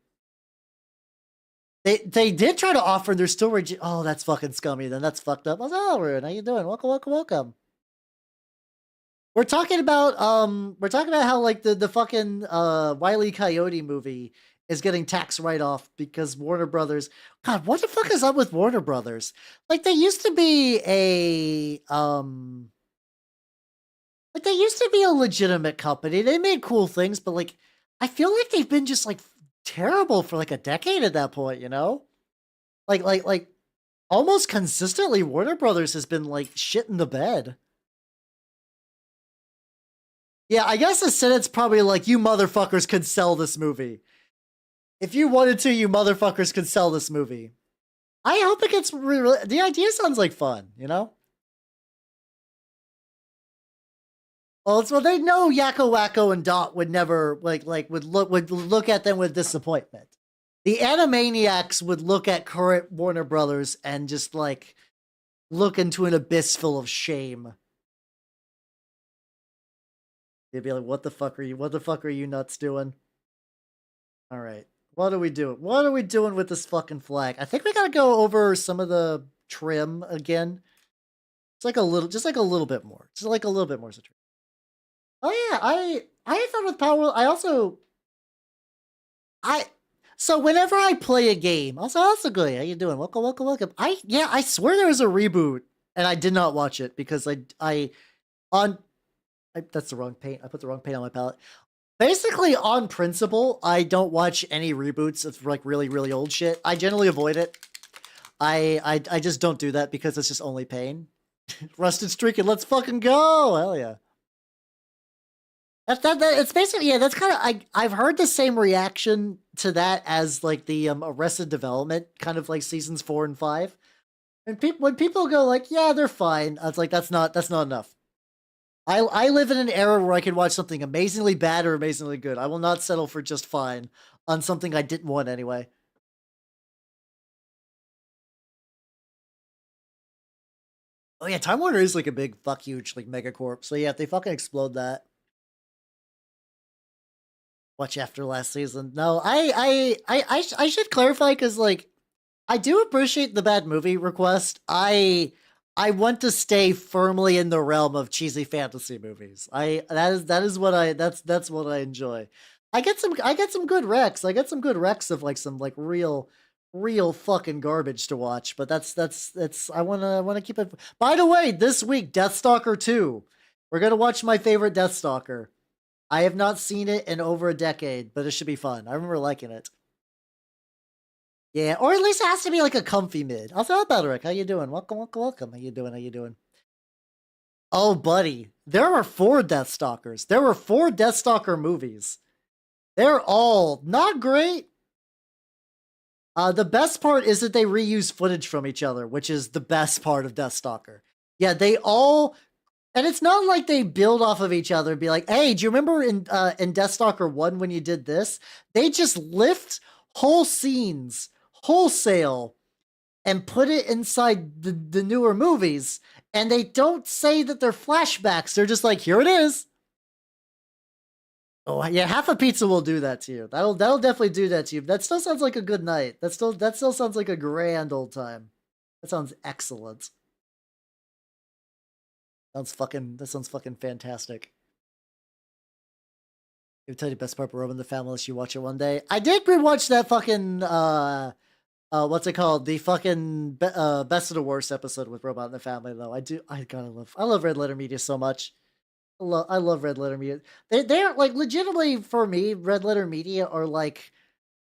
they did try to offer, they're still oh, that's fucking scummy. Then that's fucked up. I was like, oh, Ruin, how you doing? Welcome. We're talking about how like the fucking Wile E. Coyote movie is getting tax write-off because Warner Brothers. God, what the fuck is up with Warner Brothers? Like they used to be a Like, they used to be a legitimate company. They made cool things, but, like, I feel like they've been just, like, terrible for, like, a decade at that point, you know? Like, almost consistently, Warner Brothers has been, like, shit in the bed. Yeah, I guess the Senate's probably like, you motherfuckers could sell this movie. If you wanted to, you motherfuckers could sell this movie. I hope it gets the idea sounds like fun, you know? Well, they know Yakko Wacko and Dot would never would look at them with disappointment. The Animaniacs would look at current Warner Brothers and just like look into an abyss full of shame. They'd be like, "What the fuck are you? What the fuck are you nuts doing?" All right, what are we doing? What are we doing with this fucking flag? I think we gotta go over some of the trim again. It's like a little, just like a little bit more. Just like a little bit more. Oh yeah, I thought with Power. I also I so whenever I play a game, also that's a good. How you doing? Welcome, welcome, welcome. I swear there was a reboot and I did not watch it because on that's the wrong paint. I put the wrong paint on my palette. Basically, on principle, I don't watch any reboots of like really really old shit. I generally avoid it. I just don't do that because it's just only pain. Rusted Streaking, let's fucking go! Hell yeah. That it's basically, yeah, that's kind of, I've heard the same reaction to that as like the Arrested Development kind of like seasons 4 and 5. And when people go like, yeah, they're fine, I was like, that's not enough. I live in an era where I can watch something amazingly bad or amazingly good. I will not settle for just fine on something I didn't want anyway. Oh yeah, Time Warner is like a big fuck huge like megacorp. So yeah, if they fucking explode that. Watch after last season. No, I should clarify because like I do appreciate the bad movie request. I want to stay firmly in the realm of cheesy fantasy movies. That is what that's what I enjoy. I get some good recs. I get some good recs of like some like real fucking garbage to watch. But that's I wanna keep it. By the way, this week Deathstalker 2. We're gonna watch my favorite Deathstalker. I have not seen it in over a decade, but it should be fun. I remember liking it. Yeah, or at least it has to be like a comfy mid. Also, how about Rick? How you doing? Welcome, welcome, welcome. How you doing? How you doing? Oh, buddy, there are 4 Deathstalkers. There were 4 Deathstalker movies. They're all not great. The best part is that they reuse footage from each other, which is the best part of Deathstalker. Yeah, they all, and it's not like they build off of each other and be like, "Hey, do you remember in Deathstalker 1 when you did this?" They just lift whole scenes wholesale and put it inside the newer movies, and they don't say that they're flashbacks. They're just like, here it is. Oh yeah, half a pizza will do that to you. That'll definitely do that to you. That still sounds like a good night. That still sounds like a grand old time. That sounds excellent. That sounds fucking fantastic. I'll tell you the best part of Robin the Family unless you watch it one day. I did rewatch that fucking what's it called? The fucking best of the worst episode with Robot in the Family though. I love Red Letter Media so much. I love Red Letter Media. They're like legitimately for me, Red Letter Media are like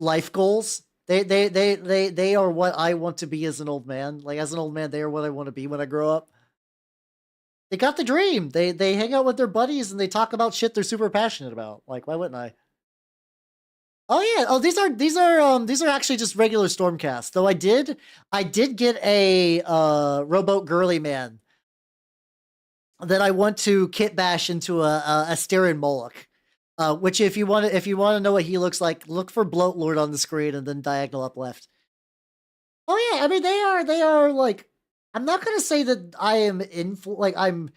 life goals. They are what I want to be as an old man. Like as an old man, they are what I want to be when I grow up. They got the dream. They hang out with their buddies and they talk about shit they're super passionate about. Like why wouldn't I? Oh yeah. Oh, these are actually just regular Stormcast. Though I did get a rowboat girly man that I want to kit bash into a Styrian Moloch. Which if you want to know what he looks like, look for Bloat Lord on the screen and then diagonal up left. Oh yeah, I mean they are like, I'm not gonna say that I am like I'm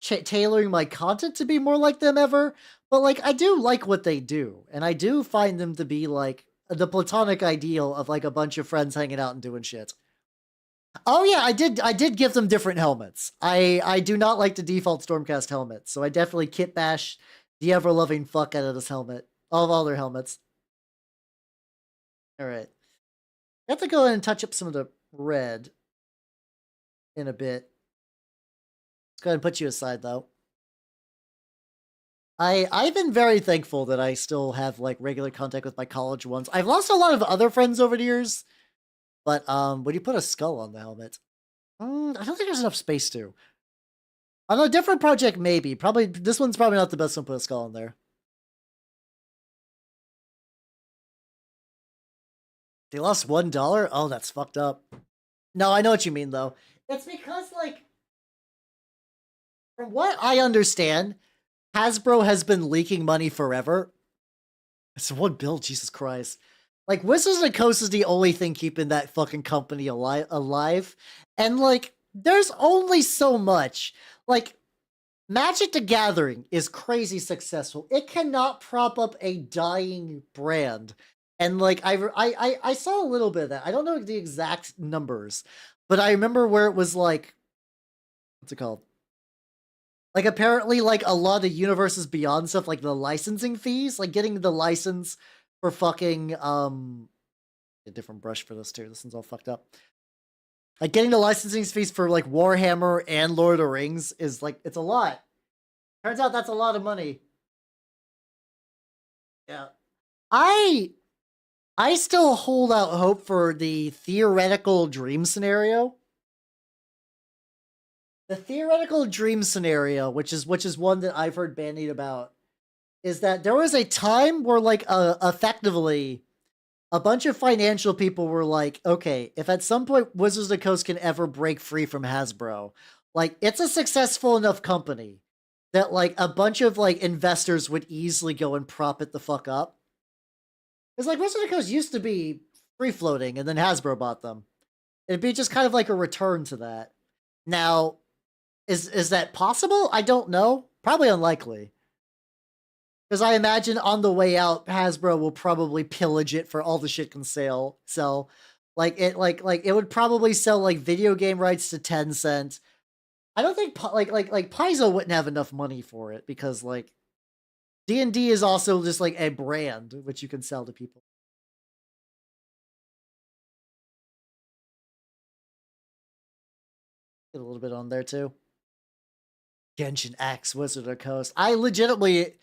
tailoring my content to be more like them ever, but like I do like what they do, and I do find them to be like the platonic ideal of like a bunch of friends hanging out and doing shit. Oh yeah, I did give them different helmets. I do not like the default Stormcast helmet, so I definitely kit bash the ever loving fuck out of this helmet. Of all their helmets. Alright. I have to go ahead and touch up some of the red in a bit. Let's go ahead and put you aside though. I've been very thankful that I still have like regular contact with my college ones. I've lost a lot of other friends over the years, but would you put a skull on the helmet? I don't think there's enough space to. On a different project, maybe. Probably this one's probably not the best one to put a skull on there. They lost $1? Oh, that's fucked up. No, I know what you mean though. It's because like from what I understand, Hasbro has been leaking money forever. It's one build, Jesus Christ. Like, Wizards of the Coast is the only thing keeping that fucking company alive. And, like, there's only so much. Like, Magic the Gathering is crazy successful. It cannot prop up a dying brand. And, like, I saw a little bit of that. I don't know the exact numbers. But I remember where it was, like... What's it called? Like, apparently, like, a lot of Universes Beyond stuff, like the licensing fees, like, getting the license for fucking, a different brush for this, too. This one's all fucked up. Like, getting the licensing fees for, like, Warhammer and Lord of the Rings is, like, it's a lot. Turns out that's a lot of money. Yeah. I still hold out hope for the theoretical dream scenario. The theoretical dream scenario, which is one that I've heard bandied about, is that there was a time where, like, effectively, a bunch of financial people were like, okay, if at some point Wizards of the Coast can ever break free from Hasbro, like, it's a successful enough company that, like, a bunch of, like, investors would easily go and prop it the fuck up. It's like, Wizards of the Coast used to be free-floating, and then Hasbro bought them. It'd be just kind of like a return to that. Now... Is that possible? I don't know. Probably unlikely. Because I imagine on the way out, Hasbro will probably pillage it for all the shit can sell. Like it would probably sell like video game rights to Tencent. I don't think like Paizo wouldn't have enough money for it because like D&D is also just like a brand which you can sell to people. Get a little bit on there too. Genshin X Wizard of the Coast. I legitimately,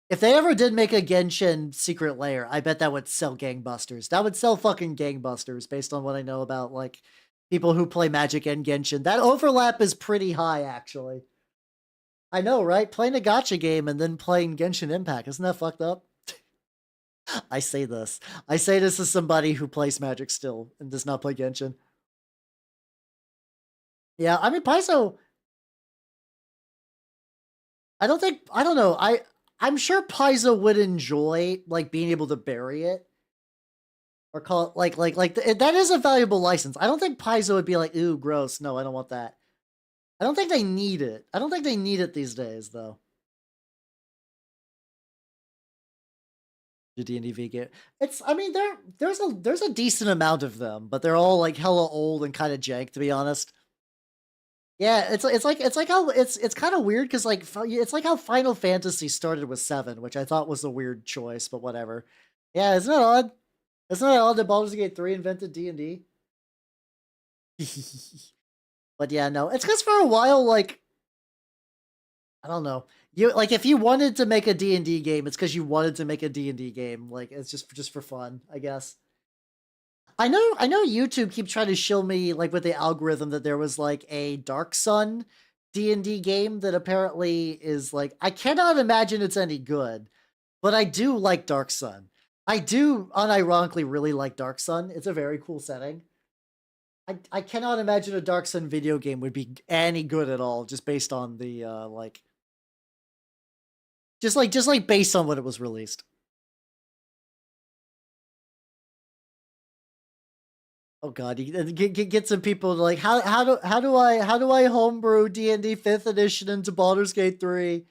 if they ever did make a Genshin Secret Lair, I bet that would sell gangbusters. That would sell fucking gangbusters based on what I know about like people who play Magic and Genshin. That overlap is pretty high, actually. I know, right? Playing a gacha game and then playing Genshin Impact. Isn't that fucked up? I say this as somebody who plays Magic still and does not play Genshin. Yeah, I mean, Paizo... I don't know. I'm sure Paizo would enjoy like being able to bury it or call it like that is a valuable license. I don't think Paizo would be like, ooh, gross. No, I don't want that. I don't think they need it. I don't think they need it these days though. The D&D V game. It's, I mean, there's a decent amount of them, but they're all like hella old and kind of jank, to be honest. Yeah, it's like how it's kind of weird because like it's like how Final Fantasy started with 7, which I thought was a weird choice, but whatever. Yeah, isn't it odd? Isn't it odd that Baldur's Gate 3 invented D&D? But yeah, no, it's because for a while, like, I don't know, you like if you wanted to make a D&D game, it's because you wanted to make a D&D game. Like it's just for fun, I guess. I know YouTube keeps trying to show me like with the algorithm that there was like a Dark Sun D&D game that apparently is like, I cannot imagine it's any good, but I do like Dark Sun. I do unironically really like Dark Sun. It's a very cool setting. I cannot imagine a Dark Sun video game would be any good at all just based on the like just like based on when it was released. Oh god, you get some people like how do I homebrew D&D 5th edition into Baldur's Gate 3?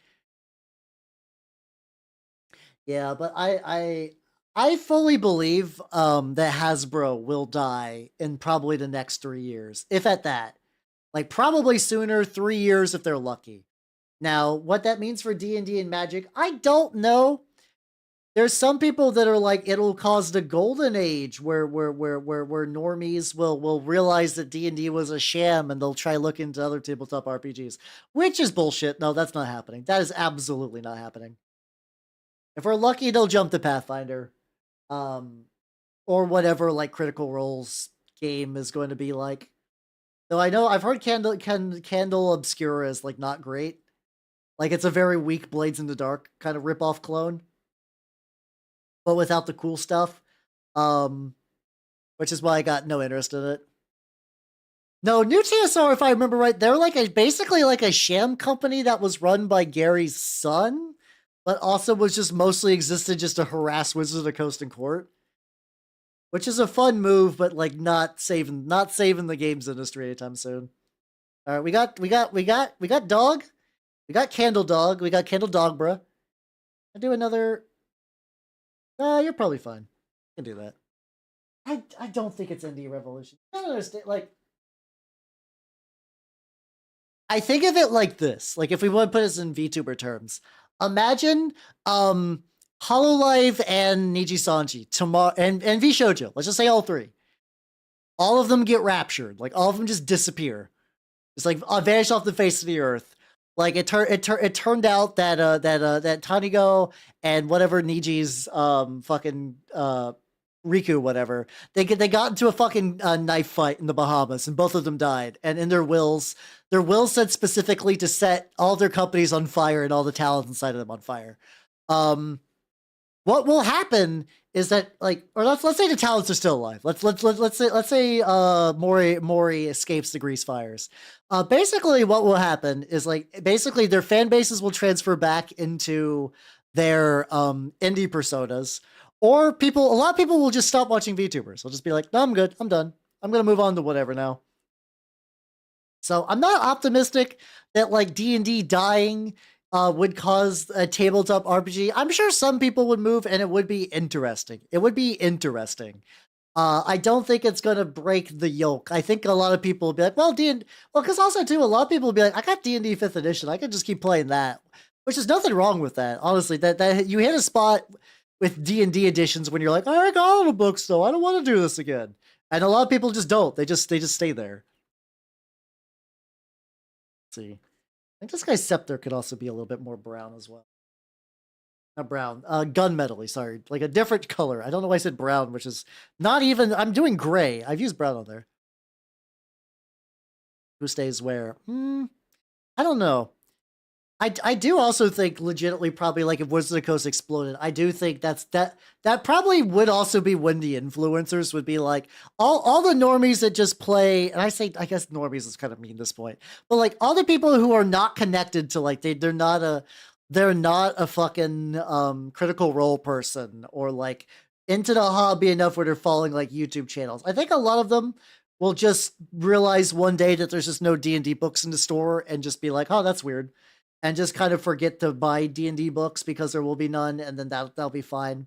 Yeah, but I fully believe that Hasbro will die in probably the next 3 years, if at that. Like probably sooner, 3 years if they're lucky. Now, what that means for D&D and Magic, I don't know. There's some people that are like, it'll cause the golden age where normies will realize that D&D was a sham and they'll try looking into other tabletop RPGs, which is bullshit. No, that's not happening. That is absolutely not happening. If we're lucky, they'll jump to Pathfinder. Or whatever like Critical Role's game is going to be like. Though I know I've heard Candle Obscura is like not great. Like it's a very weak Blades in the Dark kind of rip-off clone. But without the cool stuff. Which is why I got no interest in it. No, New TSR, if I remember right, they're like basically like a sham company that was run by Gary's son, but also was just mostly existed just to harass Wizards of the Coast and Court. Which is a fun move, but like not saving the games industry anytime soon. All right, we got Dog. We got Candle Dog. We got Candle Dog, bruh. I do another. You're probably fine. You can do that. I don't think it's Indie Revolution. I don't understand. Like, I think of it like this. Like, if we want to put this in VTuber terms, imagine Hololive and Niji Sanji tomorrow, and V Shoujo. Let's just say all three. All of them get raptured. Like all of them just disappear. It's like vanish off the face of the earth. Like it turned out that that Tanigo and whatever Niji's fucking Riku whatever they got into a fucking knife fight in the Bahamas and both of them died, and in their wills said specifically to set all their companies on fire and all the talents inside of them on fire. What will happen is that like, or let's say the talents are still alive. Let's say Mori escapes the grease fires. Basically what will happen is like basically their fan bases will transfer back into their indie personas, or a lot of people will just stop watching VTubers. They'll just be like, no, I'm good, I'm done. I'm gonna move on to whatever now. So I'm not optimistic that like D&D dying would cause a tabletop RPG. I'm sure some people would move and it would be interesting. I don't think it's going to break the yoke. I think a lot of people will be like, well, because also too, a lot of people will be like, I got D&D 5th edition. I can just keep playing that, which is nothing wrong with that. Honestly, that you hit a spot with D&D editions when you're like, I got all the books though. I don't want to do this again. And a lot of people just don't. They just stay there. Let's see. I think this guy's scepter could also be a little bit more brown as well. Not brown, gunmetal-y, sorry. Like a different color. I don't know why I said brown, which is not even, I'm doing gray. I've used brown on there. Who stays where? I don't know. I do also think legitimately probably like if Wizards of the Coast exploded, I do think that probably would also be when the influencers would be like all the normies that just play, and I guess normies is kind of mean at this point, but like all the people who are not connected to like they're not a fucking Critical Role person or like into the hobby enough where they're following like YouTube channels. I think a lot of them will just realize one day that there's just no D&D books in the store and just be like, oh, that's weird. And just kind of forget to buy D&D books because there will be none, and then that'll be fine.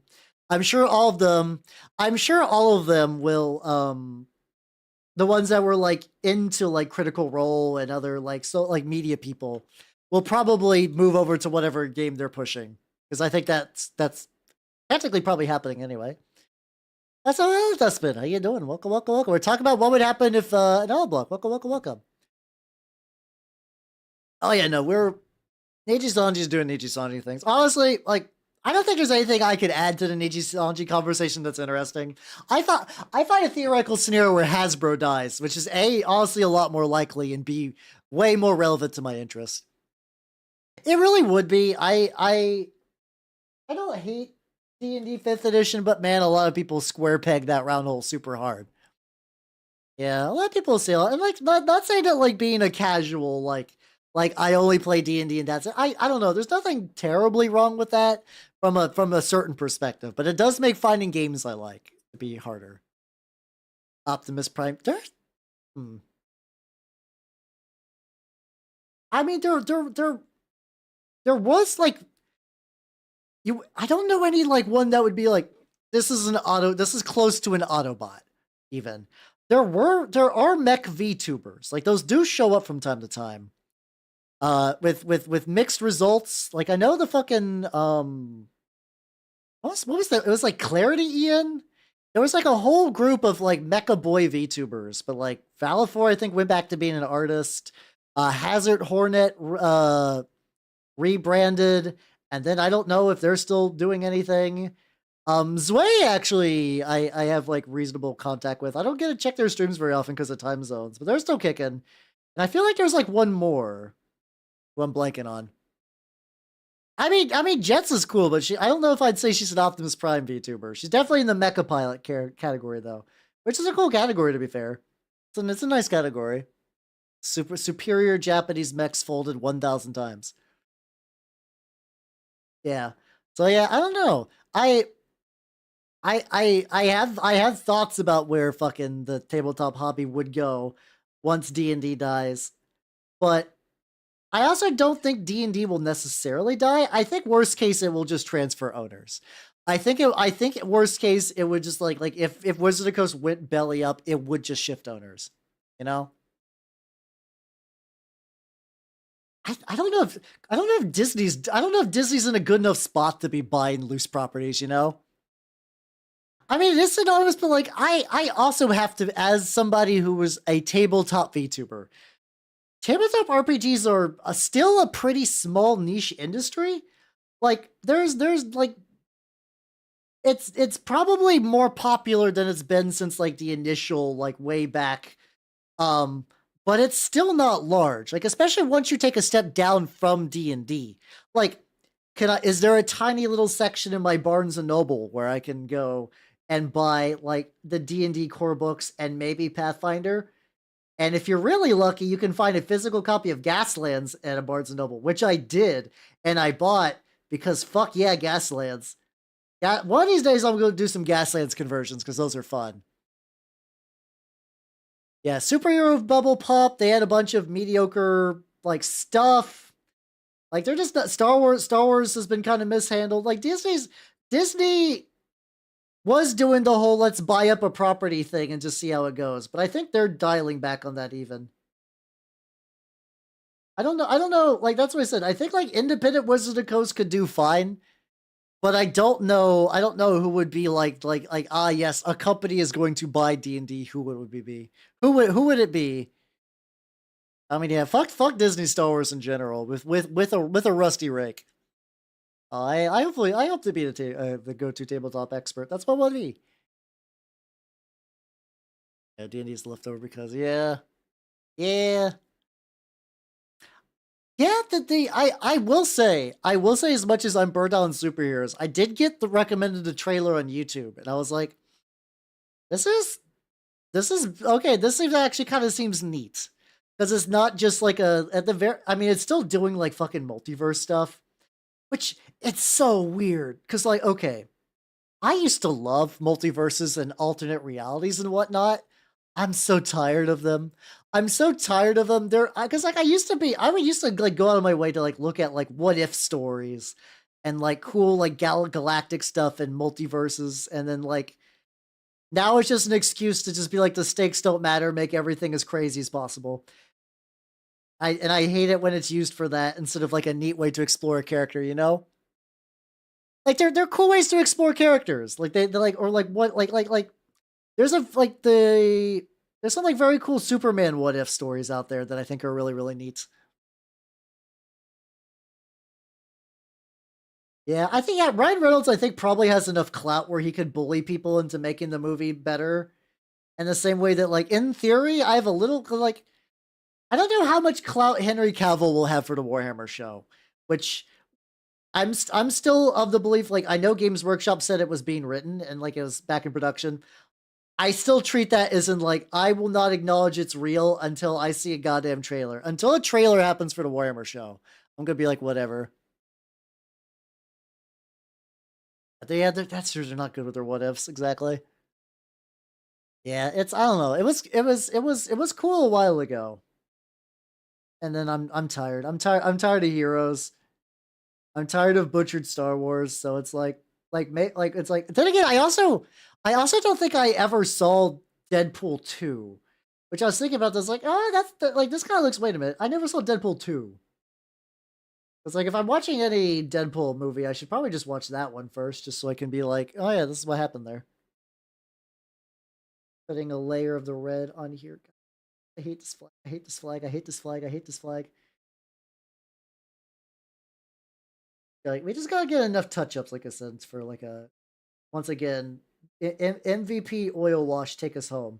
I'm sure all of them will, the ones that were like into like Critical Role and other like media people will probably move over to whatever game they're pushing. Because I think that's technically probably happening anyway. That's all, Dustbin. How you doing? Welcome. We're talking about what would happen if an L block. Welcome. Oh yeah, no, Niji Sanji's doing Niji Sanji things. Honestly, like, I don't think there's anything I could add to the Niji Sanji conversation that's interesting. I find a theoretical scenario where Hasbro dies, which is A, honestly a lot more likely, and B, way more relevant to my interest. It really would be. I don't hate D&D 5th edition, but man, a lot of people square peg that round hole super hard. Yeah, a lot of people say, and like, not saying that like being a casual, like I only play D&D and that's it. I don't know. There's nothing terribly wrong with that from a certain perspective, but it does make finding games I like to be harder. Optimus Prime. I mean, there was like I don't know any like one that would be like this is close to an Autobot even. There are mech VTubers. Like those do show up from time to time. With mixed results. Like I know the fucking what was that? It was like Clarity Ian. There was like a whole group of like Mecha Boy VTubers, but like Valifor I think went back to being an artist. Hazard Hornet rebranded, And then I don't know if they're still doing anything. Zwei actually, I have like reasonable contact with. I don't get to check their streams very often because of time zones, but they're still kicking. And I feel like there's like one more who I'm blanking on. I mean, Jets is cool, but I don't know if I'd say she's an Optimus Prime VTuber. She's definitely in the Mecha Pilot category though, which is a cool category to be fair. It's a nice category. Superior Japanese mechs folded 1,000 times. Yeah. So yeah, I don't know. I have thoughts about where fucking the tabletop hobby would go once D&D dies, but I also don't think D&D will necessarily die. I think worst case it will just transfer owners. I think worst case it would just like if Wizard of the Coast went belly up, it would just shift owners. You know? I don't know if I don't know if Disney's in a good enough spot to be buying loose properties, you know? I mean, it is synonymous, but like I also have to, as somebody who was a tabletop VTuber, tabletop RPGs are still a pretty small niche industry. Like there's like it's probably more popular than it's been since like the initial like way back. But it's still not large. Like especially once you take a step down from D&D. Like is there a tiny little section in my Barnes and Noble where I can go and buy like the D&D core books and maybe Pathfinder? And if you're really lucky, you can find a physical copy of Gaslands at a Barnes and Noble, which I did and I bought because fuck yeah, Gaslands. Yeah, one of these days I'm going to do some Gaslands conversions because those are fun. Yeah, superhero bubble pop. They had a bunch of mediocre like stuff. Like they're just not Star Wars. Star Wars has been kind of mishandled. Like Disney was doing the whole let's buy up a property thing and just see how it goes, but I think they're dialing back on that even. I don't know. I don't know. Like that's what I said. I think like independent Wizards of the Coast could do fine, but I don't know. I don't know who would be like yes, a company is going to buy D&D. Who would it be? Who would it be? I mean, yeah, fuck Disney Star Wars in general with a rusty rake. I hope to be the go-to tabletop expert. That's what I want to be. Yeah, D&D's left over because yeah, yeah. Yeah, I will say as much as I'm burnt out on superheroes, I did get the recommended the trailer on YouTube, and I was like, this is okay. This seems actually kind of seems neat because it's not just like a at the very. I mean, it's still doing like fucking multiverse stuff, which it's so weird because like okay, I used to love multiverses and alternate realities and whatnot. I'm so tired of them. I'm so tired of them. They're because like I would used to like go out of my way to like look at like what if stories and like cool like galactic stuff and multiverses, and then like now it's just an excuse to just be like the stakes don't matter, make everything as crazy as possible. I hate it when it's used for that instead of like a neat way to explore a character, you know? Like they're cool ways to explore characters. Like they're like or like what like there's a like there's some like very cool Superman what if stories out there that I think are really really neat. Yeah, I think yeah, Ryan Reynolds I think probably has enough clout where he could bully people into making the movie better. In the same way that like in theory I have a little like I don't know how much clout Henry Cavill will have for the Warhammer show, which I'm still of the belief like I know Games Workshop said it was being written and like it was back in production. I still treat that as in like I will not acknowledge it's real until I see a goddamn trailer. Until a trailer happens for the Warhammer show, I'm gonna be like whatever. That's true. They're not good with their what ifs exactly. Yeah, it's I don't know. It was cool a while ago, and then I'm tired. I'm tired of heroes. I'm tired of butchered Star Wars. So it's like it's like. Then again, I also don't think I ever saw Deadpool 2, which I was thinking about. This like like this kind of looks. Wait a minute, I never saw Deadpool 2. It's like if I'm watching any Deadpool movie, I should probably just watch that one first, just so I can be like, oh yeah, this is what happened there. Putting a layer of the red on here. I hate this flag. I hate this flag. I hate this flag. I hate this flag. Like, we just gotta get enough touch-ups, like I said, for like a once again, MVP oil wash, take us home.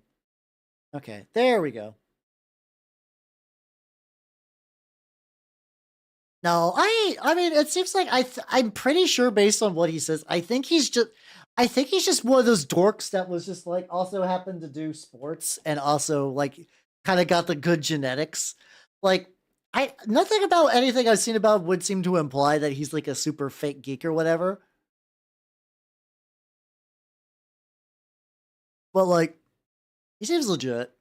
Okay, there we go. No, I mean, it seems like I'm pretty sure based on what he says, I think he's just one of those dorks that was just like also happened to do sports and also like kind of got the good genetics. Like I nothing about anything I've seen about would seem to imply that he's like a super fake geek or whatever. But like he seems legit.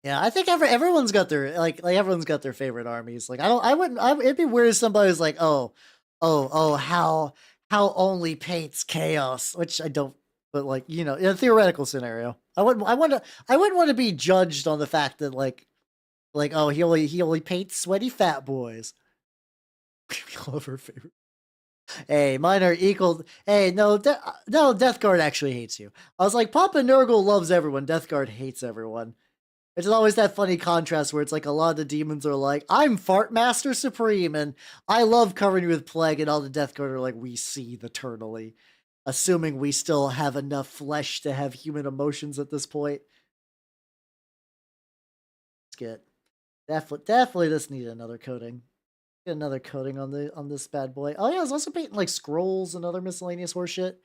Yeah, I think everyone's got their like everyone's got their favorite armies. Like I wouldn't it'd be weird if somebody was like, oh, how only paints chaos, which I don't, but like, you know, in a theoretical scenario. I wouldn't want to be judged on the fact that like oh, he only paints sweaty fat boys. All of her favorite. Hey, mine are equal. Hey, no, no, Death Guard actually hates you. I was like, Papa Nurgle loves everyone. Death Guard hates everyone. It's always that funny contrast where it's like a lot of the demons are like, I'm Fart Master Supreme, and I love covering you with plague, and all the Death Guard are like, we seethe eternally. Assuming we still have enough flesh to have human emotions at this point. Let's get definitely this needs another coating. Get another coating on this bad boy. Oh yeah, I was also painting like scrolls and other miscellaneous horseshit.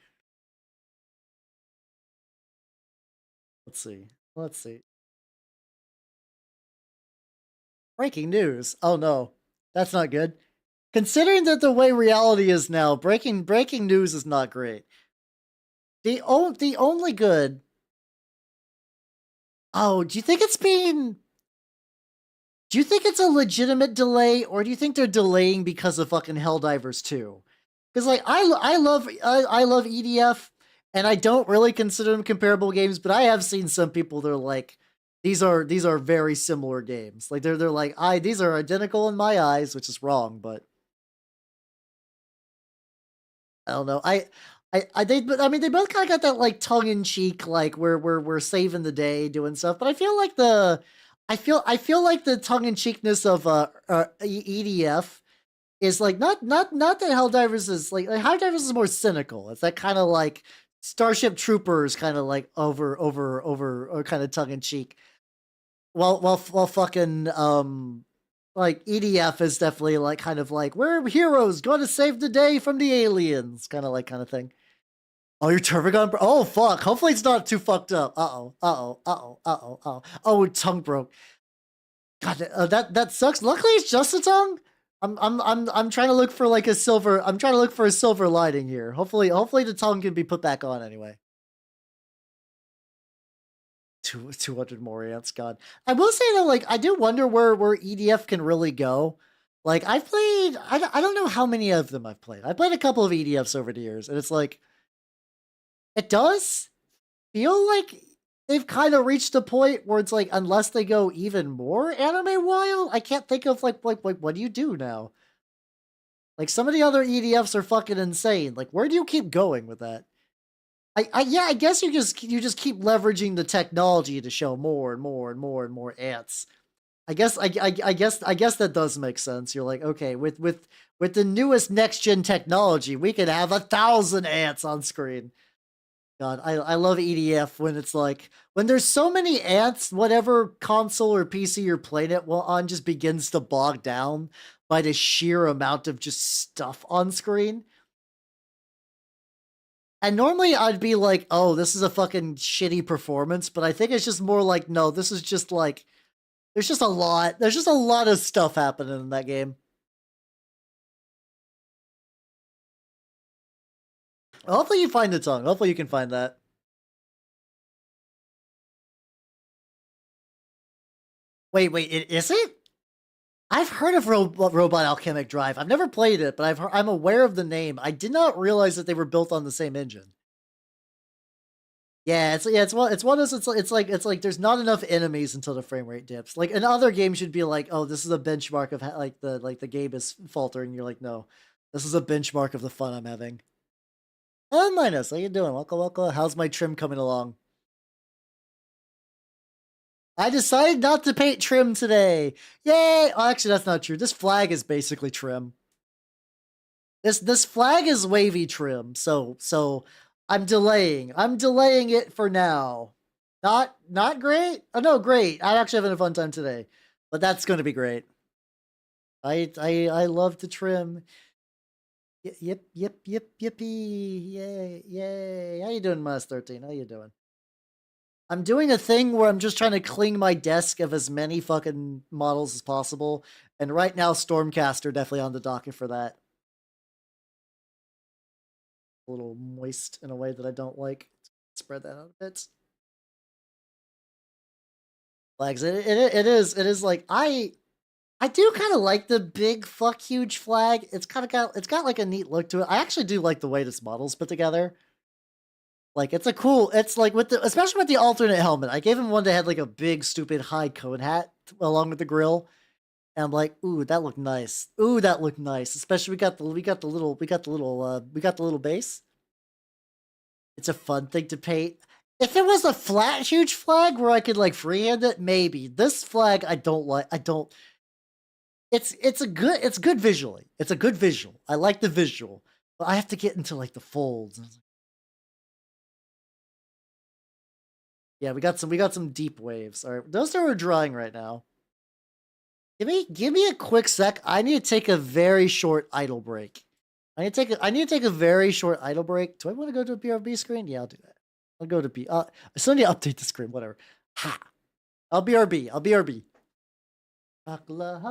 Let's see. Let's see. Breaking news. Oh no. That's not good. Considering that the way reality is now, breaking news is not great. The only good. Oh, do you think it's being? Do you think it's a legitimate delay, or do you think they're delaying because of fucking Helldivers 2? Because like I love EDF, and I don't really consider them comparable games, but I have seen some people that are like, these are very similar games. Like they're like these are identical in my eyes, which is wrong, but I don't know. I mean, they both kind of got that like tongue in cheek, like we're saving the day doing stuff. But I feel like I feel like the tongue in cheekness of EDF is like not that Helldivers is like Helldivers is more cynical. It's that kind of like Starship Troopers kind of like over or kind of tongue in cheek. While fucking like EDF is definitely like kind of like we're heroes going to save the day from the aliens kind of thing. Oh, your Turbigon? Oh fuck! Hopefully it's not too fucked up. Oh, tongue broke. God, that sucks. Luckily it's just a tongue. I'm trying to look for like a silver. I'm trying to look for a silver lining here. Hopefully the tongue can be put back on anyway. 200 more ants, God. I will say though, like, I do wonder where EDF can really go. Like, I've played, I don't know how many of them I've played. I played a couple of EDFs over the years, and it's like, it does feel like they've kind of reached a point where it's like, unless they go even more anime wild, I can't think of like what do you do now? Like, some of the other EDFs are fucking insane. Like, where do you keep going with that? Yeah, I guess you just keep leveraging the technology to show more and more and more and more ants. I guess that does make sense. You're like, okay, with the newest next gen technology, we could have 1,000 ants on screen. God, I love EDF when it's like when there's so many ants, whatever console or PC you're playing it on just begins to bog down by the sheer amount of just stuff on screen. And normally I'd be like, oh, this is a fucking shitty performance, but I think it's just more like, no, this is just like, there's just a lot of stuff happening in that game. Hopefully you find the tongue. Hopefully you can find that. Wait, is it? I've heard of Robot Alchemic Drive. I've never played it, but I'm aware of the name. I did not realize that they were built on the same engine. Yeah, it's one of those. It's like there's not enough enemies until the frame rate dips. Like in other games, you'd be like, oh, this is a benchmark of like the game is faltering. You're like, no, this is a benchmark of the fun I'm having. Oh, Minus, how you doing? Welcome, welcome. How's my trim coming along? I decided not to paint trim today. Yay! Oh, actually, that's not true. This flag is basically trim. This flag is wavy trim, so I'm delaying. I'm delaying it for now. Not great? Oh no, great. I'm actually having a fun time today. But that's gonna be great. I love to trim. Yep, yippee. Yay, yay. How you doing, Mas 13? How you doing? I'm doing a thing where I'm just trying to clean my desk of as many fucking models as possible. And right now, Stormcast are definitely on the docket for that. A little moist in a way that I don't like. Spread that out a bit. Flags. It is like I do kind of like the big fuck huge flag. It's got like a neat look to it. I actually do like the way this model's put together. Like it's like especially with the alternate helmet. I gave him one that had like a big stupid high cone hat along with the grill. And I'm like, ooh, that looked nice. Ooh, that looked nice. Especially we got the little base. It's a fun thing to paint. If it was a flat huge flag where I could like freehand it, maybe. This flag I don't like. It's good visually. It's a good visual. I like the visual. But I have to get into like the folds. Yeah, we got some deep waves. All right, those that we're drawing right now. Give me a quick sec. I need to take a very short idle break. I need to take a very short idle break. Do I want to go to a BRB screen? Yeah, I'll do that. I'll go to B. I still need to update the screen. Whatever. Ha. I'll BRB. I'll BRB. Upstairs.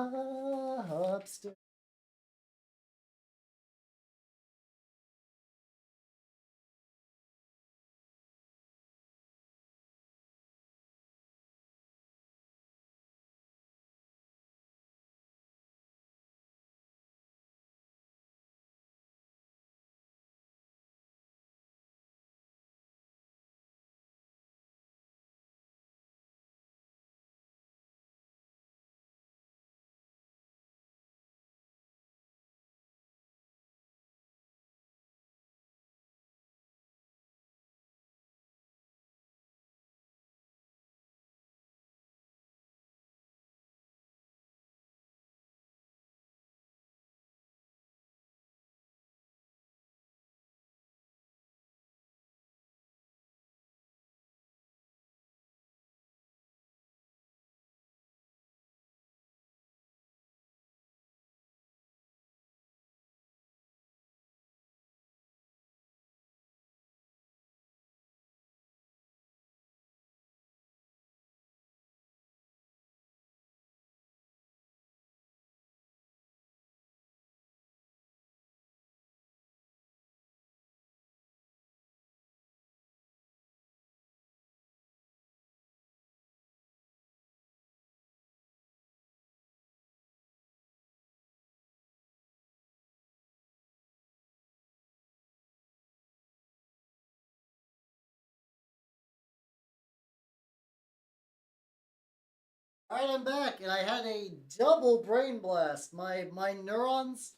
All right, I'm back, and I had a double brain blast. My neurons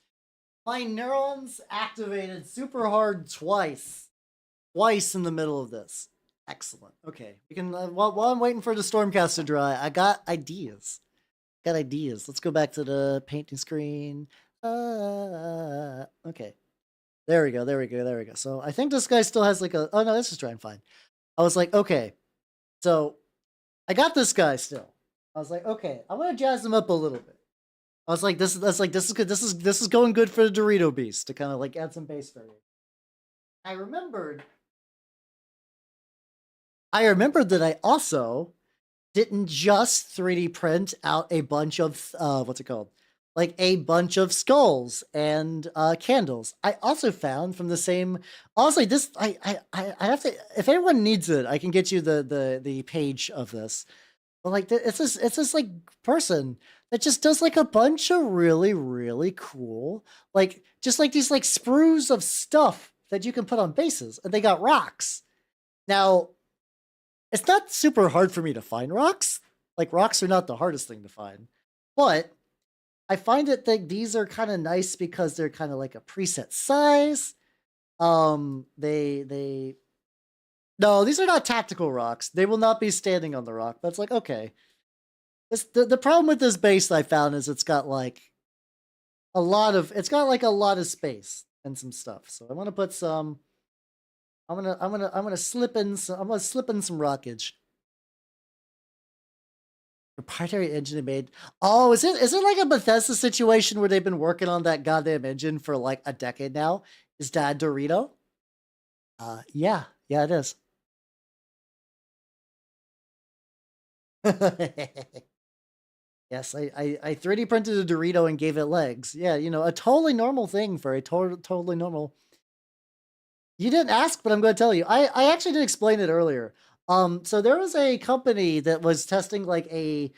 activated super hard twice in the middle of this. Excellent. Okay, we can. While I'm waiting for the Stormcast to dry, I got ideas. Let's go back to the painting screen. Okay. There we go. So I think this guy still has like a. Oh no, this is drying fine. I was like, okay, so I got this guy still. I was like, okay, I want to jazz him up a little bit. I was like, this is good. This is going good for the Dorito Beast to kind of like add some base variation. I remembered that I also didn't just 3D print out a bunch of what's it called? Like a bunch of skulls and candles. I also found from the same. Honestly, this I have to. If anyone needs it, I can get you the page of this. But like it's this like person that just does like a bunch of really cool like just like these like sprues of stuff that you can put on bases, and they got rocks. Now, it's not super hard for me to find rocks. Like rocks are not the hardest thing to find, but I find it that these are kind of nice because they're kind of like a preset size. They No, these are not tactical rocks. They will not be standing on the rock. But it's like, okay. The problem with this base I found is it's got like it's got like a lot of space and some stuff. So I'm gonna put some. I'm gonna slip in some. I'm gonna slip in some rockage. Proprietary engine they made. Oh, is it like a Bethesda situation where they've been working on that goddamn engine for like a decade now? Is that Dorito? Yeah, it is. Yes, I 3D printed a Dorito and gave it legs. Yeah, you know, a totally normal thing for a totally normal. You didn't ask, but I'm going to tell you. I actually did explain it earlier. So there was a company that was testing like a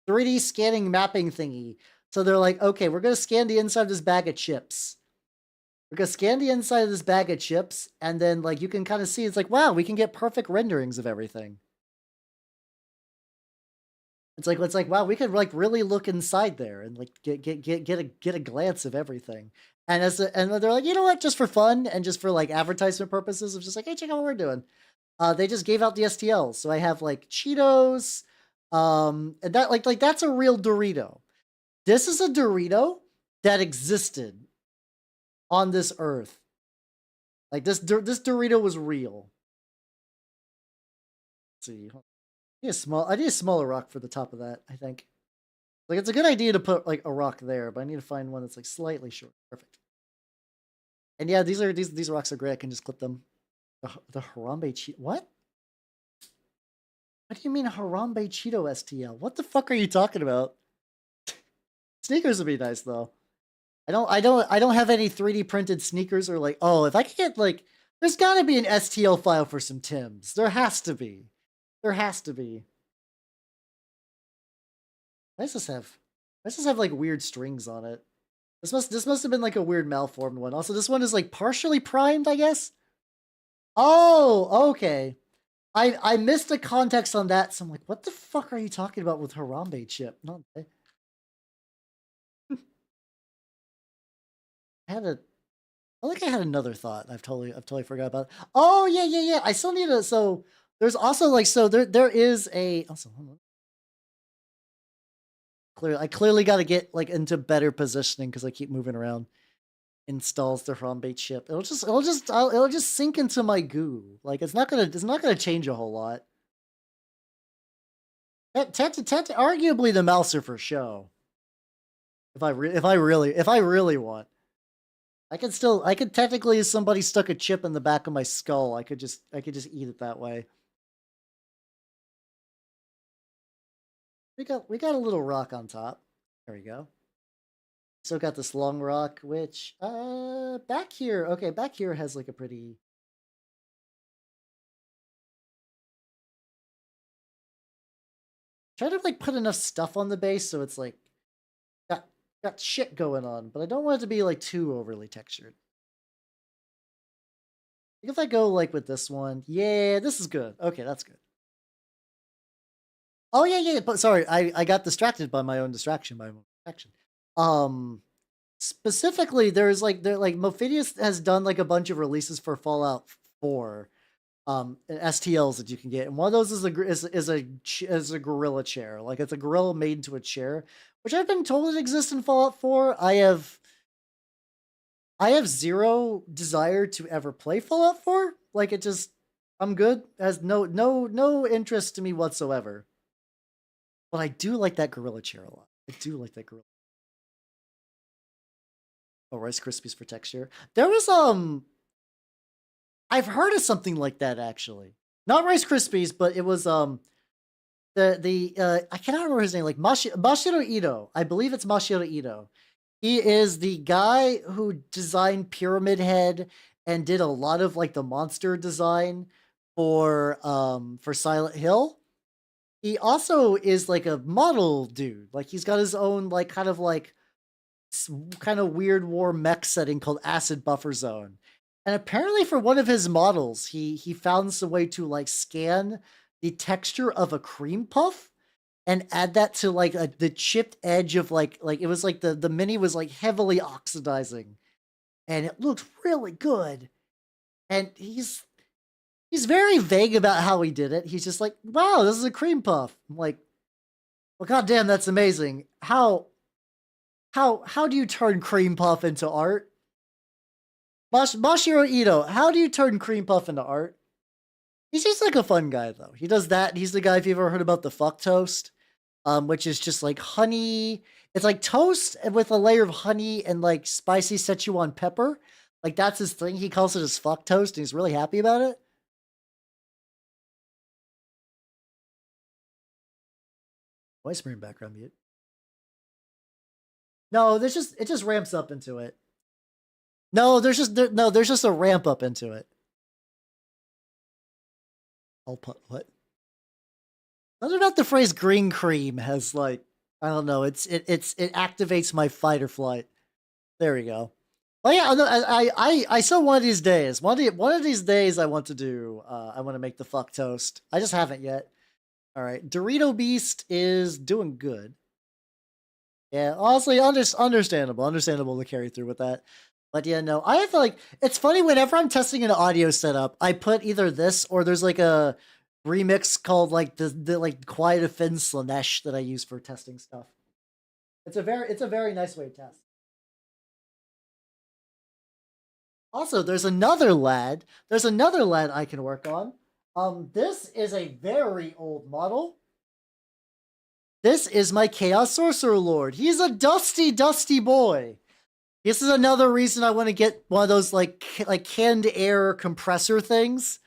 3D scanning mapping thingy. So they're like, okay, we're going to scan the inside of this bag of chips. We're going to scan the inside of this bag of chips, and then like you can kind of see, it's like, wow, we can get perfect renderings of everything. It's like wow, we could like really look inside there and like get a glance of everything. And and they're like, you know what, just for fun and just for like advertisement purposes, it's just like, hey, check out what we're doing. They just gave out the STLs, so I have like Cheetos, and that like that's a real Dorito. This is a Dorito that existed on this earth. Like this Dorito was real. Let's see. I need a smaller rock for the top of that, I think. Like, it's a good idea to put, like, a rock there, but I need to find one that's, like, slightly short. Perfect. And yeah, these rocks are great. I can just clip them. The Harambe Cheeto... What? What do you mean Harambe Cheeto STL? What the fuck are you talking about? Sneakers would be nice, though. I don't have any 3D printed sneakers or, like... Oh, if I could get, like... There's gotta be an STL file for some Timbs. There has to be. There has to be. Why does this have like weird strings on it? This must have been like a weird malformed one. Also, this one is like partially primed, I guess. Oh, okay. I missed the context on that, so I'm like, what the fuck are you talking about with Harambe chip? Not I had a I think I had another thought. I've totally forgot about it. Oh yeah. I still need a so there's also like so there is a also hold on. I clearly got to get like into better positioning because I keep moving around. Installs the Harambe chip. It'll just sink into my goo. Like it's not gonna change a whole lot. Arguably the mouse are for show. If I really want, I could technically, if somebody stuck a chip in the back of my skull, I could just eat it that way. We got a little rock on top. There we go. Still got this long rock, which back here, okay, back here has like a pretty. Try to like put enough stuff on the base so it's like got shit going on, but I don't want it to be like too overly textured. If I go like with this one, yeah, this is good. Okay, that's good. Oh yeah, but sorry, I got distracted by my own distraction, by my own distraction. Specifically, Mofidius has done like a bunch of releases for Fallout 4, and STLs that you can get, and one of those is a gorilla chair. Like it's a gorilla made into a chair, which I've been told it exists in Fallout 4. I have zero desire to ever play Fallout 4. Like it just, I'm good. Has no interest to me whatsoever. But I do like that gorilla chair a lot. I do like that gorilla. Oh, Rice Krispies for texture. There was I've heard of something like that actually. Not Rice Krispies, but it was I cannot remember his name. Like Mashiro Ito. I believe it's Mashiro Ito. He is the guy who designed Pyramid Head and did a lot of like the monster design for Silent Hill. He also is like a model dude. Like he's got his own like kind of weird war mech setting called Acid Buffer Zone. And apparently for one of his models, he found some way to like scan the texture of a cream puff and add that to like the chipped edge of like it was like the mini was like heavily oxidizing and it looked really good. And he's very vague about how he did it. He's just like, wow, this is a cream puff. I'm like, well, goddamn, that's amazing. How how do you turn cream puff into art? Mashiro Ito, how do you turn cream puff into art? He seems like a fun guy though. He does that. He's the guy, if you've ever heard about the fuck toast, which is just like honey. It's like toast with a layer of honey and like spicy Szechuan pepper. Like that's his thing. He calls it his fuck toast and he's really happy about it. Voice screen background mute. No, there's just it just ramps up into it. No, there's just a ramp up into it. I'll put what? Something about the phrase green cream has like I don't know. It activates my fight or flight. There we go. Oh yeah, I saw one of these days. One of these days I want to do. I want to make the fuck toast. I just haven't yet. All right, Dorito Beast is doing good. Yeah, honestly, understandable to carry through with that. But yeah, no, I have to like. It's funny whenever I'm testing an audio setup, I put either this or there's like a remix called like the like Quiet of Finn Slanesh that I use for testing stuff. It's a very nice way to test. Also, there's another lad. There's another lad I can work on. This is a very old model. This is my Chaos Sorcerer Lord. He's a dusty boy. This is another reason I want to get one of those like canned air compressor things.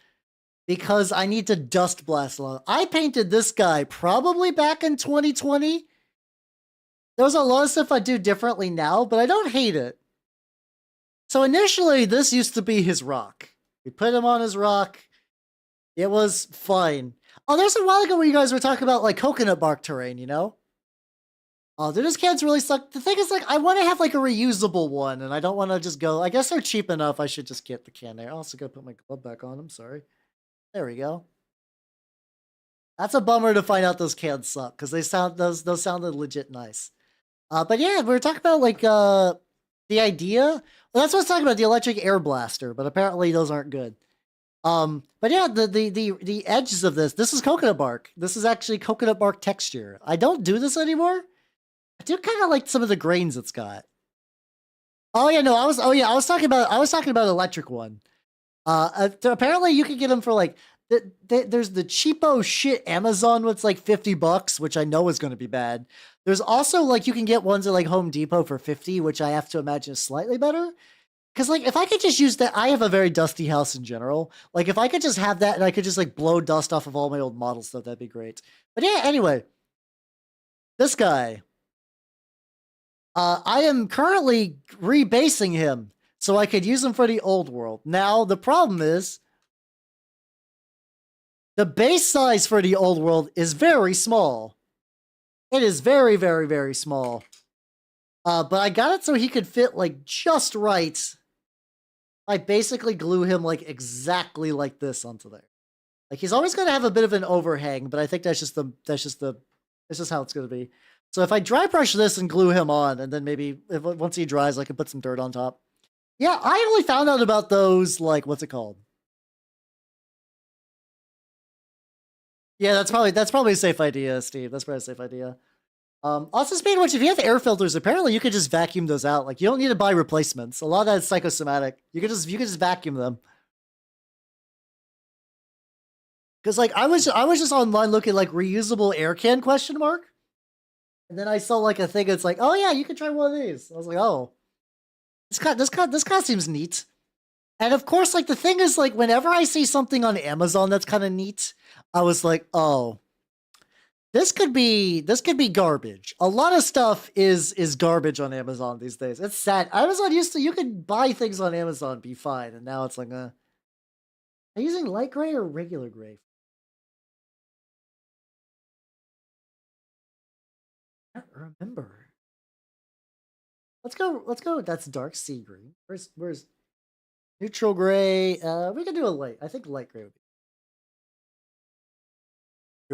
Because I need to dust blast a lot. I painted this guy probably back in 2020. There's a lot of stuff I do differently now, but I don't hate it. So initially, this used to be his rock. We put him on his rock. It was fine. Oh, there's a while ago where you guys were talking about like coconut bark terrain, you know? Oh, dude, those cans really suck. The thing is, like, I want to have like a reusable one, and I don't want to just go. I guess they're cheap enough. I should just get the can there. I also gotta put my glove back on. I'm sorry. There we go. That's a bummer to find out those cans suck because they sound those sounded legit nice. But yeah, we were talking about like the idea. Well, that's what I was talking about, the electric air blaster. But apparently those aren't good. But yeah, the edges of this is coconut bark. This is actually coconut bark texture. I don't do this anymore. I do kind of like some of the grains it's got. Oh yeah, no, I was talking about electric one. Apparently you can get them for like there's the cheapo shit Amazon what's like $50, which I know is going to be bad. There's also like you can get ones at like Home Depot for 50, which I have to imagine is slightly better. Because like if I could just use that, I have a very dusty house in general. Like if I could just have that and I could just like blow dust off of all my old model stuff, that'd be great. But yeah, anyway, this guy, I am currently rebasing him so I could use him for the old world. Now, the problem is the base size for the old world is very small. It is very, very, very small. But I got it so he could fit like just right. I basically glue him like exactly like this onto there. Like he's always going to have a bit of an overhang, but I think that's just how it's going to be. So if I dry brush this and glue him on, and then maybe once he dries, I can put some dirt on top. Yeah, I only found out about those, like, what's it called? Yeah, that's probably a safe idea, Steve. That's probably a safe idea. Also, speaking of which, if you have air filters, apparently you could just vacuum those out. Like, you don't need to buy replacements. A lot of that is psychosomatic. You could just vacuum them. Because like I was just online looking like reusable air can ? And then I saw like a thing that's like, oh yeah, you could try one of these. I was like, oh. This kind of seems neat. And of course, like the thing is, like whenever I see something on Amazon that's kind of neat, I was like, oh, this could be garbage. A lot of stuff is garbage on Amazon these days. It's sad. Amazon used to, you could buy things on Amazon, be fine, and now it's like, are you using light gray or regular gray? I don't remember. Let's go. That's dark sea green. Where's neutral gray? We can do a light. I think light gray would be.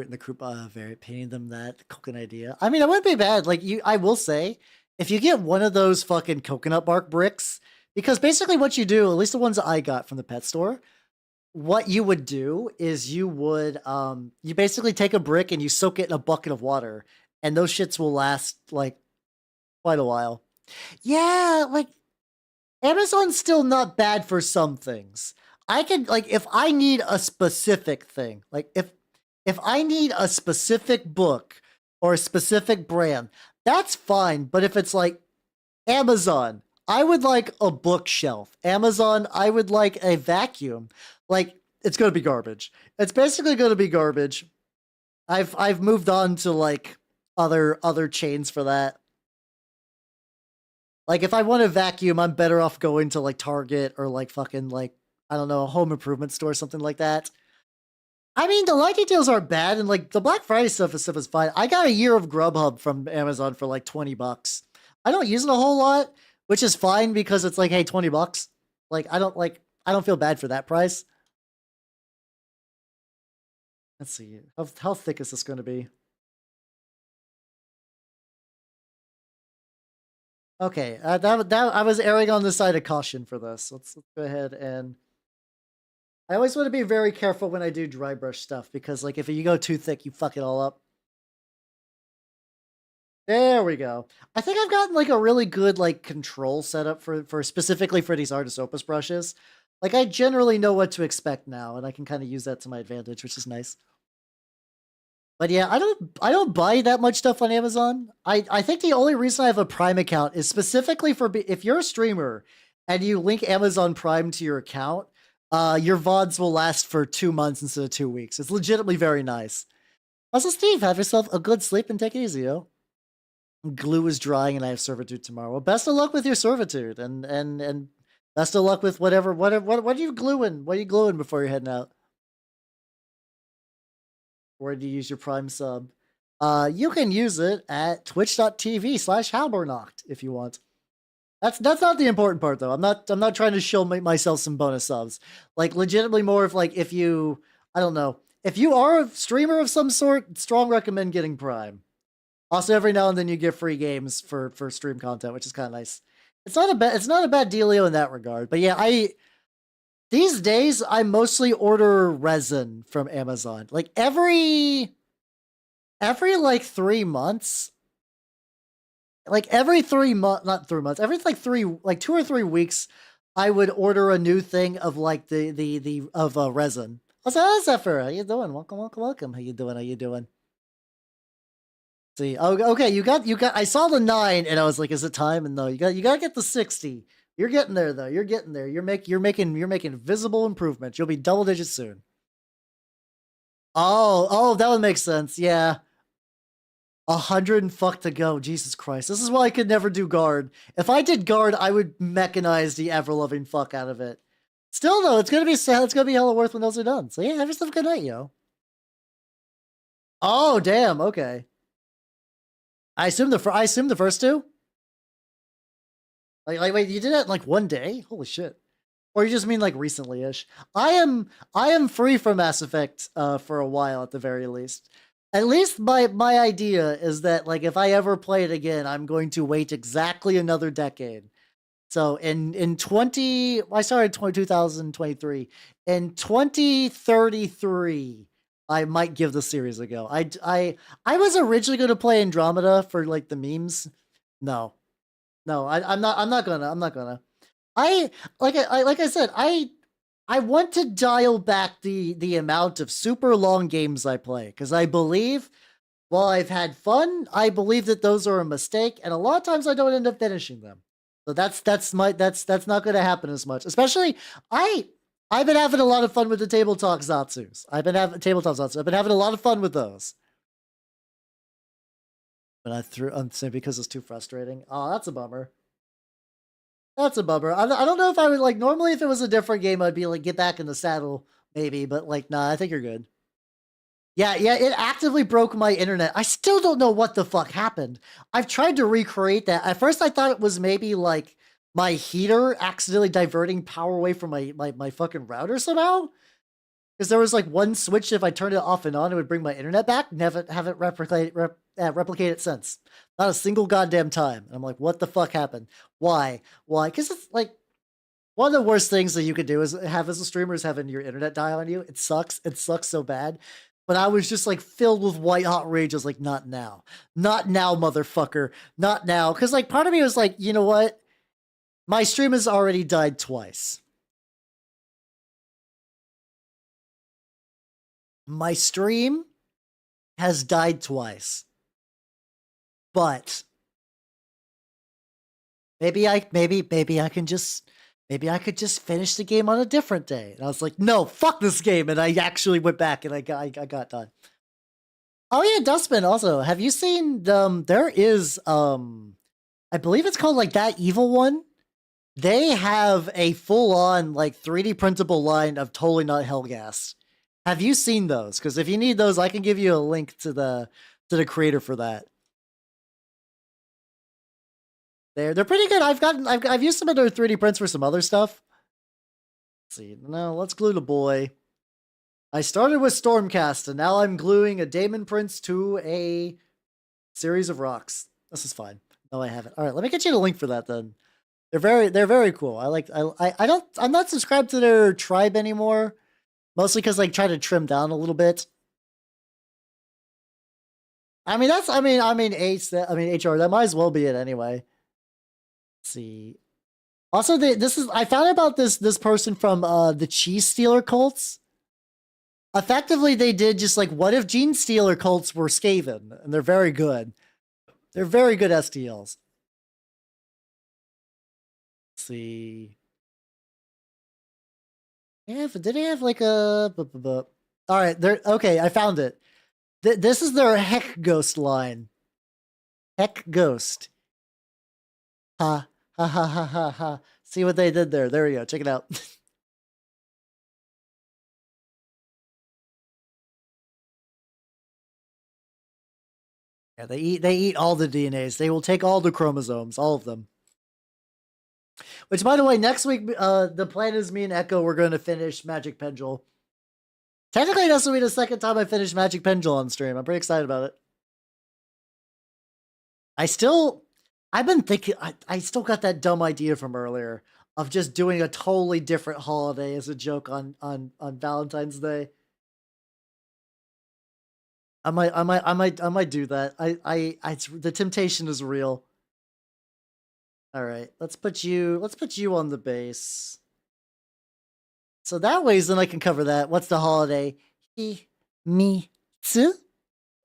In the group, very painting them that coconut idea. I mean, it wouldn't be bad. Like I will say, if you get one of those fucking coconut bark bricks, because basically what you do, at least the ones I got from the pet store, what you would do is you would you basically take a brick and you soak it in a bucket of water, and those shits will last like quite a while. Yeah, like Amazon's still not bad for some things. I can like if I need a specific thing, like if I need a specific book or a specific brand, that's fine. But if it's like Amazon, I would like a bookshelf. Amazon, I would like a vacuum. Like it's gonna be garbage. It's basically gonna be garbage. I've moved on to like other chains for that. Like if I want a vacuum, I'm better off going to like Target or like fucking like I don't know, a home improvement store, something like that. I mean, the light details aren't bad, and like the Black Friday stuff is fine. I got a year of Grubhub from Amazon for like $20. I don't use it a whole lot, which is fine because it's like, hey, $20. Like I don't feel bad for that price. Let's see, how thick is this going to be? Okay, that I was erring on the side of caution for this. Let's go ahead and I always want to be very careful when I do dry brush stuff because like if you go too thick, you fuck it all up. There we go. I think I've gotten like a really good like control setup for specifically for these Artist Opus brushes. Like I generally know what to expect now, and I can kind of use that to my advantage, which is nice. But yeah, I don't buy that much stuff on Amazon. I think the only reason I have a Prime account is specifically for if you're a streamer and you link Amazon Prime to your account, your VODs will last for 2 months instead of 2 weeks. It's legitimately very nice. Also, Steve, have yourself a good sleep and take it easy, yo. Glue is drying and I have servitude tomorrow. Well, best of luck with your servitude and best of luck with whatever what are you gluing? What are you gluing before you're heading out? Where do you use your Prime sub? You can use it at twitch.tv/Halbernacht if you want. That's not the important part though. I'm not trying to show myself some bonus subs. Like legitimately more of like if you I don't know if you are a streamer of some sort, strong recommend getting Prime. Also, every now and then you get free games for stream content, which is kind of nice. It's not a bad dealio in that regard. But yeah, these days I mostly order resin from Amazon. Like every like 3 months, like every 3 months, not 3 months, every like 2 or 3 weeks, I would order a new thing of like the of resin. What's up, Zephyr? How you doing? Welcome, welcome, welcome. How you doing? How you doing? See, oh, okay, you got. I saw the 9, and I was like, "Is it time?" And no, you got to get the 60. You're getting there, though. You're getting there. You're making visible improvements. You'll be double digits soon. Oh, that would make sense. Yeah, 100 and fuck to go. Jesus Christ, this is why I could never do guard. If I did guard, I would mechanize the ever loving fuck out of it. Still, though, it's gonna be sad. It's gonna be hella worth when those are done. So yeah, have yourself a good night, yo. Oh, damn. Okay. I assume the first two. Like wait, you did that in like one day? Holy shit! Or you just mean like recently-ish? I am free from Mass Effect for a while at the very least. At least my idea is that like if I ever play it again, I'm going to wait exactly another decade. So in 20, I started 2023. In 2033, I might give the series a go. I was originally going to play Andromeda for like the memes. No, no, I'm not gonna. I'm not gonna. I like I said, I want to dial back the amount of super long games I play because I believe while I've had fun, I believe that those are a mistake, and a lot of times I don't end up finishing them. So that's not going to happen as much. Especially I've been having a lot of fun with the tabletop Zatsus. I've been having a lot of fun with those. But I'm saying because it's too frustrating. Oh, that's a bummer. That's a bummer. I don't know if I would like normally if it was a different game, I'd be like get back in the saddle maybe, but like nah, I think you're good. Yeah, it actively broke my internet. I still don't know what the fuck happened. I've tried to recreate that. At first I thought it was maybe like my heater accidentally diverting power away from my fucking router somehow. Because there was like one switch, if I turned it off and on, it would bring my internet back. Haven't replicate it since. Not a single goddamn time. And I'm like, what the fuck happened? Why? Because it's like one of the worst things that you could do is have as a streamer is having your internet die on you. It sucks. It sucks so bad. But I was just like filled with white hot rage. I was like, not now. Not now, motherfucker. Not now. Because like part of me was like, you know what? My stream has already died twice. My stream has died twice. But maybe I could just finish the game on a different day. And I was like, no, fuck this game. And I actually went back and I got done. Oh yeah, Dustman also. Have you seen there is I believe it's called like That Evil One. They have a full-on like 3D printable line of Totally Not Hellgas. Have you seen those? Because if you need those, I can give you a link to the creator for that. They're pretty good. I've used some of their 3D prints for some other stuff. Let's see. Now let's glue the boy. I started with Stormcast, and now I'm gluing a Daemon Prince to a series of rocks. This is fine. No, I haven't. All right, let me get you the link for that then. They're very cool. I'm not subscribed to their tribe anymore, mostly because I try to trim down a little bit. I mean HR. That might as well be it anyway. Let's see. Also, I found out about this person from the Cheese Stealer cults. Effectively, they did just like, what if Gene Stealer cults were Skaven? And they're very good. They're very good STLs. Let's see. Yeah, but did they have like a... All right, okay, I found it. This is their Heck Ghost line. Heck Ghost. Ha, ha, ha, ha, ha, ha. See what they did there. There we go. Check it out. Yeah, they eat all the DNAs. They will take all the chromosomes, all of them. Which, by the way, next week, the plan is me and Echo, we're going to finish Magic Pendule. Technically, this will be the second time I finished Magic Pendule on stream. I'm pretty excited about it. I've been thinking, I still got that dumb idea from earlier of just doing a totally different holiday as a joke on Valentine's Day. I might do that. The temptation is real. All right, let's put you on the base. So that way, then I can cover that. What's the holiday? Me, tsu.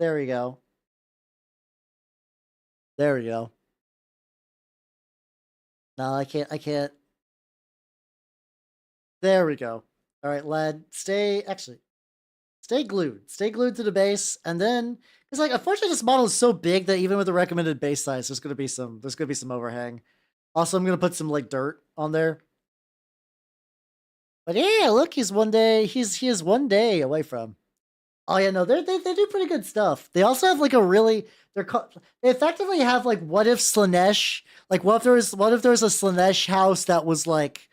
There we go. There we go. No, I can't. There we go. All right, lad, stay glued. Stay glued to the base, and then, because like, unfortunately, this model is so big that even with the recommended base size, there's gonna be some overhang. Also, I'm gonna put some like dirt on there. But yeah, look, he is one day away from. Oh yeah, no, they do pretty good stuff. They also have like a really they effectively have like, what if Slanesh, like what if there was a Slanesh house that was like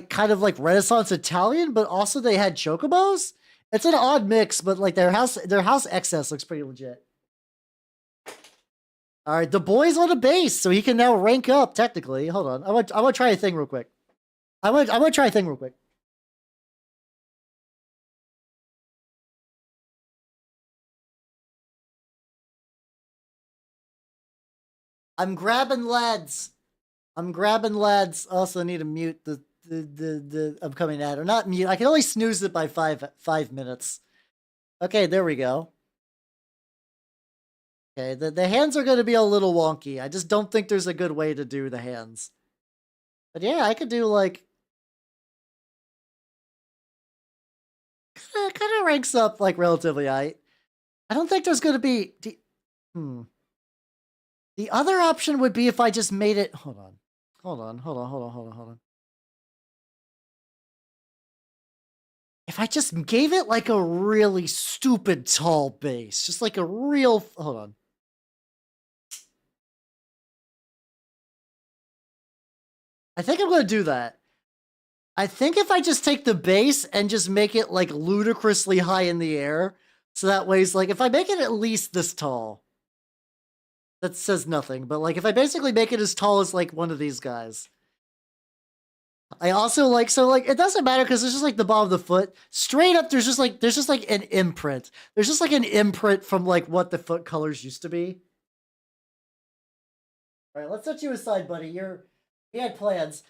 kind of like Renaissance Italian, but also they had chocobos. It's an odd mix, but like their house excess looks pretty legit. All right, the boy's on a base, so he can now rank up technically. Hold on, I want to try a thing real quick. I want to try a thing real quick. I'm grabbing lads. Also need to mute the upcoming ad, or not mute. I can only snooze it by 5 minutes. Okay, there we go. Okay, the hands are going to be a little wonky. I just don't think there's a good way to do the hands. But yeah, I could do like kind of ranks up like relatively high. I don't think there's going to be The other option would be if I just made it. Hold on. If I just gave it like a really stupid tall base, just like a real. Hold on. I think I'm going to do that. I think if I just take the base and just make it like ludicrously high in the air, so that way it's like, if I make it at least this tall, that says nothing, but like if I basically make it as tall as like one of these guys, I also like, so like it doesn't matter because it's just like the bottom of the foot. Straight up, there's just like an imprint. There's just like an imprint from like what the foot colors used to be. All right, let's set you aside, buddy. We had plans.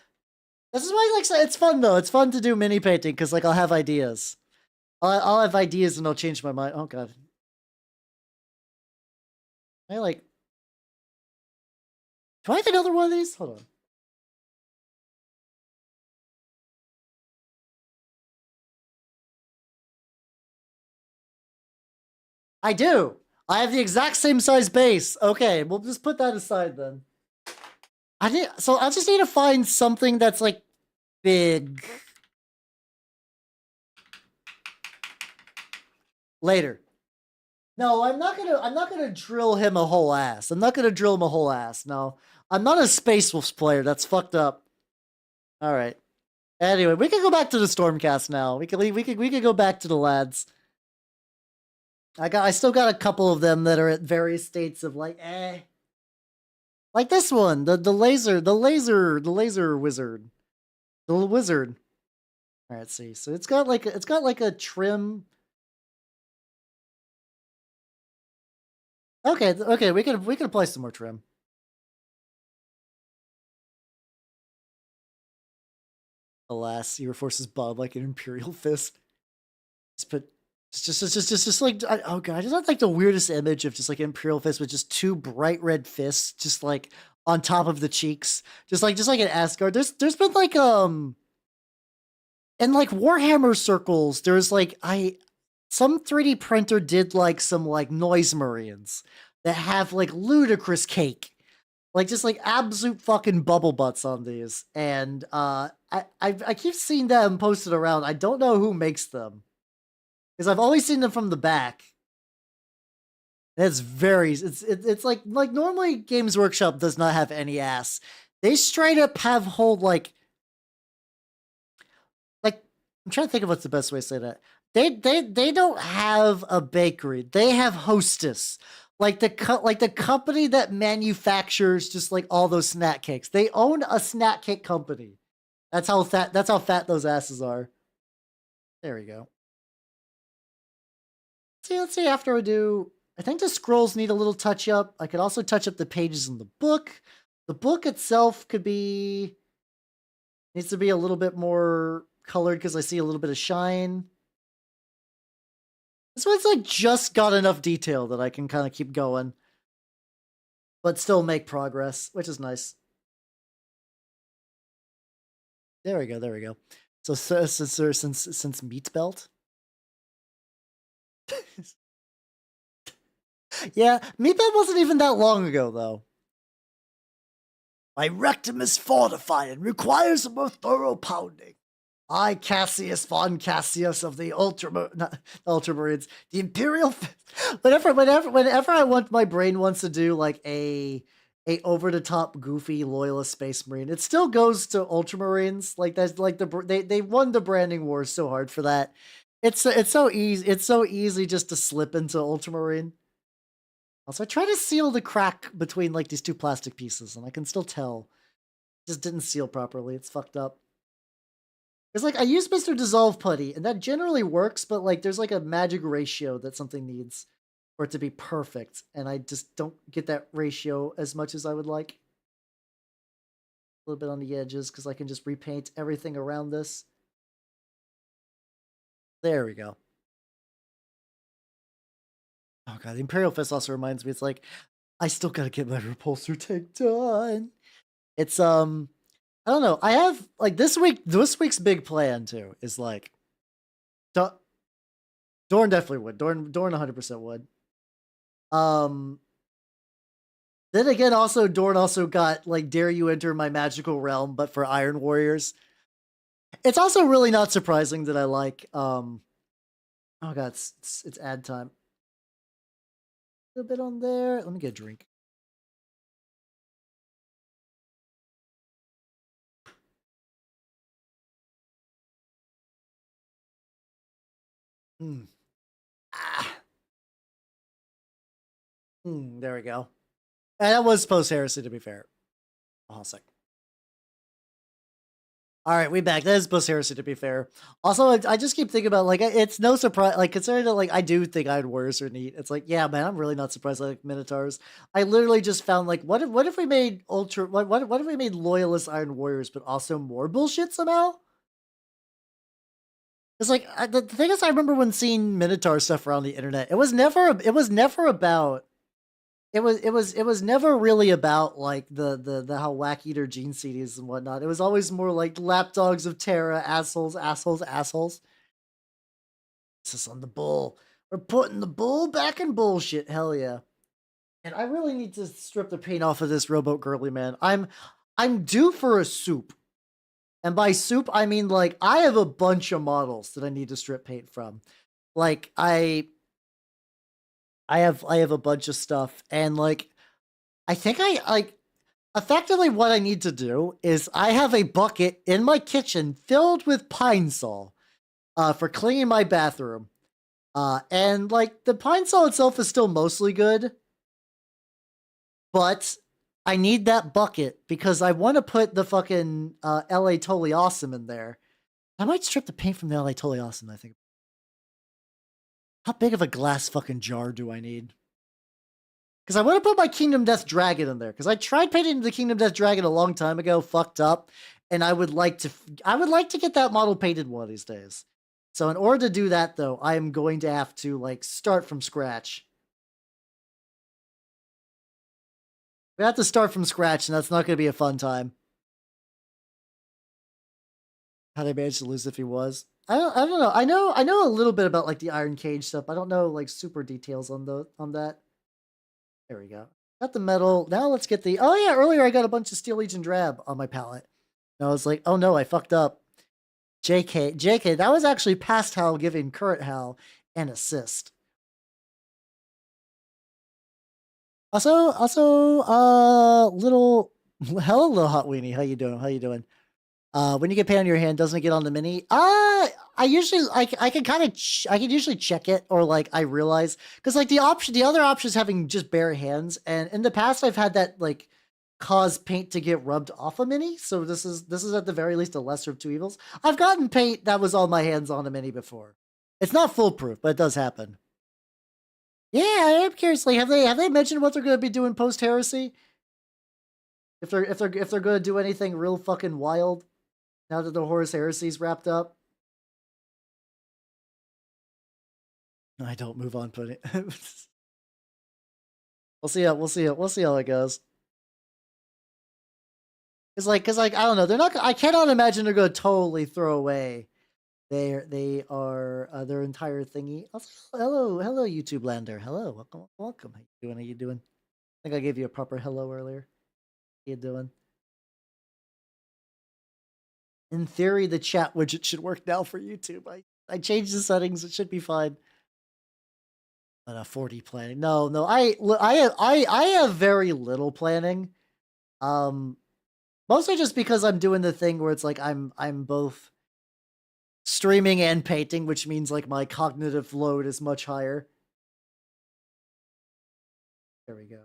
This is why like it's fun though. It's fun to do mini painting because like I'll have ideas. I'll have ideas and I'll change my mind. Oh god. I like. Do I have another one of these? Hold on. I do. I have the exact same size base. Okay, we'll just put that aside then. So I just need to find something that's like big. Later. No, I'm not gonna drill him a whole ass. I'm not gonna drill him a whole ass. No. I'm not a Space Wolves player. That's fucked up. Alright. Anyway, we can go back to the Stormcast now. We could go back to the lads. I still got a couple of them that are at various states of like, eh. Like this one, the laser wizard. The wizard. Alright, let's see. So it's got like a trim. Okay, we can apply some more trim. Alas, your forces bob like an imperial fist. Just like oh god, I just have like the weirdest image of just like imperial fist with just two bright red fists, just like on top of the cheeks, just like an Asgard. There's been like in like Warhammer circles, there's like some 3D printer did like some like noise marines that have like ludicrous cake. Like just like absolute fucking bubble butts on these, and I keep seeing them posted around. I don't know who makes them because I've always seen them from the back. It's like normally Games Workshop does not have any ass. They straight up have whole like I'm trying to think of what's the best way to say that. They don't have a bakery. They have Hostess. Like the company that manufactures just like all those snack cakes. They own a snack cake company. That's how fat those asses are. There we go. Let's see after we do. I think the scrolls need a little touch up. I could also touch up the pages in the book. The book itself needs to be a little bit more colored because I see a little bit of shine. This one's like just got enough detail that I can kind of keep going, but still make progress, which is nice. There we go. So since Meat Belt, yeah, Meat Belt wasn't even that long ago though. My rectum is fortified and requires a more thorough pounding. I, Cassius von Cassius of the Ultramarines, the Imperial. Whenever I want, my brain wants to do like a over the top goofy loyalist space marine, it still goes to Ultramarines. Like that's like they won the branding war so hard for that. It's so easy. It's so easy just to slip into Ultramarine. Also, I try to seal the crack between like these two plastic pieces, and I can still tell it just didn't seal properly. It's fucked up. It's like I use Mr. Dissolve Putty, and that generally works, but like there's like a magic ratio that something needs for it to be perfect, and I just don't get that ratio as much as I would like. A little bit on the edges because I can just repaint everything around this. There we go. Oh god, the Imperial Fist also reminds me, it's like I still gotta get my repulsor tank done. It's I don't know. I have like this week's big plan too is like Dorn definitely would. Dorn 100% would. Then again, also Dorn also got like Dare You Enter My Magical Realm, but for Iron Warriors. It's also really not surprising that I like oh god, it's ad time. A little bit on there. Let me get a drink. Ah. There we go. And that was post heresy, to be fair. Oh, sick. All right, we back. That is Bus Heresy, to be fair. Also, I just keep thinking about, like, it's no surprise, like, considering that, like, I do think Iron Warriors are neat. It's like, yeah, man, I'm really not surprised I like Minotaurs. I literally just found, like, what if we made what if we made Loyalist Iron Warriors, but also more bullshit somehow? It's like, the thing is, I remember when seeing Minotaur stuff around the internet, it was never about it was never really about like the how Whack Eater Gene CDs and whatnot. It was always more like lapdogs of Terra, assholes, assholes, assholes. This is on the bull. We're putting the bull back in bullshit. Hell yeah. And I really need to strip the paint off of this rowboat girly, man. I'm due for a soup. And by soup, I mean like I have a bunch of models that I need to strip paint from. Like I have a bunch of stuff, and like I think I like effectively what I need to do is I have a bucket in my kitchen filled with pine sol for cleaning my bathroom. And like the pine sol itself is still mostly good, but I need that bucket because I want to put the fucking LA Totally Awesome in there. I might strip the paint from the LA Totally Awesome, I think. How big of a glass fucking jar do I need? Because I want to put my Kingdom Death Dragon in there. Because I tried painting the Kingdom Death Dragon a long time ago, fucked up, and I would like to get that model painted one of these days. So in order to do that, though, I am going to have to like start from scratch. We have to start from scratch, and that's not going to be a fun time. How they managed to lose if he was. I don't know. I know a little bit about like the Iron Cage stuff. I don't know like super details on that. There we go. Got the metal. Now let's get the. Oh yeah, earlier I got a bunch of Steel Legion Drab on my palette. And I was like, oh no, I fucked up. JK, that was actually past Hal giving current Hal an assist. Also, little hello, little hot weenie. How you doing? How you doing? When you get paint on your hand, doesn't it get on the mini? I usually I can kind of I can usually check it, or like I realize because like the other option is having just bare hands, and in the past I've had that like cause paint to get rubbed off a mini. So this is at the very least a lesser of two evils. I've gotten paint that was on my hands on a mini before. It's not foolproof, but it does happen. Yeah, I am curious. Like, have they mentioned what they're going to be doing post heresy? If they're going to do anything real fucking wild now that the Horus Heresy's wrapped up? No, I don't move on putting. We'll see how it goes. Cause like I don't know, they're not. I cannot imagine they're going to totally throw away their entire thingy. Also, hello, YouTube lander. Hello, welcome. How you doing? How you doing? I think I gave you a proper hello earlier. How you doing? In theory, the chat widget should work now for YouTube. I changed the settings. It should be fine. But 40 planning. No. I have very little planning. Um, Mostly just because I'm doing the thing where it's like I'm both streaming and painting, which means like my cognitive load is much higher. There we go.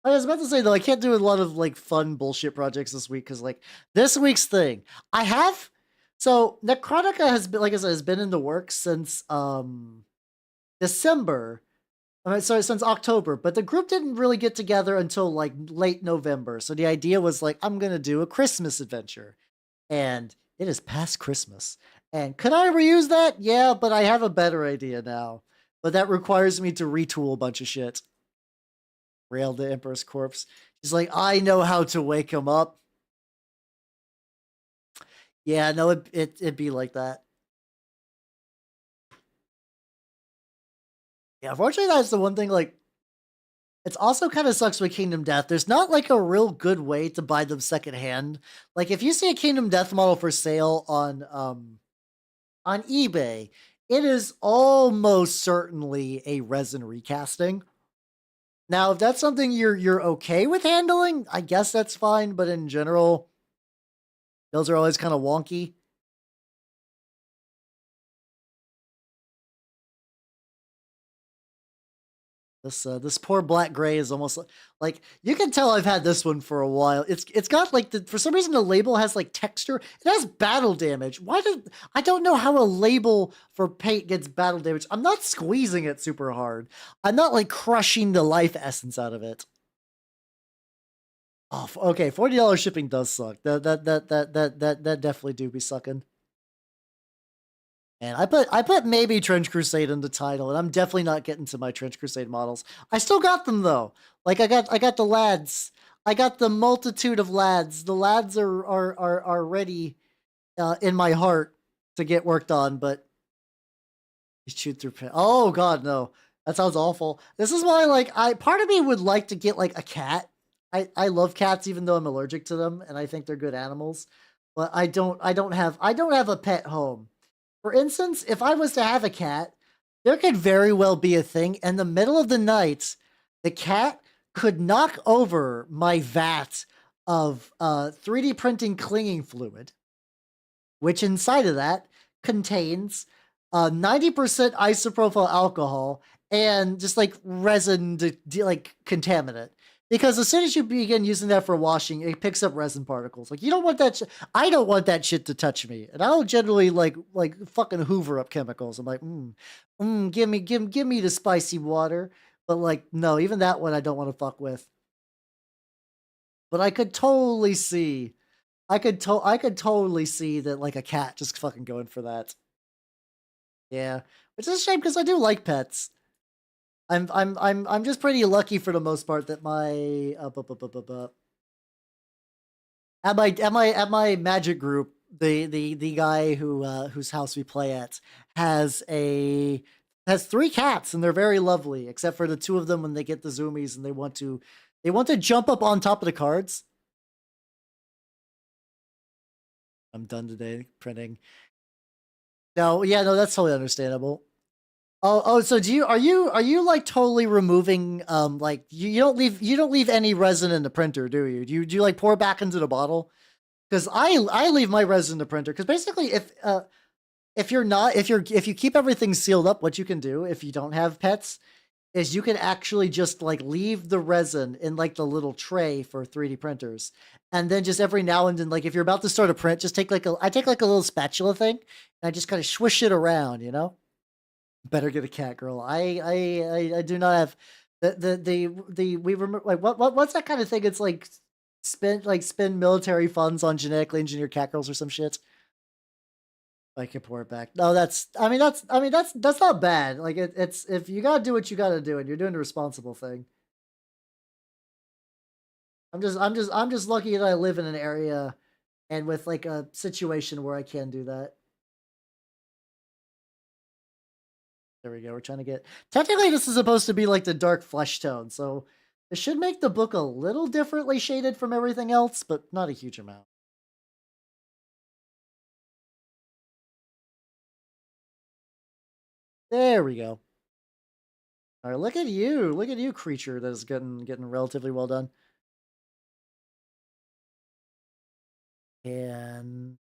I was about to say though, I can't do a lot of like fun bullshit projects this week because like this week's thing, I have. So Necrotica has been, like I said, has been in the works since December. Sorry, since October, but the group didn't really get together until like late November. So the idea was like, I'm gonna do a Christmas adventure, and it is past Christmas. And could I reuse that? Yeah, but I have a better idea now. But that requires me to retool a bunch of shit. Rail the Emperor's corpse. He's like, I know how to wake him up. Yeah, no, it'd be like that. Yeah, unfortunately, that's the one thing. Like, it's also kind of sucks with Kingdom Death. There's not like a real good way to buy them secondhand. Like, if you see a Kingdom Death model for sale on eBay, it is almost certainly a resin recasting. Now, if that's something you're okay with handling, I guess that's fine. But in general, those are always kind of wonky. This poor black gray is almost like you can tell I've had this one for a while. It's got like for some reason the label has like texture. It has battle damage. I don't know how a label for paint gets battle damage. I'm not squeezing it super hard. I'm not like crushing the life essence out of it. Oh, okay, $40 shipping does suck. That definitely do be sucking. And I put maybe Trench Crusade in the title, and I'm definitely not getting to my Trench Crusade models. I still got them though. Like I got the lads. I got the multitude of lads. The lads are ready in my heart to get worked on, but you shoot through paint. Oh god, no. That sounds awful. This is why like part of me would like to get like a cat. I love cats even though I'm allergic to them and I think they're good animals. But I don't have a pet home. For instance, if I was to have a cat, there could very well be a thing in the middle of the night, the cat could knock over my vat of 3D printing clinging fluid, which inside of that contains 90% isopropyl alcohol and just like resin like contaminant. Because as soon as you begin using that for washing, it picks up resin particles. Like you don't want that. I don't want that shit to touch me, and I'll generally like fucking hoover up chemicals. I'm like, give me the spicy water. But like, no, even that one I don't want to fuck with. But I could totally see, I could totally see that like a cat just fucking going for that. Yeah, which is a shame because I do like pets. I'm just pretty lucky for the most part that my at my magic group, the guy whose house we play at has 3 cats and they're very lovely, except for the 2 of them when they get the zoomies and they want to jump up on top of the cards. I'm done today printing. No, yeah, no, that's totally understandable. Oh, so are you like totally removing like you don't leave any resin in the printer, do you? Do you like pour back into the bottle? Because I leave my resin in the printer because basically if you keep everything sealed up, what you can do if you don't have pets is you can actually just like leave the resin in like the little tray for 3D printers, and then just every now and then, like if you're about to start a print, just I take like a little spatula thing and I just kind of swish it around, you know. Better get a cat, girl. I do not have the we remember like what's that kind of thing? It's like spend military funds on genetically engineered cat girls or some shit. I can pour it back. No, that's that's not bad. Like it's if you gotta do what you gotta do and you're doing the responsible thing. I'm just lucky that I live in an area and with like a situation where I can do that. There we go. We're trying to get... Technically, this is supposed to be like the dark flesh tone, so it should make the book a little differently shaded from everything else, but not a huge amount. There we go. All right, look at you. Look at you, creature that is getting relatively well done. And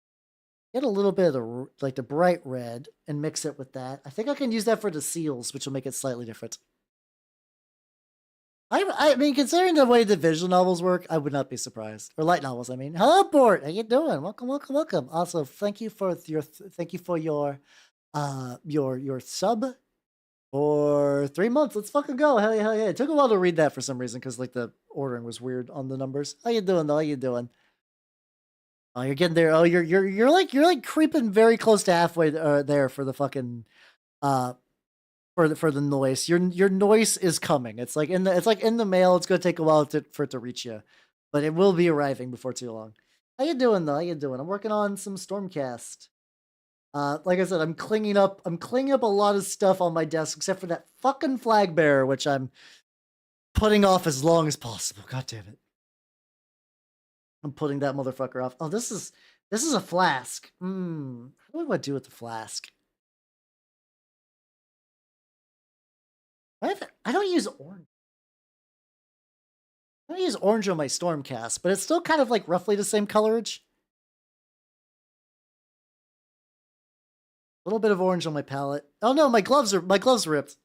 get a little bit of the, like the bright red and mix it with that. I think I can use that for the seals, which will make it slightly different. I mean, considering the way the visual novels work, I would not be surprised. Or light novels, I mean. Hello, Bort. How you doing? Welcome, welcome, welcome. Also, thank you for your sub for 3 months. Let's fucking go. Hell yeah, hell yeah. It took a while to read that for some reason because like the ordering was weird on the numbers. How you doing though? How you doing? Oh, you're getting there. Oh, you're like creeping very close to halfway there for the fucking uh for the noise. Your noise is coming. It's like in the mail. It's gonna take a while for it to reach you, but it will be arriving before too long. How you doing though? How you doing? I'm working on some Stormcast. Like I said, I'm cleaning up a lot of stuff on my desk, except for that fucking flag bearer, which I'm putting off as long as possible. God damn it. I'm putting that motherfucker off. Oh, this is a flask. What do I do with the flask? I don't use orange. I don't use orange on my Stormcast, but it's still kind of like roughly the same colorage. A little bit of orange on my palette. Oh no, my gloves ripped.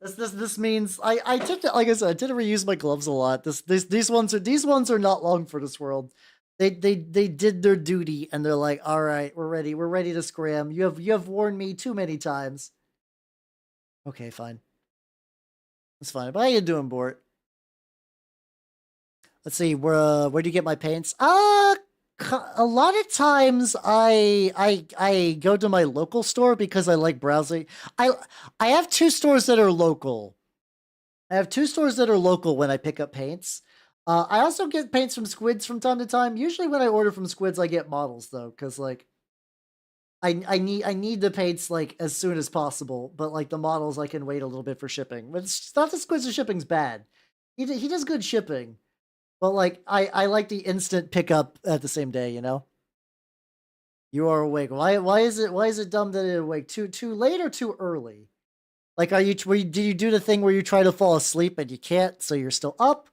This means I tend to, like I said, I tend to reuse my gloves a lot. These ones are not long for this world. They did their duty and they're like, all right, we're ready to scram. You have warned me too many times. Okay, fine. That's fine. But how you doing, Bort? Let's see, where do you get my paints? A lot of times I go to my local store because I like browsing. I I have two stores that are local. I have two stores that are local when I pick up paints. I also get paints from Squids from time to time. Usually when I order from Squids, I get models though, because like I need the paints like as soon as possible. But like the models, I can wait a little bit for shipping. But it's not that Squids' shipping's bad. He does good shipping. But like I like the instant pickup at the same day. You know. You are awake. Why is it dumb that it awake too late or too early? Like, do you do the thing where you try to fall asleep and you can't, so you're still up?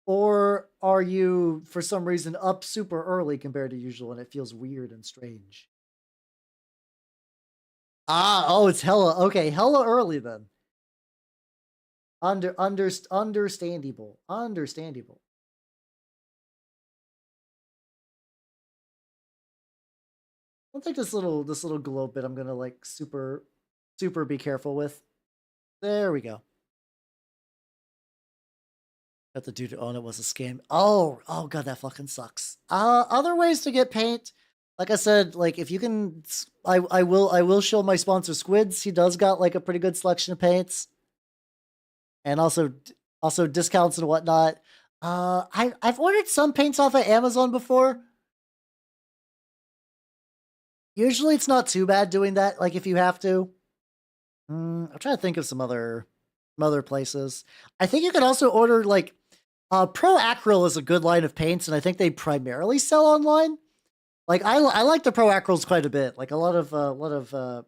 Or are you, for some reason, up super early compared to usual and it feels weird and strange? Oh, it's hella, okay, hella early then. Understandable. Understandable. I think this little glow bit I'm gonna like super be careful with. There we go. That the dude who owned it was a scam. Oh god, that fucking sucks. Other ways to get paint. Like I said, like if you can, I will show my sponsor Squids. He does got like a pretty good selection of paints, and also discounts and whatnot. I've ordered some paints off of Amazon before. Usually, it's not too bad doing that. Like if you have to. I'm trying to think of some other places. I think you can also order like Pro Acryl is a good line of paints, and I think they primarily sell online. Like I like the Pro Acryls quite a bit. Like a lot of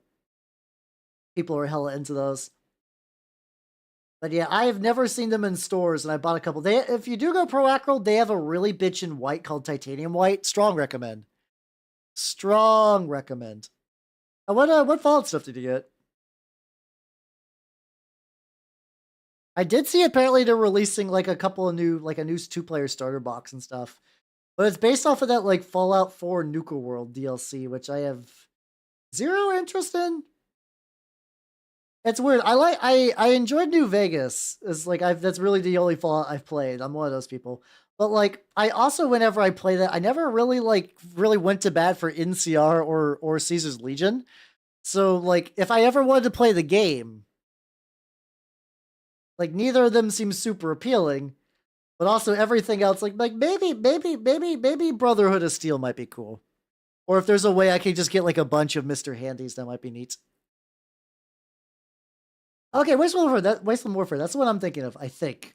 people are hella into those. But yeah, I have never seen them in stores, and I bought a couple. If you do go Pro Acryl, they have a really bitchin' white called Titanium White. Strong recommend. Strong recommend. What Fallout stuff did you get? I did see apparently they're releasing like a couple of new, like a new 2-player starter box and stuff. But it's based off of that like Fallout 4 Nuka World DLC, which I have zero interest in. It's weird. I enjoyed New Vegas. It's like that's really the only Fallout I've played. I'm one of those people. But like I also, whenever I play that, I never really went to bat for NCR or Caesar's Legion. So like if I ever wanted to play the game, like neither of them seems super appealing. But also everything else, like maybe Brotherhood of Steel might be cool. Or if there's a way I could just get like a bunch of Mr. Handies, that might be neat. Okay, Wasteland Warfare, that's what I'm thinking of, I think.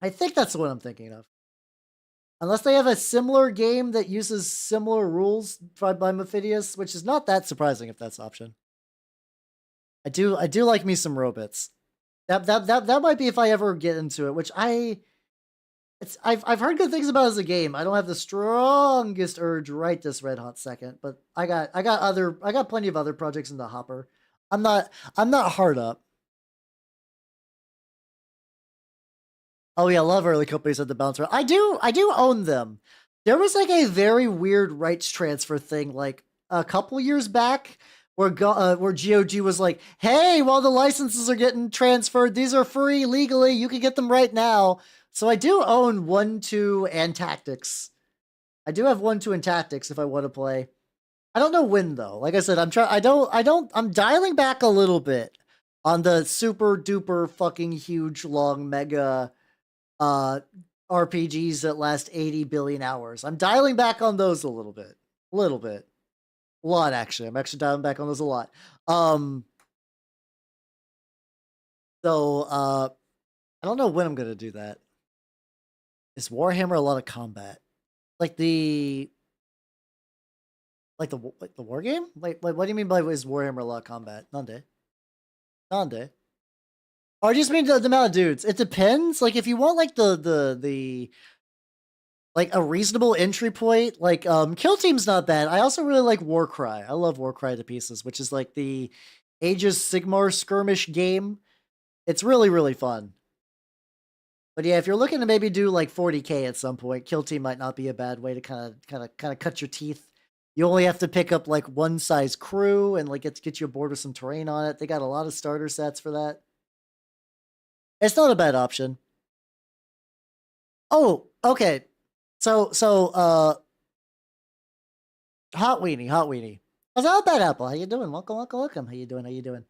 I think that's what I'm thinking of. Unless they have a similar game that uses similar rules by Mephidius, which is not that surprising if that's an option. I do like me some robots. That might be if I ever get into it, which I've heard good things about it as a game. I don't have the strongest urge right this red hot second, but I got plenty of other projects in the hopper. I'm not hard up. Oh yeah, love early companies at the bounce around. I do own them. There was like a very weird rights transfer thing like a couple years back where GOG was like, "Hey, while the licenses are getting transferred, these are free legally. You can get them right now." So I do own 1, 2, and Tactics. I do have 1, 2, and Tactics if I want to play. I don't know when though. Like I said, I'm dialing back a little bit on the super duper fucking huge long mega RPGs that last 80 billion hours. I'm dialing back on those a little bit. A little bit. A lot actually. I'm actually dialing back on those a lot. So I don't know when I'm gonna do that. Is Warhammer a lot of combat? Like the war game? Like what do you mean by is Warhammer a lot of combat? Nande. Or I just mean the amount of dudes. It depends. Like if you want like the like a reasonable entry point, like Kill Team's not bad. I also really like Warcry. I love Warcry to pieces, which is like the Age of Sigmar skirmish game. It's really, really fun. But yeah, if you're looking to maybe do like 40K at some point, Kill Team might not be a bad way to kind of cut your teeth. You only have to pick up like one size crew and like get you aboard with some terrain on it. They got a lot of starter sets for that. It's not a bad option. Oh, okay. So Hot Weenie, Hot Weenie. How's that bad apple? How you doing? Welcome, welcome, welcome. How you doing? How you doing?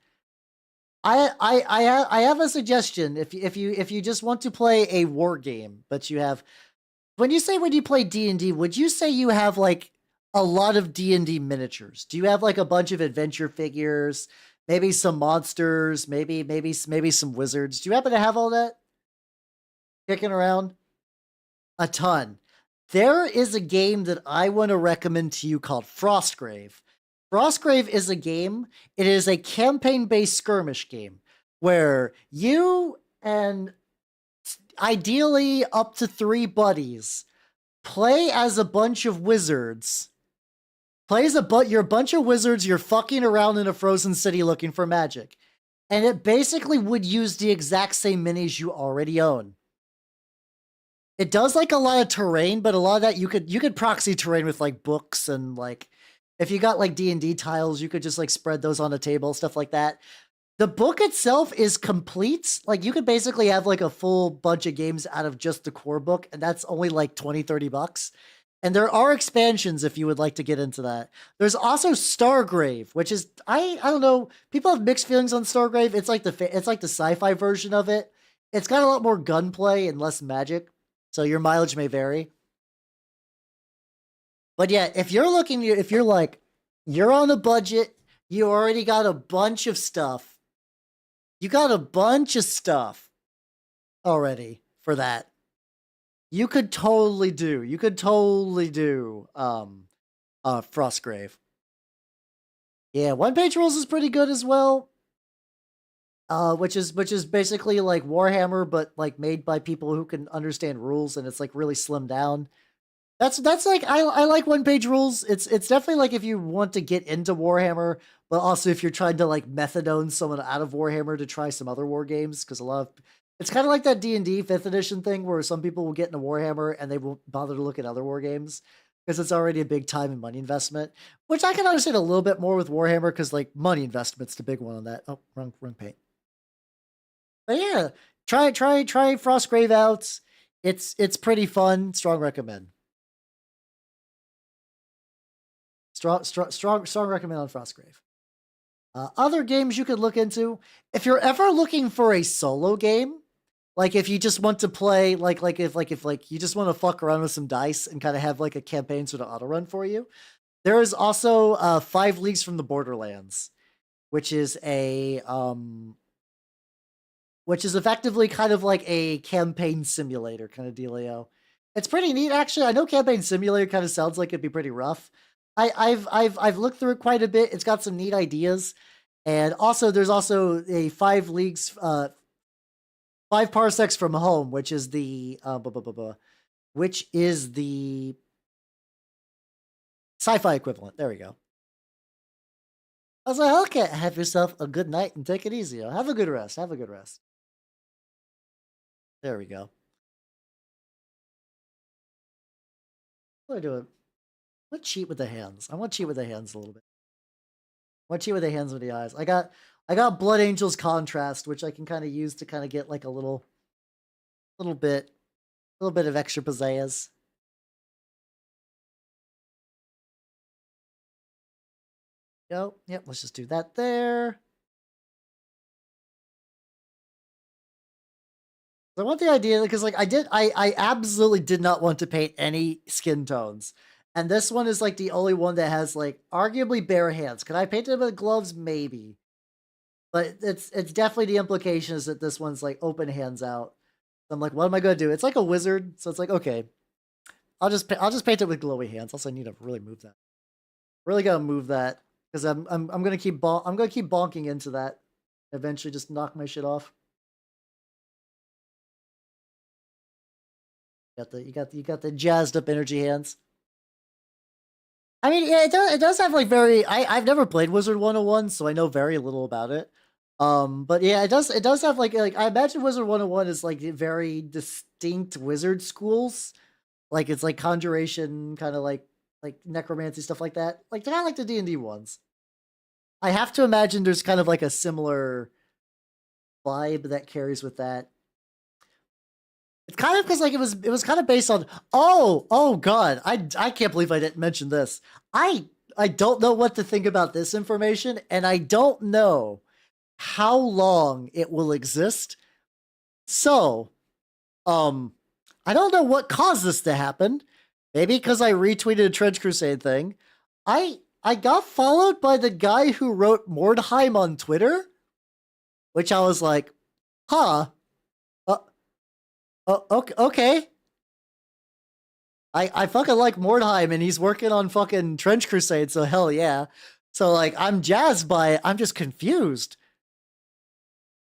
I have a suggestion. If you just want to play a war game, but you have when you play D&D, would you say you have like a lot of D&D miniatures? Do you have like a bunch of adventure figures, maybe some monsters, maybe some wizards? Do you happen to have all that kicking around? A ton. There is a game that I want to recommend to you called Frostgrave. Frostgrave is a game. It is a campaign-based skirmish game where you and ideally up to 3 buddies play as a bunch of wizards. You're a bunch of wizards. You're fucking around in a frozen city looking for magic, and it basically would use the exact same minis you already own. It does like a lot of terrain, but a lot of that you could proxy terrain with like books and like if you got like D&D tiles, you could just like spread those on a table, stuff like that. The book itself is complete. Like you could basically have like a full bunch of games out of just the core book, and that's only like 20-30 bucks. And there are expansions if you would like to get into that. There's also Stargrave, which is I don't know, people have mixed feelings on Stargrave. It's like the sci-fi version of it. It's got a lot more gunplay and less magic, so your mileage may vary. But yeah, if you're like, you're on a budget, you already got a bunch of stuff. You got a bunch of stuff already for that. You could totally do Frostgrave. Yeah, One Page Rules is pretty good as well. Which is basically like Warhammer, but like made by people who can understand rules, and it's like really slimmed down. That's like I like One Page Rules. It's definitely like if you want to get into Warhammer, but also if you're trying to like methadone someone out of Warhammer to try some other war games, because it's kind of like that D&D 5th edition thing where some people will get into Warhammer and they won't bother to look at other war games because it's already a big time and money investment, which I can understand a little bit more with Warhammer because like money investment's the big one on that. Oh, wrong paint. But yeah, try Frostgrave out. It's pretty fun. Strong recommend. Strong recommend on Frostgrave. Other games you could look into if you're ever looking for a solo game, like if you just want to play, if you just want to fuck around with some dice and kind of have like a campaign sort of auto run for you. There is also 5 Leagues from the Borderlands, which is effectively kind of like a campaign simulator kind of dealio. It's pretty neat, actually. I know campaign simulator kind of sounds like it'd be pretty rough. I've looked through it quite a bit. It's got some neat ideas, and also there's also a 5 Leagues, 5 Parsecs from Home, which is the sci-fi equivalent. There we go. I was like, okay, have yourself a good night and take it easy. Have a good rest. Have a good rest. There we go. What do I do? I want to cheat with the hands. I want to cheat with the hands a little bit. I want to cheat with the hands with the eyes. I got Blood Angel's Contrast, which I can kind of use to kind of get like a little bit of extra pizzazz. Go. Yep, let's just do that there. I want the idea because like I absolutely did not want to paint any skin tones. And this one is like the only one that has like arguably bare hands. Can I paint it with gloves? Maybe. But it's definitely the implication is that this one's like open hands out. I'm like, what am I gonna do? It's like a wizard, so it's like, okay, I'll just paint it with glowy hands. Also, I need to really move that. Really gotta move that because I'm gonna keep bonking into that. Eventually, just knock my shit off. You got the jazzed up energy hands. I mean, yeah, it does have like I've never played Wizard 101, so I know very little about it. But yeah, it does have like I imagine Wizard 101 is like very distinct wizard schools. Like it's like conjuration, kind of like necromancy stuff like that. Like kind of like the D&D ones. I have to imagine there's kind of like a similar vibe that carries with that. It's kind of because like it was kind of based on oh god, I can't believe I didn't mention this. I don't know what to think about this information, and I don't know how long it will exist. So, I don't know what caused this to happen. Maybe because I retweeted a Trench Crusade thing. I got followed by the guy who wrote Mordheim on Twitter, which I was like, huh. Okay. I fucking like Mordheim, and he's working on fucking Trench Crusade, so hell yeah. So like I'm jazzed by it. I'm just confused.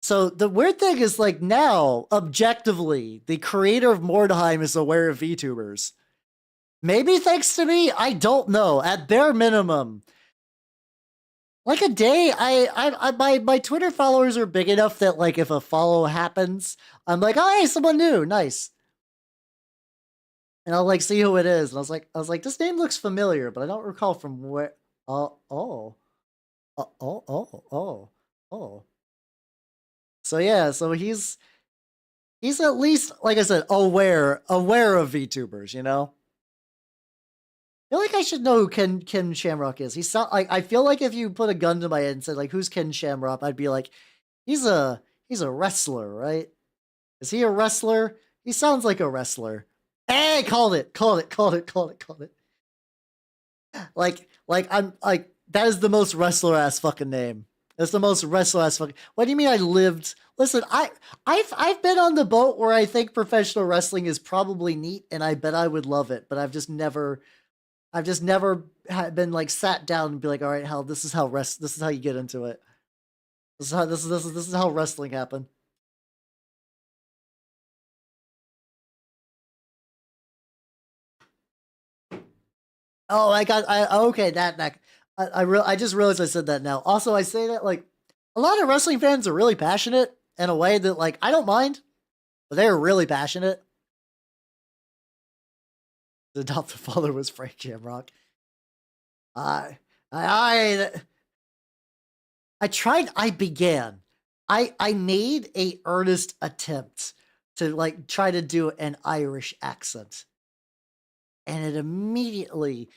So the weird thing is like now, objectively, the creator of Mordheim is aware of VTubers. Maybe thanks to me, I don't know. At bare minimum, like a day, my Twitter followers are big enough that like if a follow happens, I'm like, oh hey, someone new, nice. And I'll like see who it is. And I was like, this name looks familiar, but I don't recall from where. Oh. Oh. So yeah, so he's at least, like I said, aware of VTubers, you know? I feel like I should know who Ken Shamrock is. He's not like, I feel like if you put a gun to my head and said like, who's Ken Shamrock? I'd be like, he's a wrestler, right? Is he a wrestler? He sounds like a wrestler. Hey, called it. Like I'm like, that is the most wrestler ass fucking name. That's the most wrestler ass fucking. What do you mean I lived? Listen, I've been on the boat where I think professional wrestling is probably neat, and I bet I would love it, but I've just never been like sat down and be like, all right, hell, this is how you get into it. This is how wrestling happened. Oh, okay, I just realized I said that now. Also, I say that like a lot of wrestling fans are really passionate in a way that like I don't mind, but they're really passionate. The adopted father was Frank Shamrock. I I tried. I made a earnest attempt to like try to do an Irish accent, and it immediately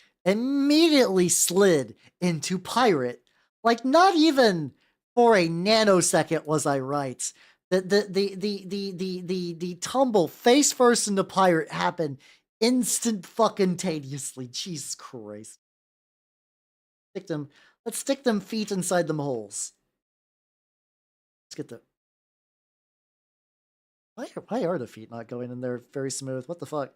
slid into pirate. Like not even for a nanosecond was I right. The tumble face first into pirate happened instant fucking taneously. Jesus Christ. Let's stick them feet inside them holes. Let's get the. Why are the feet not going in there very smooth? What the fuck?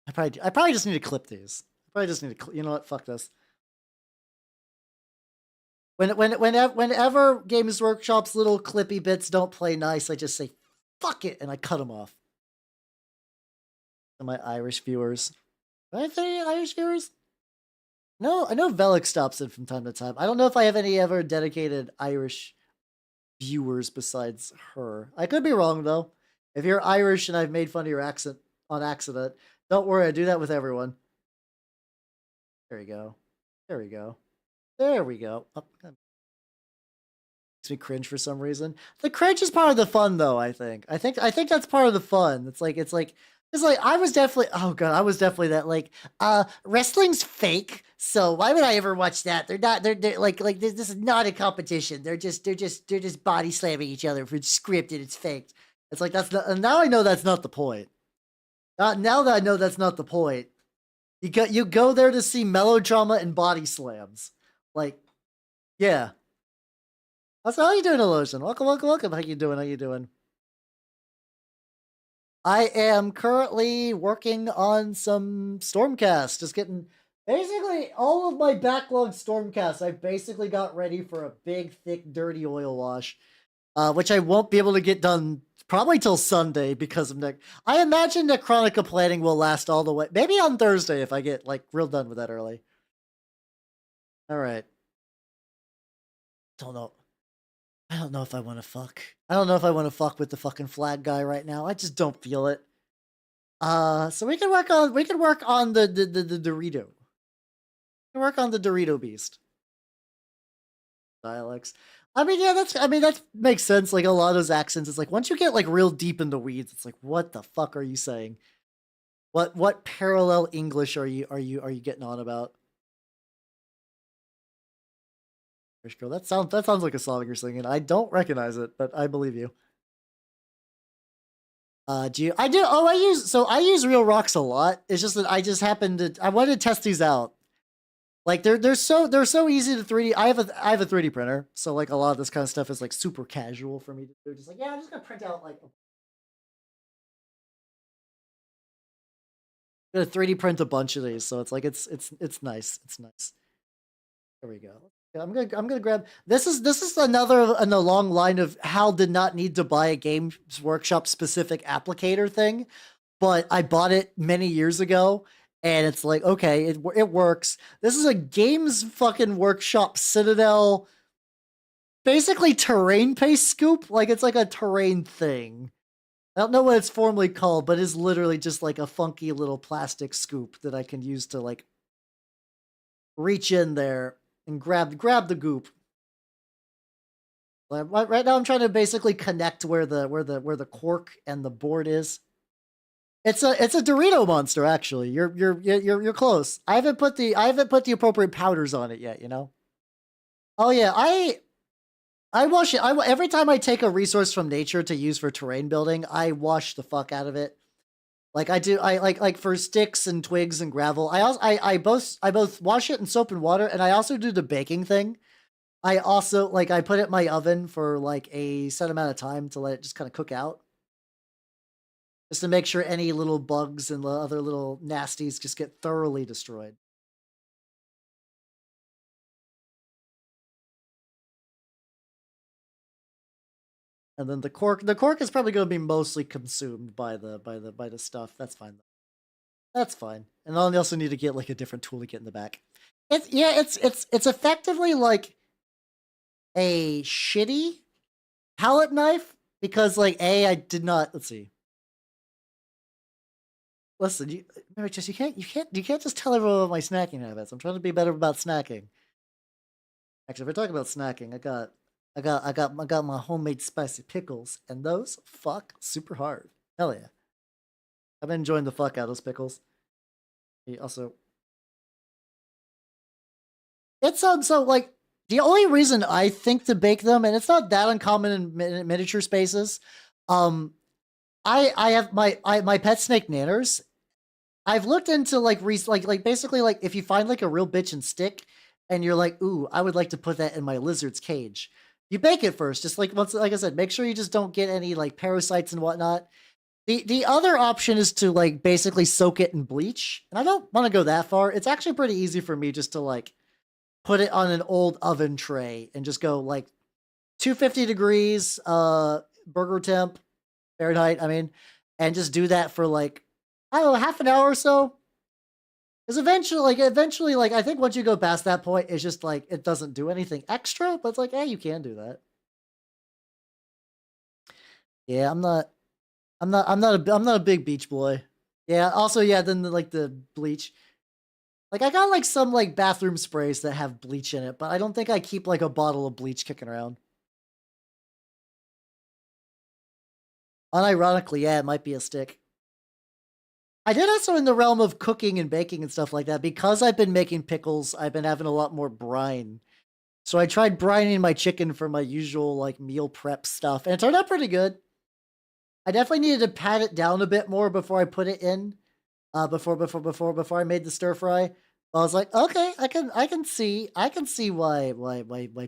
I probably just need to clip these. I probably just need to, you know what? Fuck this. Whenever Games Workshop's little clippy bits don't play nice, I just say, fuck it, and I cut them off. To my Irish viewers. Do I have any Irish viewers? No, I know Velik stops in from time to time. I don't know if I have any ever dedicated Irish viewers besides her. I could be wrong, though. If you're Irish and I've made fun of your accent on accident, don't worry, I do that with everyone. There we go. There we go. There we go. Oh, makes me cringe for some reason. The cringe is part of the fun, though. I think that's part of the fun. It's like I was definitely, oh god, I was definitely that like wrestling's fake, so why would I ever watch that? They're like this is not a competition. They're just body slamming each other. If it's scripted, it's faked. It's like that's not, and now I know that's not the point. Now that I know that's not the point. You go there to see melodrama and body slams. Like, yeah. How you doing, Illusion? Welcome. How you doing? I am currently working on some Stormcast. Just getting basically all of my backlog Stormcast. I basically got ready for a big, thick, dirty oil wash, which I won't be able to get done probably till Sunday because of Nick. I imagine the Chronica planning will last all the way. Maybe on Thursday if I get like real done with that early. All right. don't know. I don't know if I want to fuck. I don't know if I want to fuck with the fucking flag guy right now. I just don't feel it. So we can work on the Dorito. We can work on the Dorito beast. Dialects. I mean, yeah, that makes sense. Like a lot of those accents, it's like once you get like real deep in the weeds, it's like, what the fuck are you saying? What parallel English are you getting on about? Irish girl. That sounds like a song you're singing. I don't recognize it, but I believe you. Do you? I do. Oh, I use real rocks a lot. It's just that I just happen to. I wanted to test these out. Like they're so easy to 3D. I have a 3D printer, so like a lot of this kind of stuff is like super casual for me to do. Just like, yeah, I'm just gonna print out like. I'm gonna 3D print a bunch of these, so it's like it's nice. It's nice. There we go. Yeah, I'm gonna grab this is another in the long line of Hal did not need to buy a Games Workshop specific applicator thing, but I bought it many years ago, and it's like, okay, it works. This is a Games fucking Workshop Citadel, basically terrain paste scoop. Like it's like a terrain thing. I don't know what it's formally called, but it's literally just like a funky little plastic scoop that I can use to like reach in there and grab the goop. Right now I'm trying to basically connect where the cork and the board is. It's a Dorito monster, actually. You're close. I haven't put the appropriate powders on it yet, you know? Oh yeah, I wash it. Every time I take a resource from nature to use for terrain building, I wash the fuck out of it. Like I do, I like for sticks and twigs and gravel. I both wash it in soap and water, and I also do the baking thing. I also like I put it in my oven for like a set amount of time to let it just kind of cook out, just to make sure any little bugs and the other little nasties just get thoroughly destroyed. And then the cork is probably going to be mostly consumed by the stuff. That's fine. That's fine. And then you also need to get like a different tool to get in the back. It's effectively like a shitty palette knife because like I did not, let's see. Listen, you can't just tell everyone about my snacking habits. I'm trying to be better about snacking. Actually, if we're talking about snacking, I got my homemade spicy pickles, and those fuck super hard. Hell yeah. I've been enjoying the fuck out of those pickles. Also, it's so like the only reason I think to bake them, and it's not that uncommon in miniature spaces. I have my pet snake nanners. I've looked into like basically like if you find like a real bitch and stick, and you're like, ooh, I would like to put that in my lizard's cage. You bake it first, just like once, like I said, make sure you just don't get any like parasites and whatnot. The other option is to like basically soak it in bleach, and I don't want to go that far. It's actually pretty easy for me just to like put it on an old oven tray and just go like 250 degrees burger temp Fahrenheit, I mean, and just do that for like, I don't know, half an hour or so. Because eventually, like I think once you go past that point, it's just like it doesn't do anything extra, but it's like, hey, you can do that. Yeah, I'm not a big beach boy. Yeah, also yeah, then like the bleach. Like I got like some like bathroom sprays that have bleach in it, but I don't think I keep like a bottle of bleach kicking around. Unironically, yeah, it might be a stick. I did also in the realm of cooking and baking and stuff like that, because I've been making pickles, I've been having a lot more brine. So I tried brining my chicken for my usual like meal prep stuff, and it turned out pretty good. I definitely needed to pat it down a bit more before I put it in. Before I made the stir fry. I was like, okay, I can see why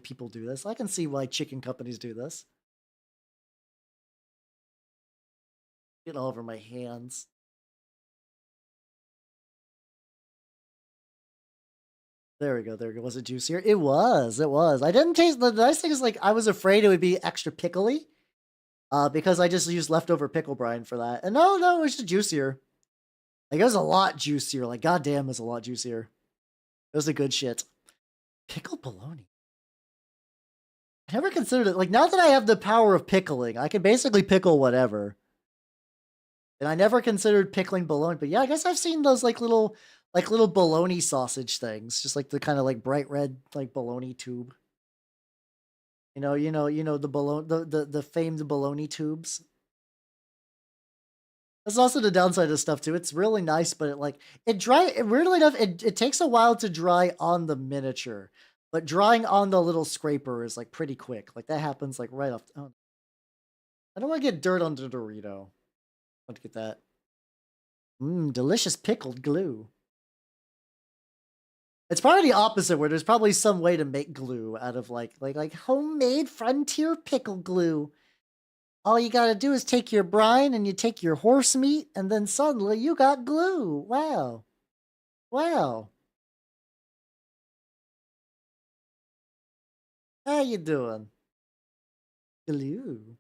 people do this. I can see why chicken companies do this. Get all over my hands. There we go. There we go. Was it juicier? It was. It was. I didn't taste. The nice thing is, like, I was afraid it would be extra pickly, because I just used leftover pickle brine for that. And no, it was just juicier. Like, it was a lot juicier. Like, goddamn, it was a lot juicier. It was a good shit. Pickled bologna. I never considered it. Like, now that I have the power of pickling, I can basically pickle whatever. And I never considered pickling bologna, but yeah, I guess I've seen those little bologna sausage things, just like the kind of like bright red like bologna tube. The bologna, the famed bologna tubes. That's also the downside of stuff too. It's really nice, but weirdly enough, it takes a while to dry on the miniature, but drying on the little scraper is like pretty quick. Like that happens like right off. Oh, I don't want to get dirt on the Dorito. I want to get that. Delicious pickled glue. It's probably the opposite, where there's probably some way to make glue out of like homemade frontier pickle glue. All you gotta do is take your brine and you take your horse meat, and then suddenly you got glue. Wow. Wow. How you doing? Glue.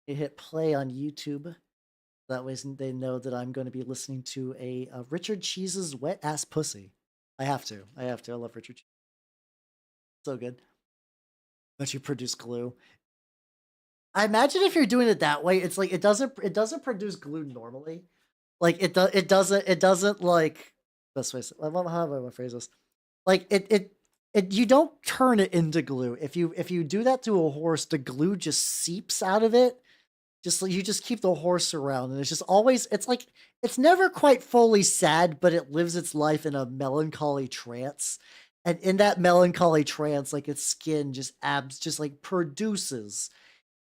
You hit play on YouTube. That way they know that I'm going to be listening to a Richard Cheese's Wet Ass Pussy. I have to. I love Richard Cheese. So good. But you produce glue. I imagine if you're doing it that way, it's like it doesn't produce glue normally. Like it doesn't like best way. How do I phrase this? Like you don't turn it into glue. If you do that to a horse, the glue just seeps out of it. You just keep the horse around, and it's just always, it's never quite fully sad, but it lives its life in a melancholy trance. And in that melancholy trance, like its skin just like produces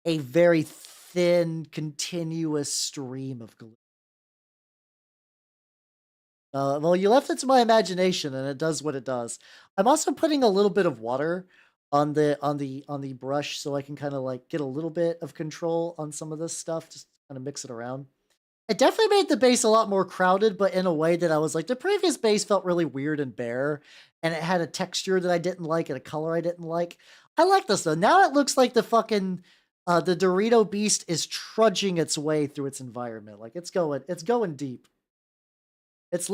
a very thin, continuous stream of glue. Well, you left it to my imagination, and it does what it does. I'm also putting a little bit of water on the brush, so I can kind of like get a little bit of control on some of this stuff, just kind of mix it around. It definitely made the base a lot more crowded, but in a way that I was like, the previous base felt really weird and bare, and it had a texture that I didn't like and a color I didn't like. I like this though. Now it looks like the fucking the Dorito Beast is trudging its way through its environment. Like it's going deep. It's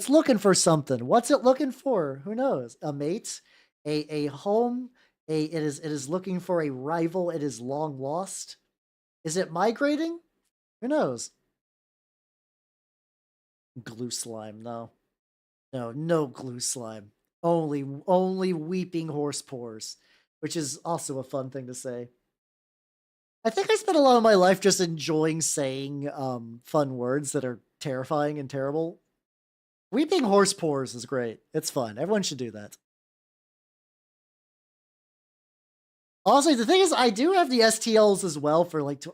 looking for something. What's it looking for? Who knows? A mate, a home. It is looking for a rival. It is long lost. Is it migrating? Who knows? Glue slime. No glue slime. Only weeping horse pores, which is also a fun thing to say. I think I spent a lot of my life just enjoying saying fun words that are terrifying and terrible. Weeping horse pores is great. It's fun. Everyone should do that. Also, the thing is, I do have the STLs as well for like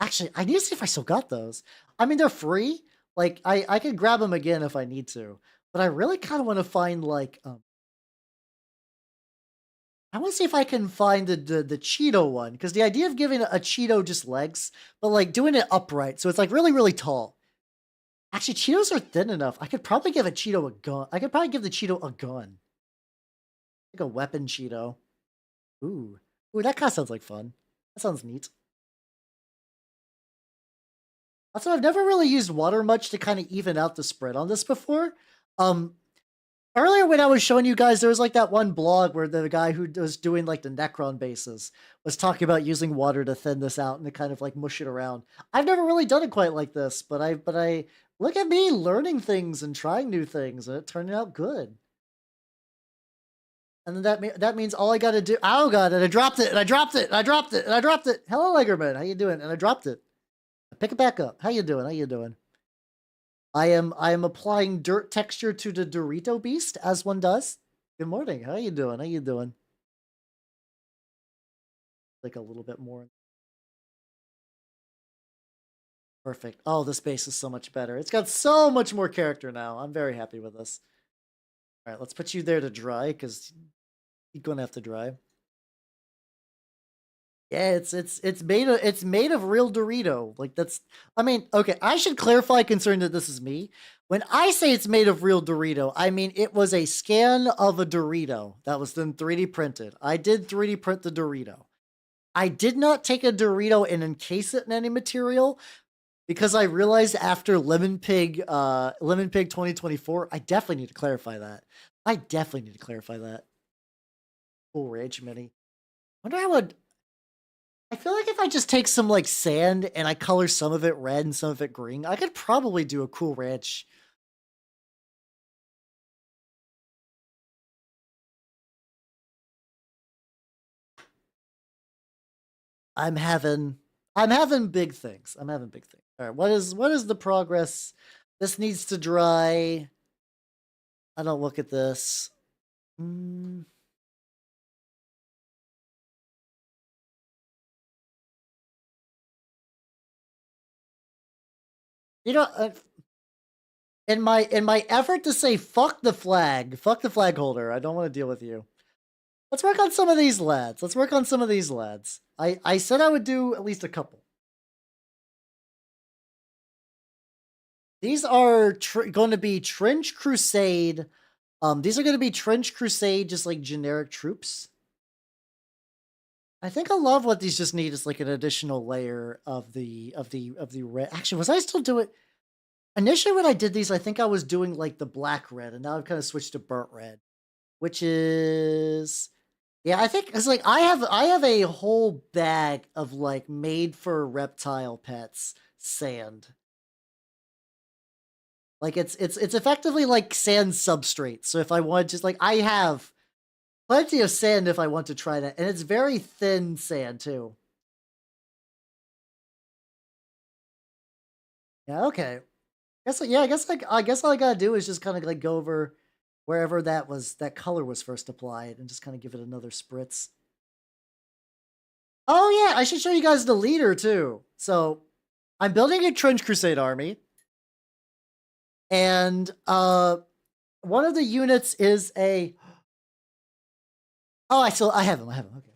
actually, I need to see if I still got those. I mean, they're free. Like I could grab them again if I need to, but I really kind of want to find like I want to see if I can find the Cheeto one, because the idea of giving a Cheeto just legs, but like doing it upright, so it's like really tall. Actually, Cheetos are thin enough. I could probably give a Cheeto a gun. I could probably give the Cheeto a gun. Like a weapon Cheeto. Ooh, that kind of sounds like fun. That sounds neat. Also, I've never really used water much to kind of even out the spread on this before. Earlier when I was showing you guys, there was like that one blog where the guy who was doing like the Necron bases was talking about using water to thin this out and to kind of like mush it around. I've never really done it quite like this, but I look at me learning things and trying new things, and it turned out good. And then that means all I got to do. Oh god! And I dropped it. And I dropped it. And I dropped it. And I dropped it. Hello, Legerman. How you doing? And I dropped it. Pick it back up. How you doing? How you doing? I am applying dirt texture to the Dorito Beast, as one does. Good morning. How you doing? How you doing? Like a little bit more. Perfect. Oh, this base is so much better. It's got so much more character now. I'm very happy with this. All right, let's put you there to dry, because you're gonna have to dry. Yeah, it's made of real Dorito. Like that's, I mean, okay, I should clarify concerning that this is me. When I say it's made of real Dorito, I mean it was a scan of a Dorito that was then 3D printed. I did 3D print the Dorito. I did not take a Dorito and encase it in any material, because I realized after Lemon Pig 2024, I definitely need to clarify that. Cool Ranch mini. Wonder how would. I feel like if I just take some like sand and I color some of it red and some of it green, I could probably do a cool ranch. I'm having big things. I'm having big things. All right, what is the progress? This needs to dry. I don't look at this. Mm. You know, in my effort to say fuck the flag holder, I don't want to deal with you. Let's work on some of these lads. Let's work on some of these lads. I said I would do at least a couple. These are going to be Trench Crusade. These are going to be Trench Crusade, just like generic troops. I think a lot of what these just need is like an additional layer of the red. Actually, was I still doing? Initially, when I did these, I think I was doing like the black red, and now I've kind of switched to burnt red, which is, yeah, I think it's like I have a whole bag of like made for reptile pets sand. Like it's effectively like sand substrate. So if I want just like I have plenty of sand if I want to try that, and it's very thin sand too. Yeah, okay. I guess all I gotta do is just kind of like go over wherever that color was first applied and just kind of give it another spritz. Oh yeah, I should show you guys the leader too. So I'm building a Trench Crusade army, and one of the units is a. Oh, I have him. I have him. Okay.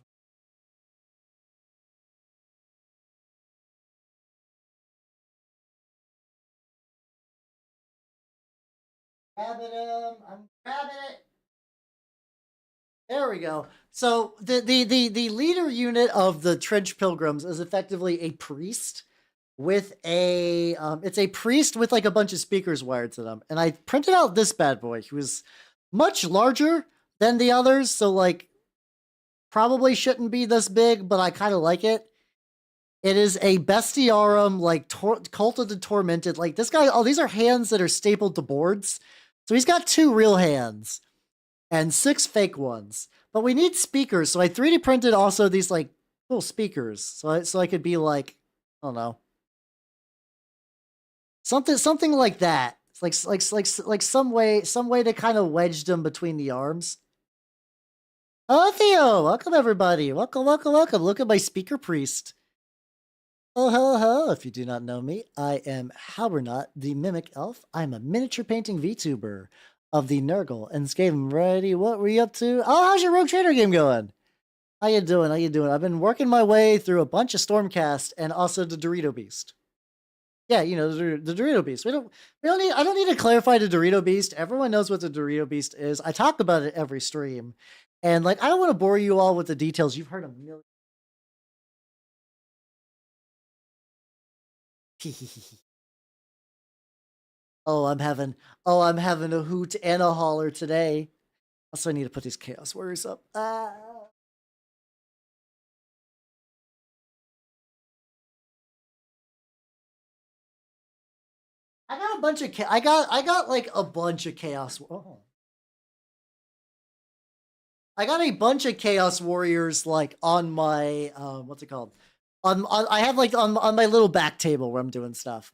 Grabbing him. I'm grabbing it. There we go. So the leader unit of the Trench Pilgrims is effectively a priest with a it's a priest with like a bunch of speakers wired to them. And I printed out this bad boy. He was much larger than the others, so like probably shouldn't be this big, but I kind of like it. It is a bestiarum, like cult of the tormented. Like this guy, oh, these are hands that are stapled to boards. So he's got 2 real hands and 6 fake ones. But we need speakers, so I 3D printed also these like little speakers, so I could be like, I don't know, something like that. It's like some way to kind of wedge them between the arms. Oh, Theo, welcome everybody. Welcome, welcome, welcome. Look at my speaker priest. Oh, hello, hello. If you do not know me, I am Halbernot, the Mimic Elf. I'm a miniature painting VTuber of the Nurgle and Skaven variety. What were you up to? Oh, how's your Rogue Trader game going? How you doing? How you doing? I've been working my way through a bunch of Stormcast and also the Dorito Beast. Yeah, you know, the Dorito Beast. I don't need to clarify the Dorito Beast. Everyone knows what the Dorito Beast is. I talk about it every stream. And like I don't want to bore you all with the details. You've heard a million. Oh, I'm having a hoot and a holler today. Also, I need to put these Chaos Warriors up. I got a bunch of I got like a bunch of Chaos. Oh. I got a bunch of Chaos Warriors like on my what's it called? On I have like on my little back table where I'm doing stuff.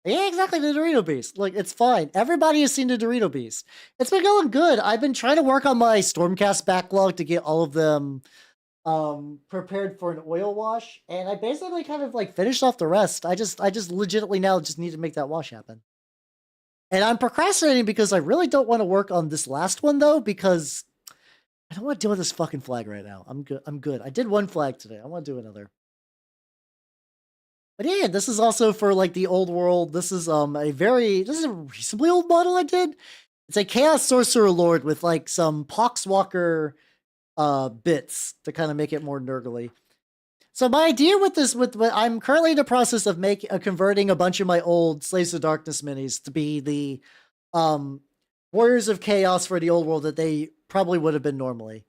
Yeah, exactly, the Dorito Beast. Like, it's fine. Everybody has seen the Dorito Beast. It's been going good. I've been trying to work on my Stormcast backlog to get all of them prepared for an oil wash, and I basically kind of like finished off the rest. I just legitimately now just need to make that wash happen. And I'm procrastinating because I really don't want to work on this last one though, because I don't want to deal with this fucking flag right now. I'm good. I'm good. I did one flag today. I want to do another. But yeah, this is also for like the old world. This is this is a reasonably old model I did. It's a Chaos Sorcerer Lord with like some Poxwalker bits to kind of make it more nurgly. So my idea with this, I'm currently in the process of converting a bunch of my old Slaves of Darkness minis to be the Warriors of Chaos for the old world that they probably would have been normally.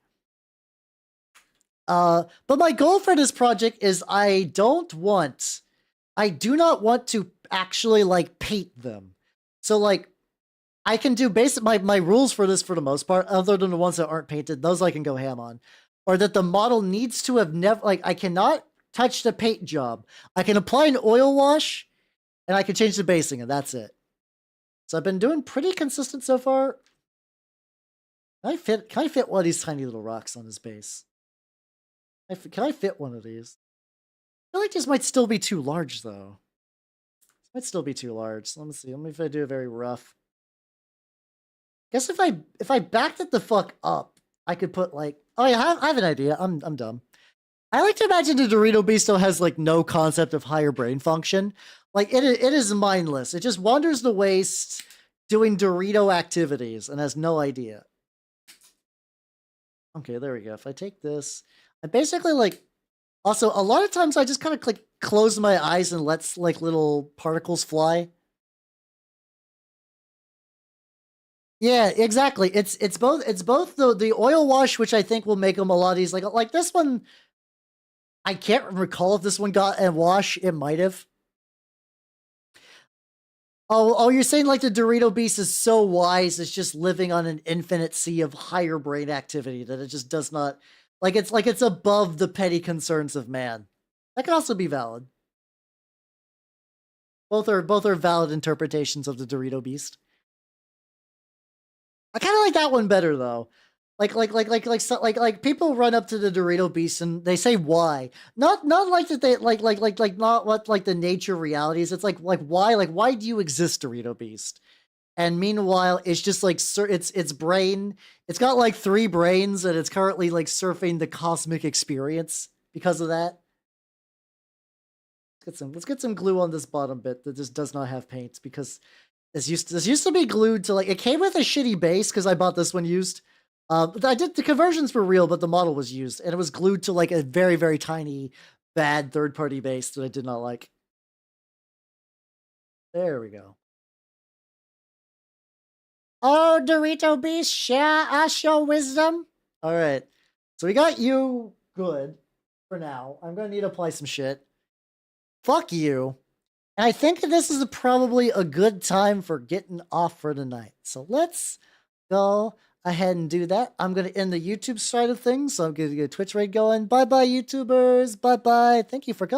But my goal for this project is I do not want to actually like paint them. So like I can do my rules for this for the most part, other than the ones that aren't painted, those I can go ham on. Or that the model needs to have never, like I cannot touch the paint job. I can apply an oil wash and I can change the basing and that's it. So I've been doing pretty consistent so far. Can I fit one of these tiny little rocks on his base? Can I fit one of these? I feel like this might still be too large though. This might still be too large. So let me see. Let me if I do a very rough. Guess if I backed it the fuck up, I could put like, oh yeah, I have an idea. I'm dumb. I like to imagine the Dorito Beasto has like no concept of higher brain function. Like it is mindless. It just wanders the waste doing Dorito activities and has no idea. Okay, there we go. If I take this, I basically like, also a lot of times I just kind of like close my eyes and lets like little particles fly. Yeah, exactly. It's both the oil wash, which I think will make them a lot easier. Like this one, I can't recall if this one got a wash. It might have. Oh, you're saying like the Dorito Beast is so wise, it's just living on an infinite sea of higher brain activity that it just does not like it's above the petty concerns of man. That can also be valid. Both are valid interpretations of the Dorito Beast. I kind of like that one better though. Like people run up to the Dorito Beast and they say why. Not like that they like not what like the nature reality is. It's like why do you exist, Dorito Beast? And meanwhile, it's just like its brain. It's got like 3 brains, and it's currently like surfing the cosmic experience because of that. Let's get some glue on this bottom bit that just does not have paint because this used to be glued to like it came with a shitty base because I bought this one used. The conversions were real, but the model was used, and it was glued to like a very, very tiny, bad third-party base that I did not like. There we go. Oh, Dorito Beast, share us your wisdom. All right, so we got you good for now. I'm gonna need to apply some shit. Fuck you. And I think this is probably a good time for getting off for the night. So let's go ahead and do that. I'm going to end the YouTube side of things. So I'm going to get a Twitch raid going. Bye-bye, YouTubers. Bye-bye. Thank you for coming.